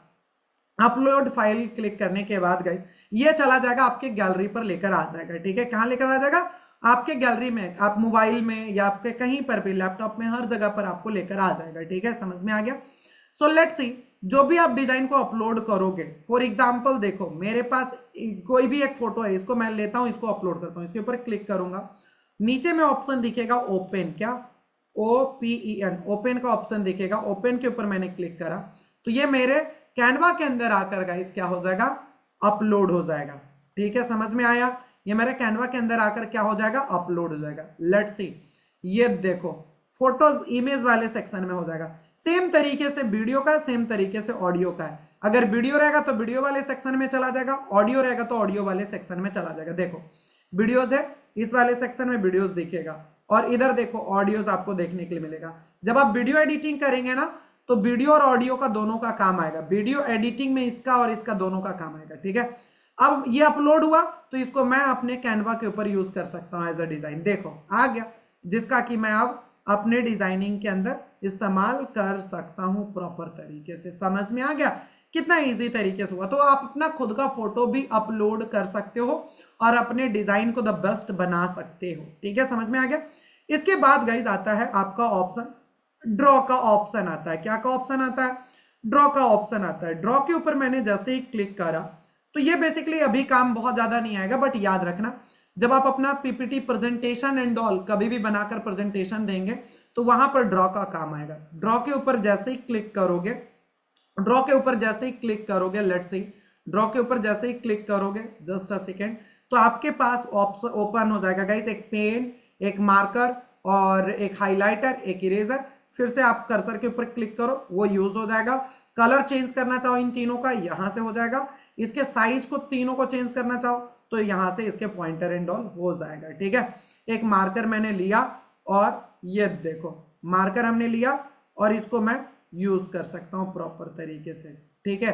अपलोड फाइल क्लिक करने के बाद गाइस ये चला जाएगा आपके गैलरी पर लेकर आ जाएगा, ठीक है। कहां लेकर आ जाएगा, आपके गैलरी में, आप मोबाइल में या आपके कहीं पर भी लैपटॉप में, हर जगह पर आपको लेकर आ जाएगा, ठीक है। समझ में आ गया। सो लेट्स सी, जो भी आप डिजाइन को अपलोड करोगे, फॉर एग्जांपल देखो मेरे पास कोई भी एक फोटो है, इसको मैं लेता हूं, इसको अपलोड करता हूं, इसके ऊपर क्लिक करूंगा, नीचे में ऑप्शन दिखेगा ओपन, क्या OPEN, ओपन का ऑप्शन दिखेगा। ओपन के ऊपर मैंने क्लिक करा तो ये मेरे कैनवा के अंदर आकर गाइस क्या हो जाएगा, अपलोड हो जाएगा, ठीक है। समझ में आया, ये मेरे कैनवा के अंदर आकर क्या हो जाएगा, अपलोड हो जाएगा। लेट्स सी, ये देखो फोटोज इमेज वाले सेक्शन में हो जाएगा। सेम तरीके से वीडियो का, सेम तरीके से ऑडियो का है। अगर वीडियो रहेगा तो वीडियो वाले सेक्शन में चला जाएगा, ऑडियो रहेगा तो ऑडियो वाले सेक्शन में चला जाएगा। देखो वीडियोस है, इस वाले सेक्शन में वीडियोस दिखेगा, और इधर देखो ऑडियोस आपको देखने के लिए मिलेगा। जब आप वीडियो एडिटिंग करेंगे ना तो वीडियो और ऑडियो का दोनों का काम आएगा, वीडियो एडिटिंग में इसका और इसका दोनों का काम आएगा, ठीक है। अब ये अपलोड हुआ तो इसको मैं अपने कैनवा के ऊपर यूज कर सकता हूं एज अ डिजाइन, देखो आ गया, जिसका कि मैं अब अपने डिजाइनिंग के अंदर इस्तेमाल कर सकता हूं प्रॉपर तरीके से। समझ में आ गया कितना इजी तरीके से हुआ। तो आप अपना खुद का फोटो भी अपलोड कर सकते हो और अपने डिजाइन को द बेस्ट बना सकते हो, ठीक है। समझ में आ गया। इसके बाद गाइज आता है आपका ऑप्शन, ड्रॉ का ऑप्शन आता है। क्या का ऑप्शन आता है, ड्रॉ का ऑप्शन आता है। ड्रॉ के ऊपर मैंने जैसे ही क्लिक करा तो ये बेसिकली अभी काम बहुत ज्यादा नहीं आएगा, बट याद रखना जब आप अपना PPT प्रेजेंटेशन एंड ऑल कभी भी बनाकर प्रेजेंटेशन देंगे तो वहां पर ड्रॉ का काम आएगा। ड्रॉ के ऊपर जैसे ही क्लिक करोगे, ड्रॉ के ऊपर जैसे ही क्लिक करोगे, लेट्स सी, ड्रॉ के ऊपर जैसे ही क्लिक करोगे, जस्ट अ सेकेंड, तो आपके पास ऑप्शन ओपन हो जाएगा गाइस, एक पेन, एक मार्कर और एक हाइलाइटर, एक इरेजर। फिर से आप कर्सर के ऊपर क्लिक करो, वो यूज हो जाएगा। कलर चेंज करना चाहो इन तीनों का, यहां से हो जाएगा। इसके साइज को तीनों को चेंज करना चाहो तो यहां से इसके पॉइंटर एंड ऑल हो जाएगा, ठीक है। एक मार्कर मैंने लिया और ये देखो मार्कर हमने लिया और इसको मैं यूज कर सकता हूं प्रॉपर तरीके से, ठीक है।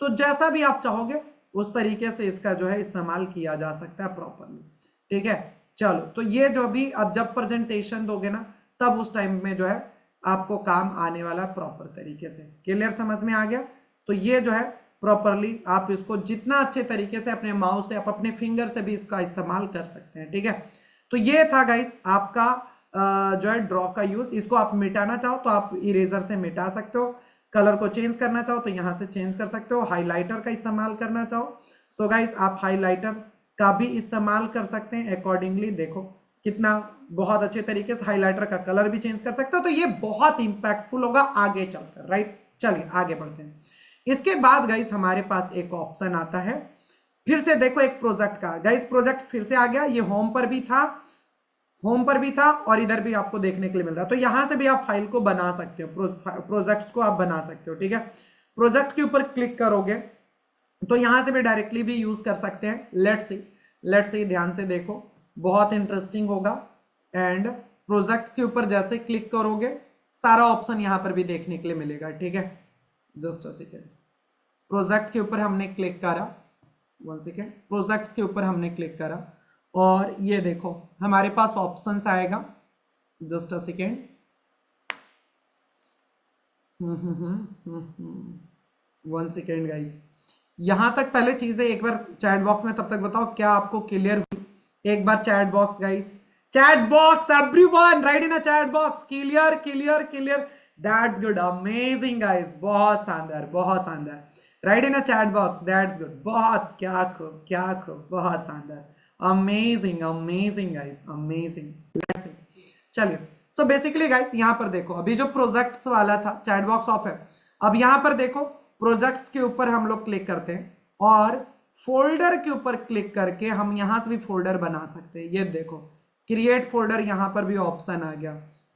तो जैसा भी आप चाहोगे उस तरीके से इसका जो है इस्तेमाल किया जा सकता है प्रॉपरली, ठीक है। चलो तो ये जो भी अब जब प्रेजेंटेशन दोगे ना तब उस टाइम में जो है आपको काम आने वाला प्रॉपर तरीके से। क्लियर, समझ में आ गया? तो ये जो है प्रॉपरली आप इसको जितना अच्छे तरीके से अपने माउस से आप अपने फिंगर से भी इसका इस्तेमाल कर सकते हैं, ठीक है। तो ये था गाइस आपका जो है ड्रॉ का यूज। इसको आप मिटाना चाहो तो आप इरेजर से मिटा सकते हो, कलर को चेंज करना चाहो तो यहां से चेंज कर सकते हो, हाइलाइटर का इस्तेमाल करना चाहो सो गाइस आप हाइलाइटर का भी इस्तेमाल कर सकते हैं अकॉर्डिंगली। देखो कितना बहुत अच्छे तरीके से हाइलाइटर का कलर भी चेंज कर सकते हो, तो ये बहुत इंपैक्टफुल होगा आगे चलकर, राइट। चलिए आगे बढ़ते हैं। इसके बाद गाइस हमारे पास एक ऑप्शन आता है फिर से, देखो एक प्रोजेक्ट का। गाइस प्रोजेक्ट फिर से आ गया, ये होम पर भी था, होम पर भी था और इधर भी आपको देखने के लिए मिल रहा है। तो यहां से भी आप फाइल को बना सकते हो, प्रोजेक्ट्स को आप बना सकते हो, ठीक है। प्रोजेक्ट के ऊपर क्लिक करोगे तो यहां से भी डायरेक्टली भी यूज कर सकते हैं। लेट्स सी ध्यान से देखो, बहुत इंटरेस्टिंग होगा। एंड प्रोजेक्ट्स के ऊपर जैसे क्लिक करोगे सारा ऑप्शन यहां पर भी देखने के लिए मिलेगा, ठीक है। जस्ट अ सेकेंड, प्रोजेक्ट के ऊपर हमने क्लिक करा, वन सेकेंड, प्रोजेक्ट्स के ऊपर हमने क्लिक करा और ये देखो हमारे पास ऑप्शंस आएगा। Just a second, one second guys, यहां तक पहले चीजें एक बार चैट बॉक्स में तब तक बताओ क्या आपको क्लियर हुई? एक बार chat box guys, chat box everyone write in a chat box, clear clear clear, that's good, amazing guys, बहुत शानदार बहुत शानदार, write in a chat box, that's good, बहुत क्या खूब बहुत शानदार, amazing amazing guys amazing. Let's see, चलिए सो बेसिकली गाइस यहां पर देखो अभी जो प्रोजेक्ट्स वाला था चैट बॉक्स ऑफ है, अब यहां पर देखो प्रोजेक्ट्स के ऊपर हम लोग क्लिक करते हैं और फोल्डर के ऊपर क्लिक करके हम यहां से भी फोल्डर बना सकते हैं। ये देखो क्रिएट फोल्डर, यहां पर भी ऑप्शन आ गया।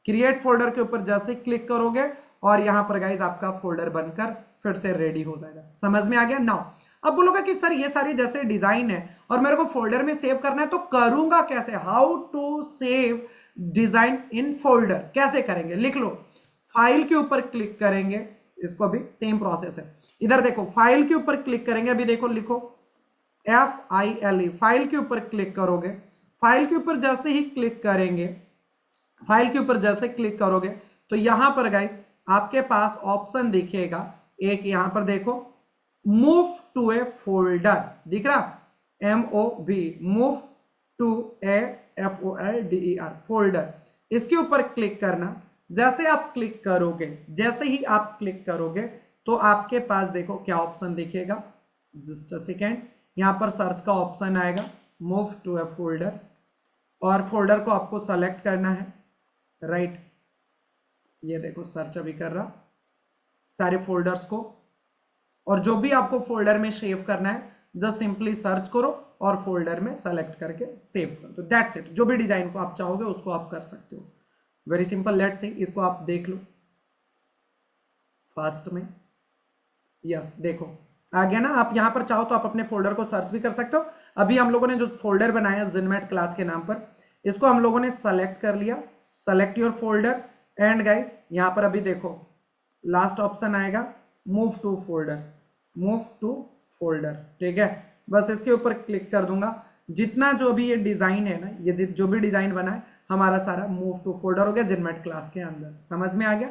क्रिएट फोल्डर के ऊपर जैसे क्लिक करोगे और यहां पर गाइस आपका फोल्डर बनकर फिर से रेडी हो जाएगा। समझ में आ गया? नाउ अब बोलोगे कि सर ये सारी जैसे डिजाइन है और मेरे को फोल्डर में सेव करना है तो करूंगा कैसे? How to save design in folder, कैसे करेंगे? लिख लो, फाइल के ऊपर क्लिक करेंगे, इसको भी सेम प्रोसेस है। इधर देखो फाइल के ऊपर क्लिक करेंगे, अभी देखो लिखो FILE, फाइल के ऊपर क्लिक करोगे, फाइल के ऊपर जैसे ही क्लिक करेंगे, फाइल के ऊपर जैसे क्लिक करोगे तो यहां पर गाइस आपके पास ऑप्शन दिखेगा एक, यहां पर देखो मूव टू ए फोल्डर, दिख रहा? MOV, move to a FOLDER, folder, इसके ऊपर क्लिक करना। जैसे आप क्लिक करोगे, जैसे ही आप क्लिक करोगे तो आपके पास देखो क्या ऑप्शन दिखेगा। जस्ट अ सेकेंड, यहां पर सर्च का ऑप्शन आएगा, मूव टू ए फोल्डर, और फोल्डर को आपको सेलेक्ट करना है, राइट। ये देखो सर्च अभी कर रहा सारे फोल्डर्स को, और जो भी आपको फोल्डर में सेव करना है जस्ट सिंपली सर्च करो और फोल्डर में सेलेक्ट करके सेव कर दो, दैट्स इट। जो भी डिजाइन को आप चाहोगे उसको आप कर सकते हो, वेरी सिंपल। लेट्स सी, इसको आप देख लो फास्ट में, यस देखो आ गया ना। आप यहां पर चाहो तो आप अपने फोल्डर को सर्च भी कर सकते हो। अभी हम लोगों ने जो फोल्डर बनाया जिनमेट क्लास के नाम पर, इसको हम लोगों ने सेलेक्ट कर लिया, select your folder, and guys यहां पर अभी देखो लास्ट ऑप्शन आएगा move to folder, move to folder, ठीक है। बस इसके ऊपर क्लिक कर दूंगा, जितना जो भी ये डिजाइन है ना, ये जो भी डिजाइन बना है हमारा सारा मूव टू फोल्डर हो गया जिनमेट क्लास के अंदर। समझ में आ गया?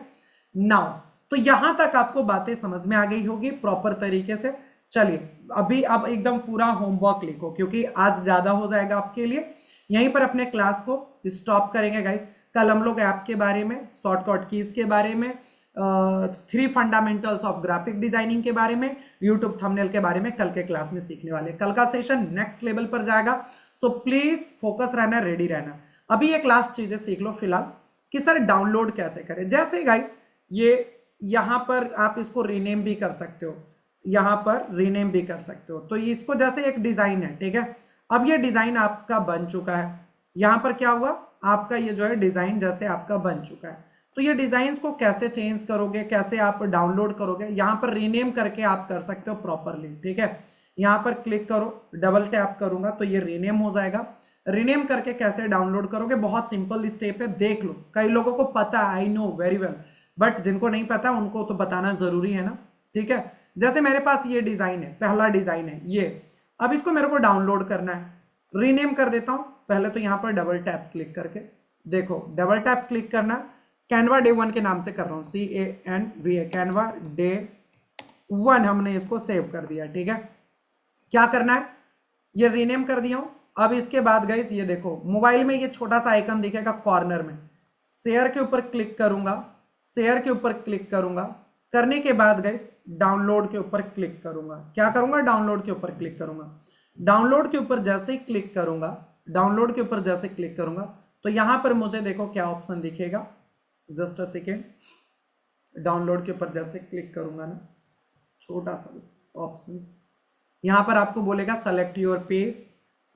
नाउ तो यहां तक आपको बातें समझ में आ गई होगी प्रॉपर तरीके से। चलिए अभी अब एकदम पूरा होमवर्क लिखो क्योंकि आज ज्यादा हो जाएगा आपके लिए। यहीं पर अपने क्लास को स्टॉप करेंगे गाइस। कल हम लोग ऐप के बारे में, शॉर्टकट कीज के बारे में, 3 फंडामेंटल्स ऑफ ग्राफिक डिजाइनिंग के बारे में, यूट्यूब थंबनेल के बारे में कल के क्लास में सीखने वाले। कल का सेशन नेक्स्ट लेवल पर जाएगा, सो प्लीज फोकस रहना, रेडी रहना। अभी एक लास्ट चीजें सीख लो फिलहाल कि सर डाउनलोड कैसे करें। जैसे गाइस ये यहां पर आप इसको रीनेम भी कर सकते हो, यहां पर रीनेम भी कर सकते हो। तो इसको जैसे एक डिजाइन है, ठीक है। अब ये डिजाइन आपका बन चुका है, यहां पर क्या हुआ आपका ये जो है डिजाइन जैसे आपका बन चुका है। तो ये डिजाइन को कैसे चेंज करोगे, कैसे आप डाउनलोड करोगे, यहां पर रीनेम करके आप कर सकते हो प्रॉपरली, ठीक है। यहां पर क्लिक करो, डबल टैप करूंगा तो ये रीनेम हो जाएगा। रीनेम करके कैसे डाउनलोड करोगे, बहुत सिंपल स्टेप है, देख लो। कई लोगों को पता है, I know very well, but जिनको नहीं पता उनको तो बताना जरूरी है ना, ठीक है। जैसे मेरे पास ये डिजाइन है, पहला डिजाइन है ये, अब इसको मेरे को डाउनलोड करना है, रीनेम कर देता हूं। पहले तो यहां पर डबल टैप क्लिक करके देखो, डबल टैप क्लिक करना, कैनवा डे 1 के नाम से कर रहा हूं, CANVA, कैनवा डे 1 हमने इसको सेव कर दिया, ठीक है। क्या करना है, ये रीनेम कर दिया हूं। अब इसके बाद गाइस ये देखो, मोबाइल में ये छोटा सा आइकन दिखेगा कॉर्नर में, शेयर के ऊपर क्लिक करूंगा, शेयर के ऊपर क्लिक करूंगा, करने के बाद गाइस डाउनलोड के ऊपर क्लिक करूंगा। क्या करूंगा, डाउनलोड के ऊपर क्लिक करूंगा। डाउनलोड के ऊपर जैसे ही क्लिक करूंगा, डाउनलोड के ऊपर जैसे क्लिक करूंगा तो यहां पर मुझे देखो क्या ऑप्शन दिखेगा, जस्ट अ सेकेंड। डाउनलोड के ऊपर जैसे क्लिक करूंगा ना, छोटा सा ऑप्शंस, यहां पर आपको बोलेगा select your page,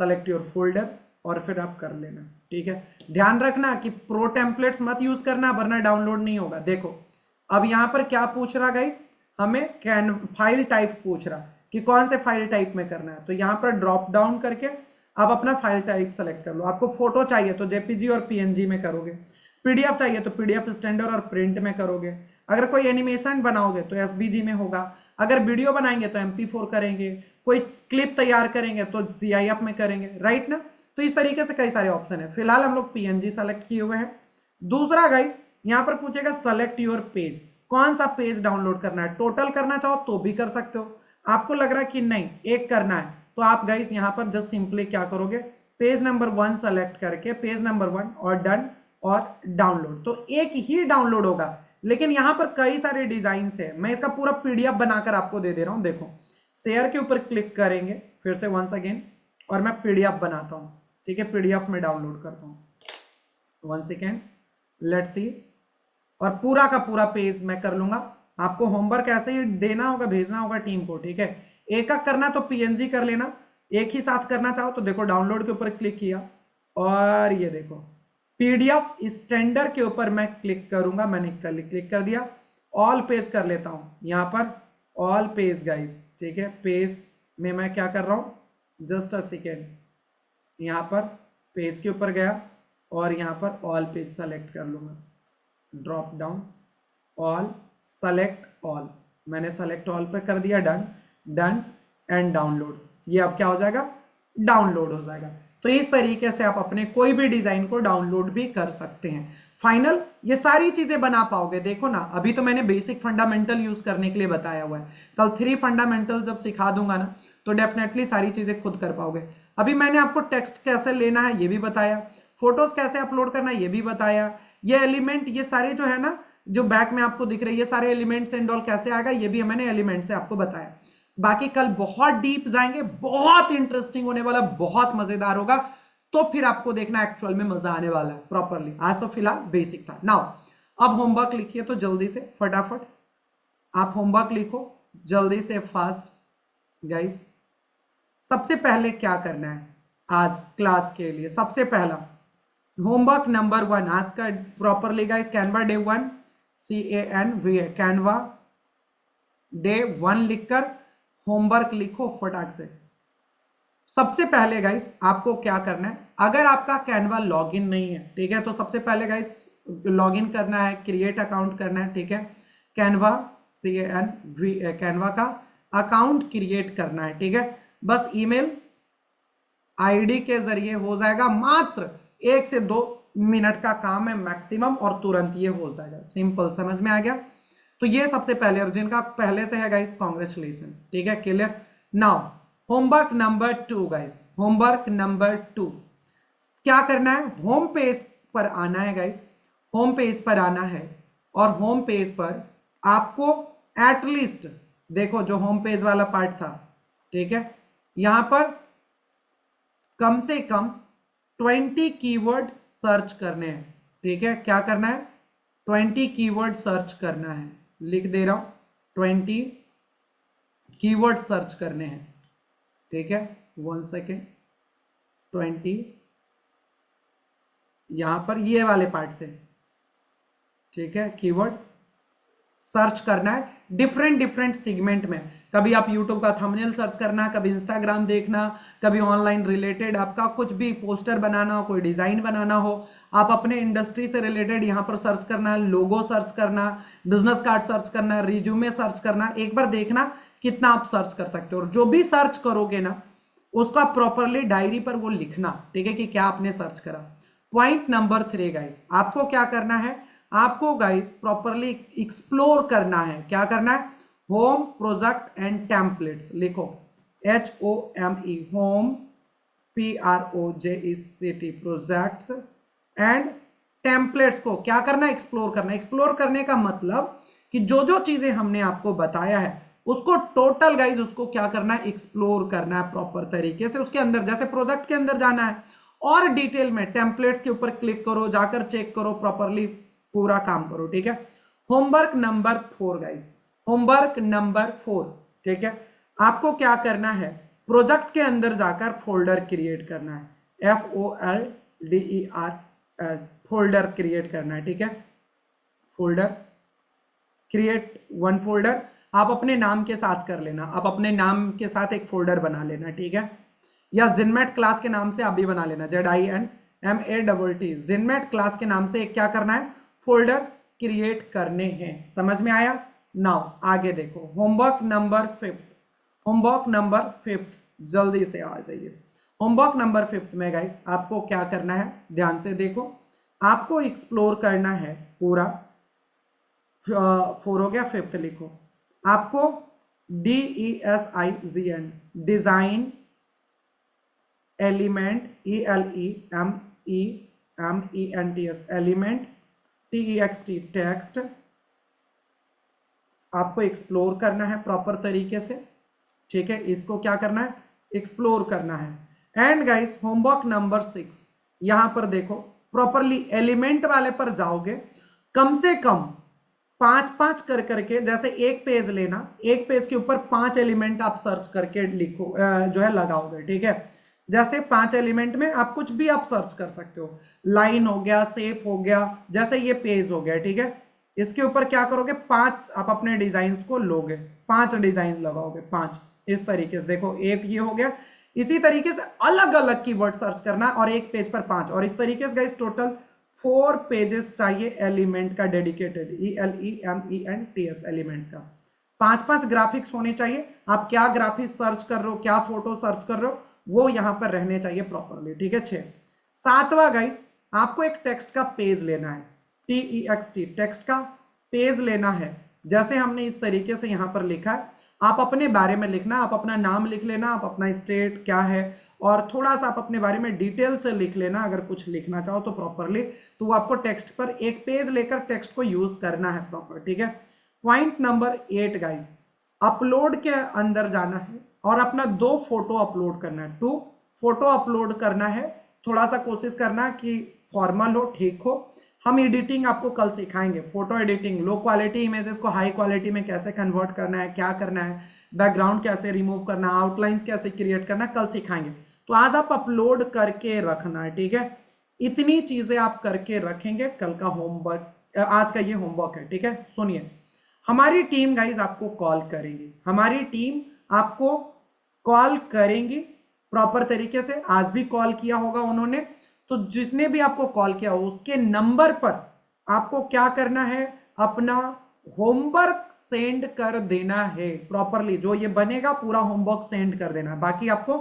select your folder, और फिर आप कर लेना, ठीक है। ध्यान रखना कि प्रो टेम्पलेट्स मत यूज करना वरना डाउनलोड नहीं होगा। देखो अब यहां पर क्या पूछ रहा गाइस, हमें फाइल टाइप्स पूछ रहा कि कौन से फाइल टाइप में करना है, तो यहां पर ड्रॉप डाउन करके आप अपना फाइल टाइप सेलेक्ट कर लो। आपको फोटो चाहिए तो जेपीजी और पीएनजी में करोगे, पीडीएफ चाहिए तो पीडीएफ स्टैंडर्ड और प्रिंट में करोगे, अगर कोई एनिमेशन बनाओगे तो एसबीजी में होगा, अगर वीडियो बनाएंगे तो MP4 करेंगे, कोई क्लिप तैयार करेंगे तो CIF में करेंगे, राइट ना। तो इस तरीके से कई सारे ऑप्शन है, फिलहाल हम लोग PNG सेलेक्ट किए हुए हैं। दूसरा गाइस यहां पर पूछेगा सेलेक्ट योर पेज, कौन सा पेज डाउनलोड करना है, टोटल करना चाहो तो भी कर सकते हो, आपको लग रहा है कि नहीं एक करना है तो आप गाइस यहां पर जस्ट सिंपली क्या करोगे, पेज नंबर 1 सेलेक्ट करके पेज नंबर 1 और डन और डाउनलोड, तो एक ही डाउनलोड होगा। लेकिन यहां पर कई सारे डिजाइन है, मैं इसका पूरा PDF बनाकर आपको दे दे रहा हूं। देखो शेयर के ऊपर क्लिक करेंगे फिर से वंस अगेन, और मैं PDF बनाता हूं, ठीक है, PDF में डाउनलोड करता हूं। 1 सेकेंड, लेट्स सी, और पूरा का पूरा पेज मैं कर लूंगा। आपको होमवर्क ऐसे ही देना होगा, भेजना होगा टीम को, ठीक है। एक एक करना तो PNG कर लेना, एक ही साथ करना चाहो तो देखो डाउनलोड के ऊपर क्लिक किया और ये देखो PDF स्टैंडर्ड के ऊपर मैं क्लिक करूंगा, मैंने क्लिक कर दिया, ऑल पेज कर लेता हूं यहां पर, ऑल पेज गाइस, ठीक है। पेज में मैं क्या कर रहा हूं, जस्ट अ सेकेंड, यहां पर पेज के ऊपर गया और यहां पर ऑल पेज सेलेक्ट कर लूंगा, drop down all, select all, मैंने सेलेक्ट ऑल पे कर दिया, डन डन एंड डाउनलोड, ये अब क्या हो जाएगा, डाउनलोड हो जाएगा। तो इस तरीके से आप अपने कोई भी डिजाइन को डाउनलोड भी कर सकते हैं। फाइनल ये सारी चीजें बना पाओगे, देखो ना अभी तो मैंने बेसिक फंडामेंटल यूज करने के लिए बताया हुआ है, कल 3 फंडामेंटल जब सिखा दूंगा ना तो डेफिनेटली सारी चीजें खुद कर पाओगे। अभी मैंने आपको टेक्स्ट कैसे लेना है ये भी बताया, फोटोज कैसे अपलोड करना है ये भी बताया, ये एलिमेंट ये सारे जो है ना जो बैक में आपको दिख रहे हैं ये सारे एलिमेंट्स एंड ऑल कैसे आएगा ये भी मैंने एलिमेंट से आपको बताया। बाकी कल बहुत डीप जाएंगे, बहुत इंटरेस्टिंग होने वाला, बहुत मजेदार होगा, तो फिर आपको देखना एक्चुअल में मजा आने वाला है प्रॉपरली। आज तो फिलहाल बेसिक था। नाउ अब होमवर्क लिखिए तो जल्दी से फटाफट आप होमवर्क लिखो जल्दी से फास्ट गाइस। सबसे पहले क्या करना है आज क्लास के लिए, सबसे पहला होमवर्क नंबर 1 आज का properly guys, Canva day 1 CANVA, Canva day 1 लिखकर होमवर्क लिखो फटाक से। सबसे पहले गाइस आपको क्या करना है, अगर आपका कैनवा लॉगिन नहीं है, ठीक है, तो सबसे पहले गाइस लॉगिन करना है, क्रिएट अकाउंट करना है, ठीक है। कैनवा CANVA, कैनवा का अकाउंट क्रिएट करना है, ठीक है। बस ईमेल आईडी के जरिए हो जाएगा, मात्र 1 से 2 मिनट का काम है मैक्सिमम और तुरंत ये हो जाएगा, सिंपल, समझ में आ गया। तो ये सबसे पहले, और जिनका पहले से है गाइस कांग्रेचुलेशन, ठीक है, clear. Now homework number 2 guys, homework number 2 क्या करना है, होम पेज पर आना है गाइस, होम पेज पर आना है, और होम पेज पर आपको एटलीस्ट देखो जो होम पेज वाला पार्ट था, ठीक है, यहां पर कम से कम 20 कीवर्ड सर्च करने हैं, ठीक है। क्या करना है, 20 कीवर्ड सर्च करना है, लिख दे रहा हूं 20 कीवर्ड सर्च करने हैं, ठीक है। 1 सेकेंड, 20 यहां पर ये वाले पार्ट से, ठीक है, कीवर्ड सर्च करना है डिफरेंट डिफरेंट सेगमेंट में। कभी आप यूट्यूब का थंबनेल सर्च करना, कभी इंस्टाग्राम देखना, कभी ऑनलाइन रिलेटेड आपका कुछ भी पोस्टर बनाना हो, कोई डिजाइन बनाना हो, आप अपने इंडस्ट्री से रिलेटेड यहां पर सर्च करना, लोगो सर्च करना, बिजनेस कार्ड सर्च करना, रिज्यूमे सर्च करना। एक बार देखना कितना आप सर्च कर सकते हो, और जो भी सर्च करोगे ना उसका प्रॉपरली डायरी पर वो लिखना, ठीक है, कि क्या आपने सर्च करा। पॉइंट नंबर 3 गाइस, आपको क्या करना है, आपको गाइस प्रॉपरली एक्सप्लोर करना है। क्या करना है, होम प्रोजेक्ट एंड टेम्पलेट्स लिखो, HOME, home PROJECT, projects and templates को क्या करना है, एक्सप्लोर करना है। एक्सप्लोर करने का मतलब कि जो जो चीजें हमने आपको बताया है उसको टोटल गाइज उसको क्या करना है, एक्सप्लोर करना है प्रॉपर तरीके से। उसके अंदर जैसे प्रोजेक्ट के अंदर जाना है और डिटेल में टेम्पलेट्स के ऊपर क्लिक करो, जाकर चेक करो, प्रॉपरली पूरा काम करो, ठीक है। Homework number 4 guys, homework number 4, ठीक है, आपको क्या करना है, प्रोजेक्ट के अंदर जाकर फोल्डर क्रिएट करना है, FOLDER, फोल्डर क्रिएट करना है, ठीक है। फोल्डर क्रिएट वन फोल्डर, आप अपने नाम के साथ कर लेना, आप अपने नाम के साथ एक फोल्डर बना लेना, ठीक है, या जिनमेट क्लास के नाम से आप भी बना लेना, ZINMAT, जिनमेट क्लास के नाम से एक क्या करना है, फोल्डर क्रिएट करने हैं। समझ में आया। नाउ आगे देखो, होमवर्क नंबर 5, होमवर्क नंबर 5, जल्दी से आ जाइए। होमवर्क नंबर 5 में गाइस आपको क्या करना है, ध्यान से देखो, आपको एक्सप्लोर करना है पूरा। 4 हो गया, 5th लिखो, आपको DESIGN, design element, ELEMENTS, element, TEXT, text, आपको एक्सप्लोर करना है प्रॉपर तरीके से, ठीक है। इसको क्या करना है, एक्सप्लोर करना है। एंड गाइस होमवर्क नंबर 6, यहां पर देखो प्रॉपरली एलिमेंट वाले पर जाओगे, कम से कम 5-5 कर करके, जैसे एक पेज लेना, एक पेज के ऊपर 5 एलिमेंट आप सर्च करके लिखो, जो है लगाओगे, ठीक है। जैसे 5 एलिमेंट में आप कुछ भी आप सर्च कर सकते हो, लाइन हो गया, शेप हो गया, जैसे ये पेज हो गया, ठीक है। इसके ऊपर क्या करोगे, 5 आप अपने डिजाइन को लोगे, 5 डिजाइन लगाओगे, 5 इस तरीके से। देखो एक ये हो गया, इसी तरीके से अलग अलग कीवर्ड सर्च करना और एक पेज पर 5, और इस तरीके से गाइस टोटल 4 पेजेस चाहिए एलिमेंट का डेडिकेटेड, ELEMENTS एलिमेंट्स का। 5-5 ग्राफिक्स होने चाहिए। आप क्या ग्राफिक्स सर्च कर रहे हो, क्या फोटो सर्च कर रहे हो, वो यहां पर रहने चाहिए प्रॉपरली, ठीक है। 6, 7वां गाइस, आपको एक टेक्स्ट का पेज लेना है, TEXT, टेक्स्ट का पेज लेना है। जैसे हमने इस तरीके से यहां पर लिखा है, आप अपने बारे में लिखना, आप अपना नाम लिख लेना, आप अपना स्टेट क्या है, और थोड़ा सा आप अपने बारे में डिटेल से लिख लेना अगर कुछ लिखना चाहो तो प्रॉपरली। तो आपको टेक्स्ट पर एक पेज लेकर टेक्स्ट को यूज करना है प्रॉपर, ठीक है। पॉइंट नंबर 8 गाइस, अपलोड के अंदर जाना है और अपना 2 फोटो अपलोड करना है, 2 फोटो अपलोड करना है। थोड़ा सा कोशिश करना कि फॉर्मल हो, ठीक हो। हम एडिटिंग आपको कल सिखाएंगे, photo editing, low quality images को हाई क्वालिटी में कैसे कन्वर्ट करना है, क्या करना है, बैकग्राउंड कैसे रिमूव करना, आउटलाइंस कैसे क्रिएट करना, कल सिखाएंगे। तो आज आप अपलोड करके रखना है, ठीक है। इतनी चीजें आप करके रखेंगे, कल का होमवर्क, आज का ये होमवर्क है, ठीक है। सुनिए, हमारी टीम गाइज आपको कॉल करेंगी, हमारी टीम आपको कॉल करेंगी प्रॉपर तरीके से। आज भी कॉल किया होगा उन्होंने, तो जिसने भी आपको कॉल किया हो उसके नंबर पर आपको क्या करना है, अपना होमवर्क सेंड कर देना है प्रॉपरली। जो ये बनेगा पूरा होमवर्क सेंड कर देना है, बाकी आपको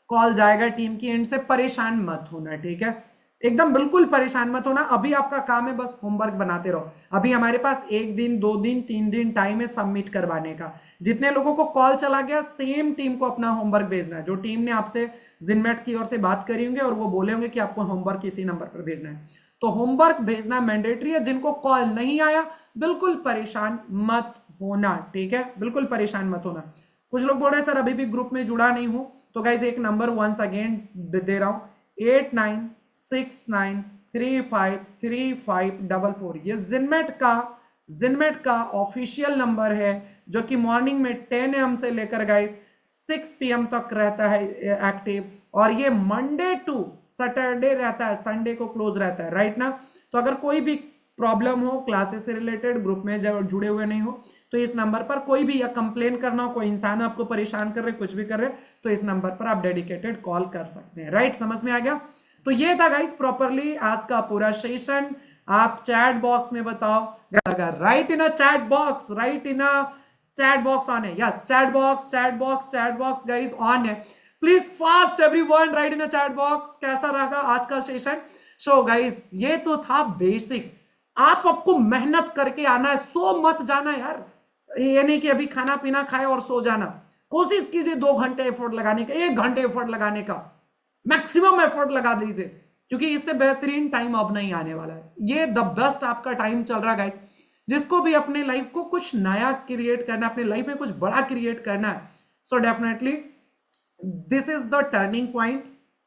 कॉल जाएगा टीम की एंड से, परेशान मत होना, ठीक है। एकदम बिल्कुल परेशान मत होना। अभी आपका काम है बस होमवर्क बनाते रहो। अभी हमारे पास 1 दिन 2 दिन 3 दिन टाइम है सबमिट करवाने का। जितने लोगों को कॉल चला गया, सेम टीम को अपना होमवर्क भेजना है, जो टीम ने आपसे जिनमेट की ओर से बात करी होंगे, और वो बोले होंगे कि आपको होमवर्क इसी नंबर पर भेजना है। तो होमवर्क भेजना मैंडेटरी है। जिनको कॉल नहीं आया बिल्कुल परेशान मत होना, ठीक है, बिल्कुल परेशान मत होना। कुछ लोग बोल रहे हैं सर अभी भी ग्रुप में जुड़ा नहीं हूं, तो गाइज एक नंबर वंस अगेन दे रहा हूं, 8969353544। ये जिनमेट का ऑफिशियल नंबर है, जो कि मॉर्निंग में 10 AM से लेकर गाइस 6 PM तक रहता है एक्टिव, और ये मंडे टू सैटरडे रहता है, संडे को क्लोज रहता है, राइट ना। तो अगर कोई भी प्रॉब्लम हो क्लासेस से रिलेटेड, ग्रुप में जब जुड़े हुए नहीं हो तो इस नंबर पर कोई भी, या कंप्लेन करना हो, कोई इंसान आपको परेशान कर रहे, कुछ भी कर रहे, तो इस नंबर पर आप डेडिकेटेड कॉल कर सकते हैं। राइट, समझ में आ गया? तो ये था गाइस प्रॉपरली आज का पूरा सेशन। आप चैट बॉक्स में बताओ, अगर write in a chat box, write in a chat box on है, yes chat box guys on है। Please fast everyone write in a chat box. कैसा रहा आज का सेशन? सो गाइस ये तो था बेसिक, आपको मेहनत करके आना है, सो मत जाना यार। ये नहीं कि अभी खाना पीना खाए और सो जाना। कोशिश कीजिए 2 घंटे एफर्ट लगाने का, 1 घंटे एफर्ट लगाने का, मैक्सिमम एफर्ट लगा दीजिए, क्योंकि इससे बेहतरीन टाइम अब नहीं आने वाला है। ये द बेस्ट आपका टाइम चल रहा है गाइस। जिसको भी अपने लाइफ को कुछ नया क्रिएट करना है, अपने लाइफ में कुछ बड़ा क्रिएट करना है, so definitely this is the turning point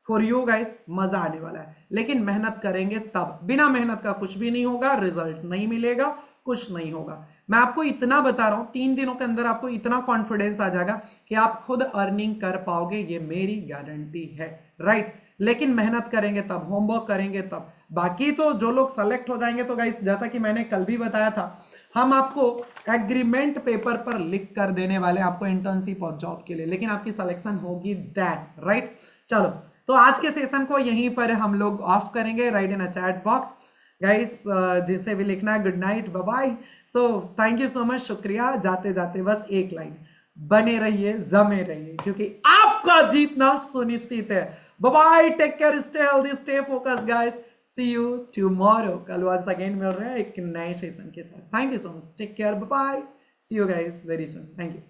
for you guys. मजा आने वाला है, लेकिन मेहनत करेंगे तब। बिना मेहनत का कुछ भी नहीं होगा, रिजल्ट नहीं मिलेगा, कुछ नहीं होगा। मैं आपको इतना बता रहा हूं, 3 दिनों के अंदर आपको इतना कॉन्फिडेंस आ जाएगा कि आप खुद अर्निंग कर पाओगे, ये मेरी गारंटी है। राइट, लेकिन मेहनत करेंगे तब, होमवर्क करेंगे तब। बाकी तो जो लोग सेलेक्ट हो जाएंगे, तो गाइस जैसा कि मैंने कल भी बताया था, हम आपको एग्रीमेंट पेपर पर लिख कर देने वाले आपको इंटर्नशिप और जॉब के लिए, लेकिन आपकी सिलेक्शन होगी दैट। राइट, चलो तो आज के सेशन को यहीं पर हम लोग ऑफ करेंगे। Write in a chat box guys, जिनसे भी लिखना है, good night, bye bye. So thank you so much, शुक्रिया। जाते जाते बस एक लाइन, बने रहिए, जमे रहिए, क्योंकि आपका जीतना सुनिश्चित है। Bye bye, take care, stay healthy, stay focus guys. See you tomorrow. कल वंस अगेन मिल रहे हैं एक नए सेशन के साथ। Thank you so much, take care, bye bye, see you guys very soon, thank you.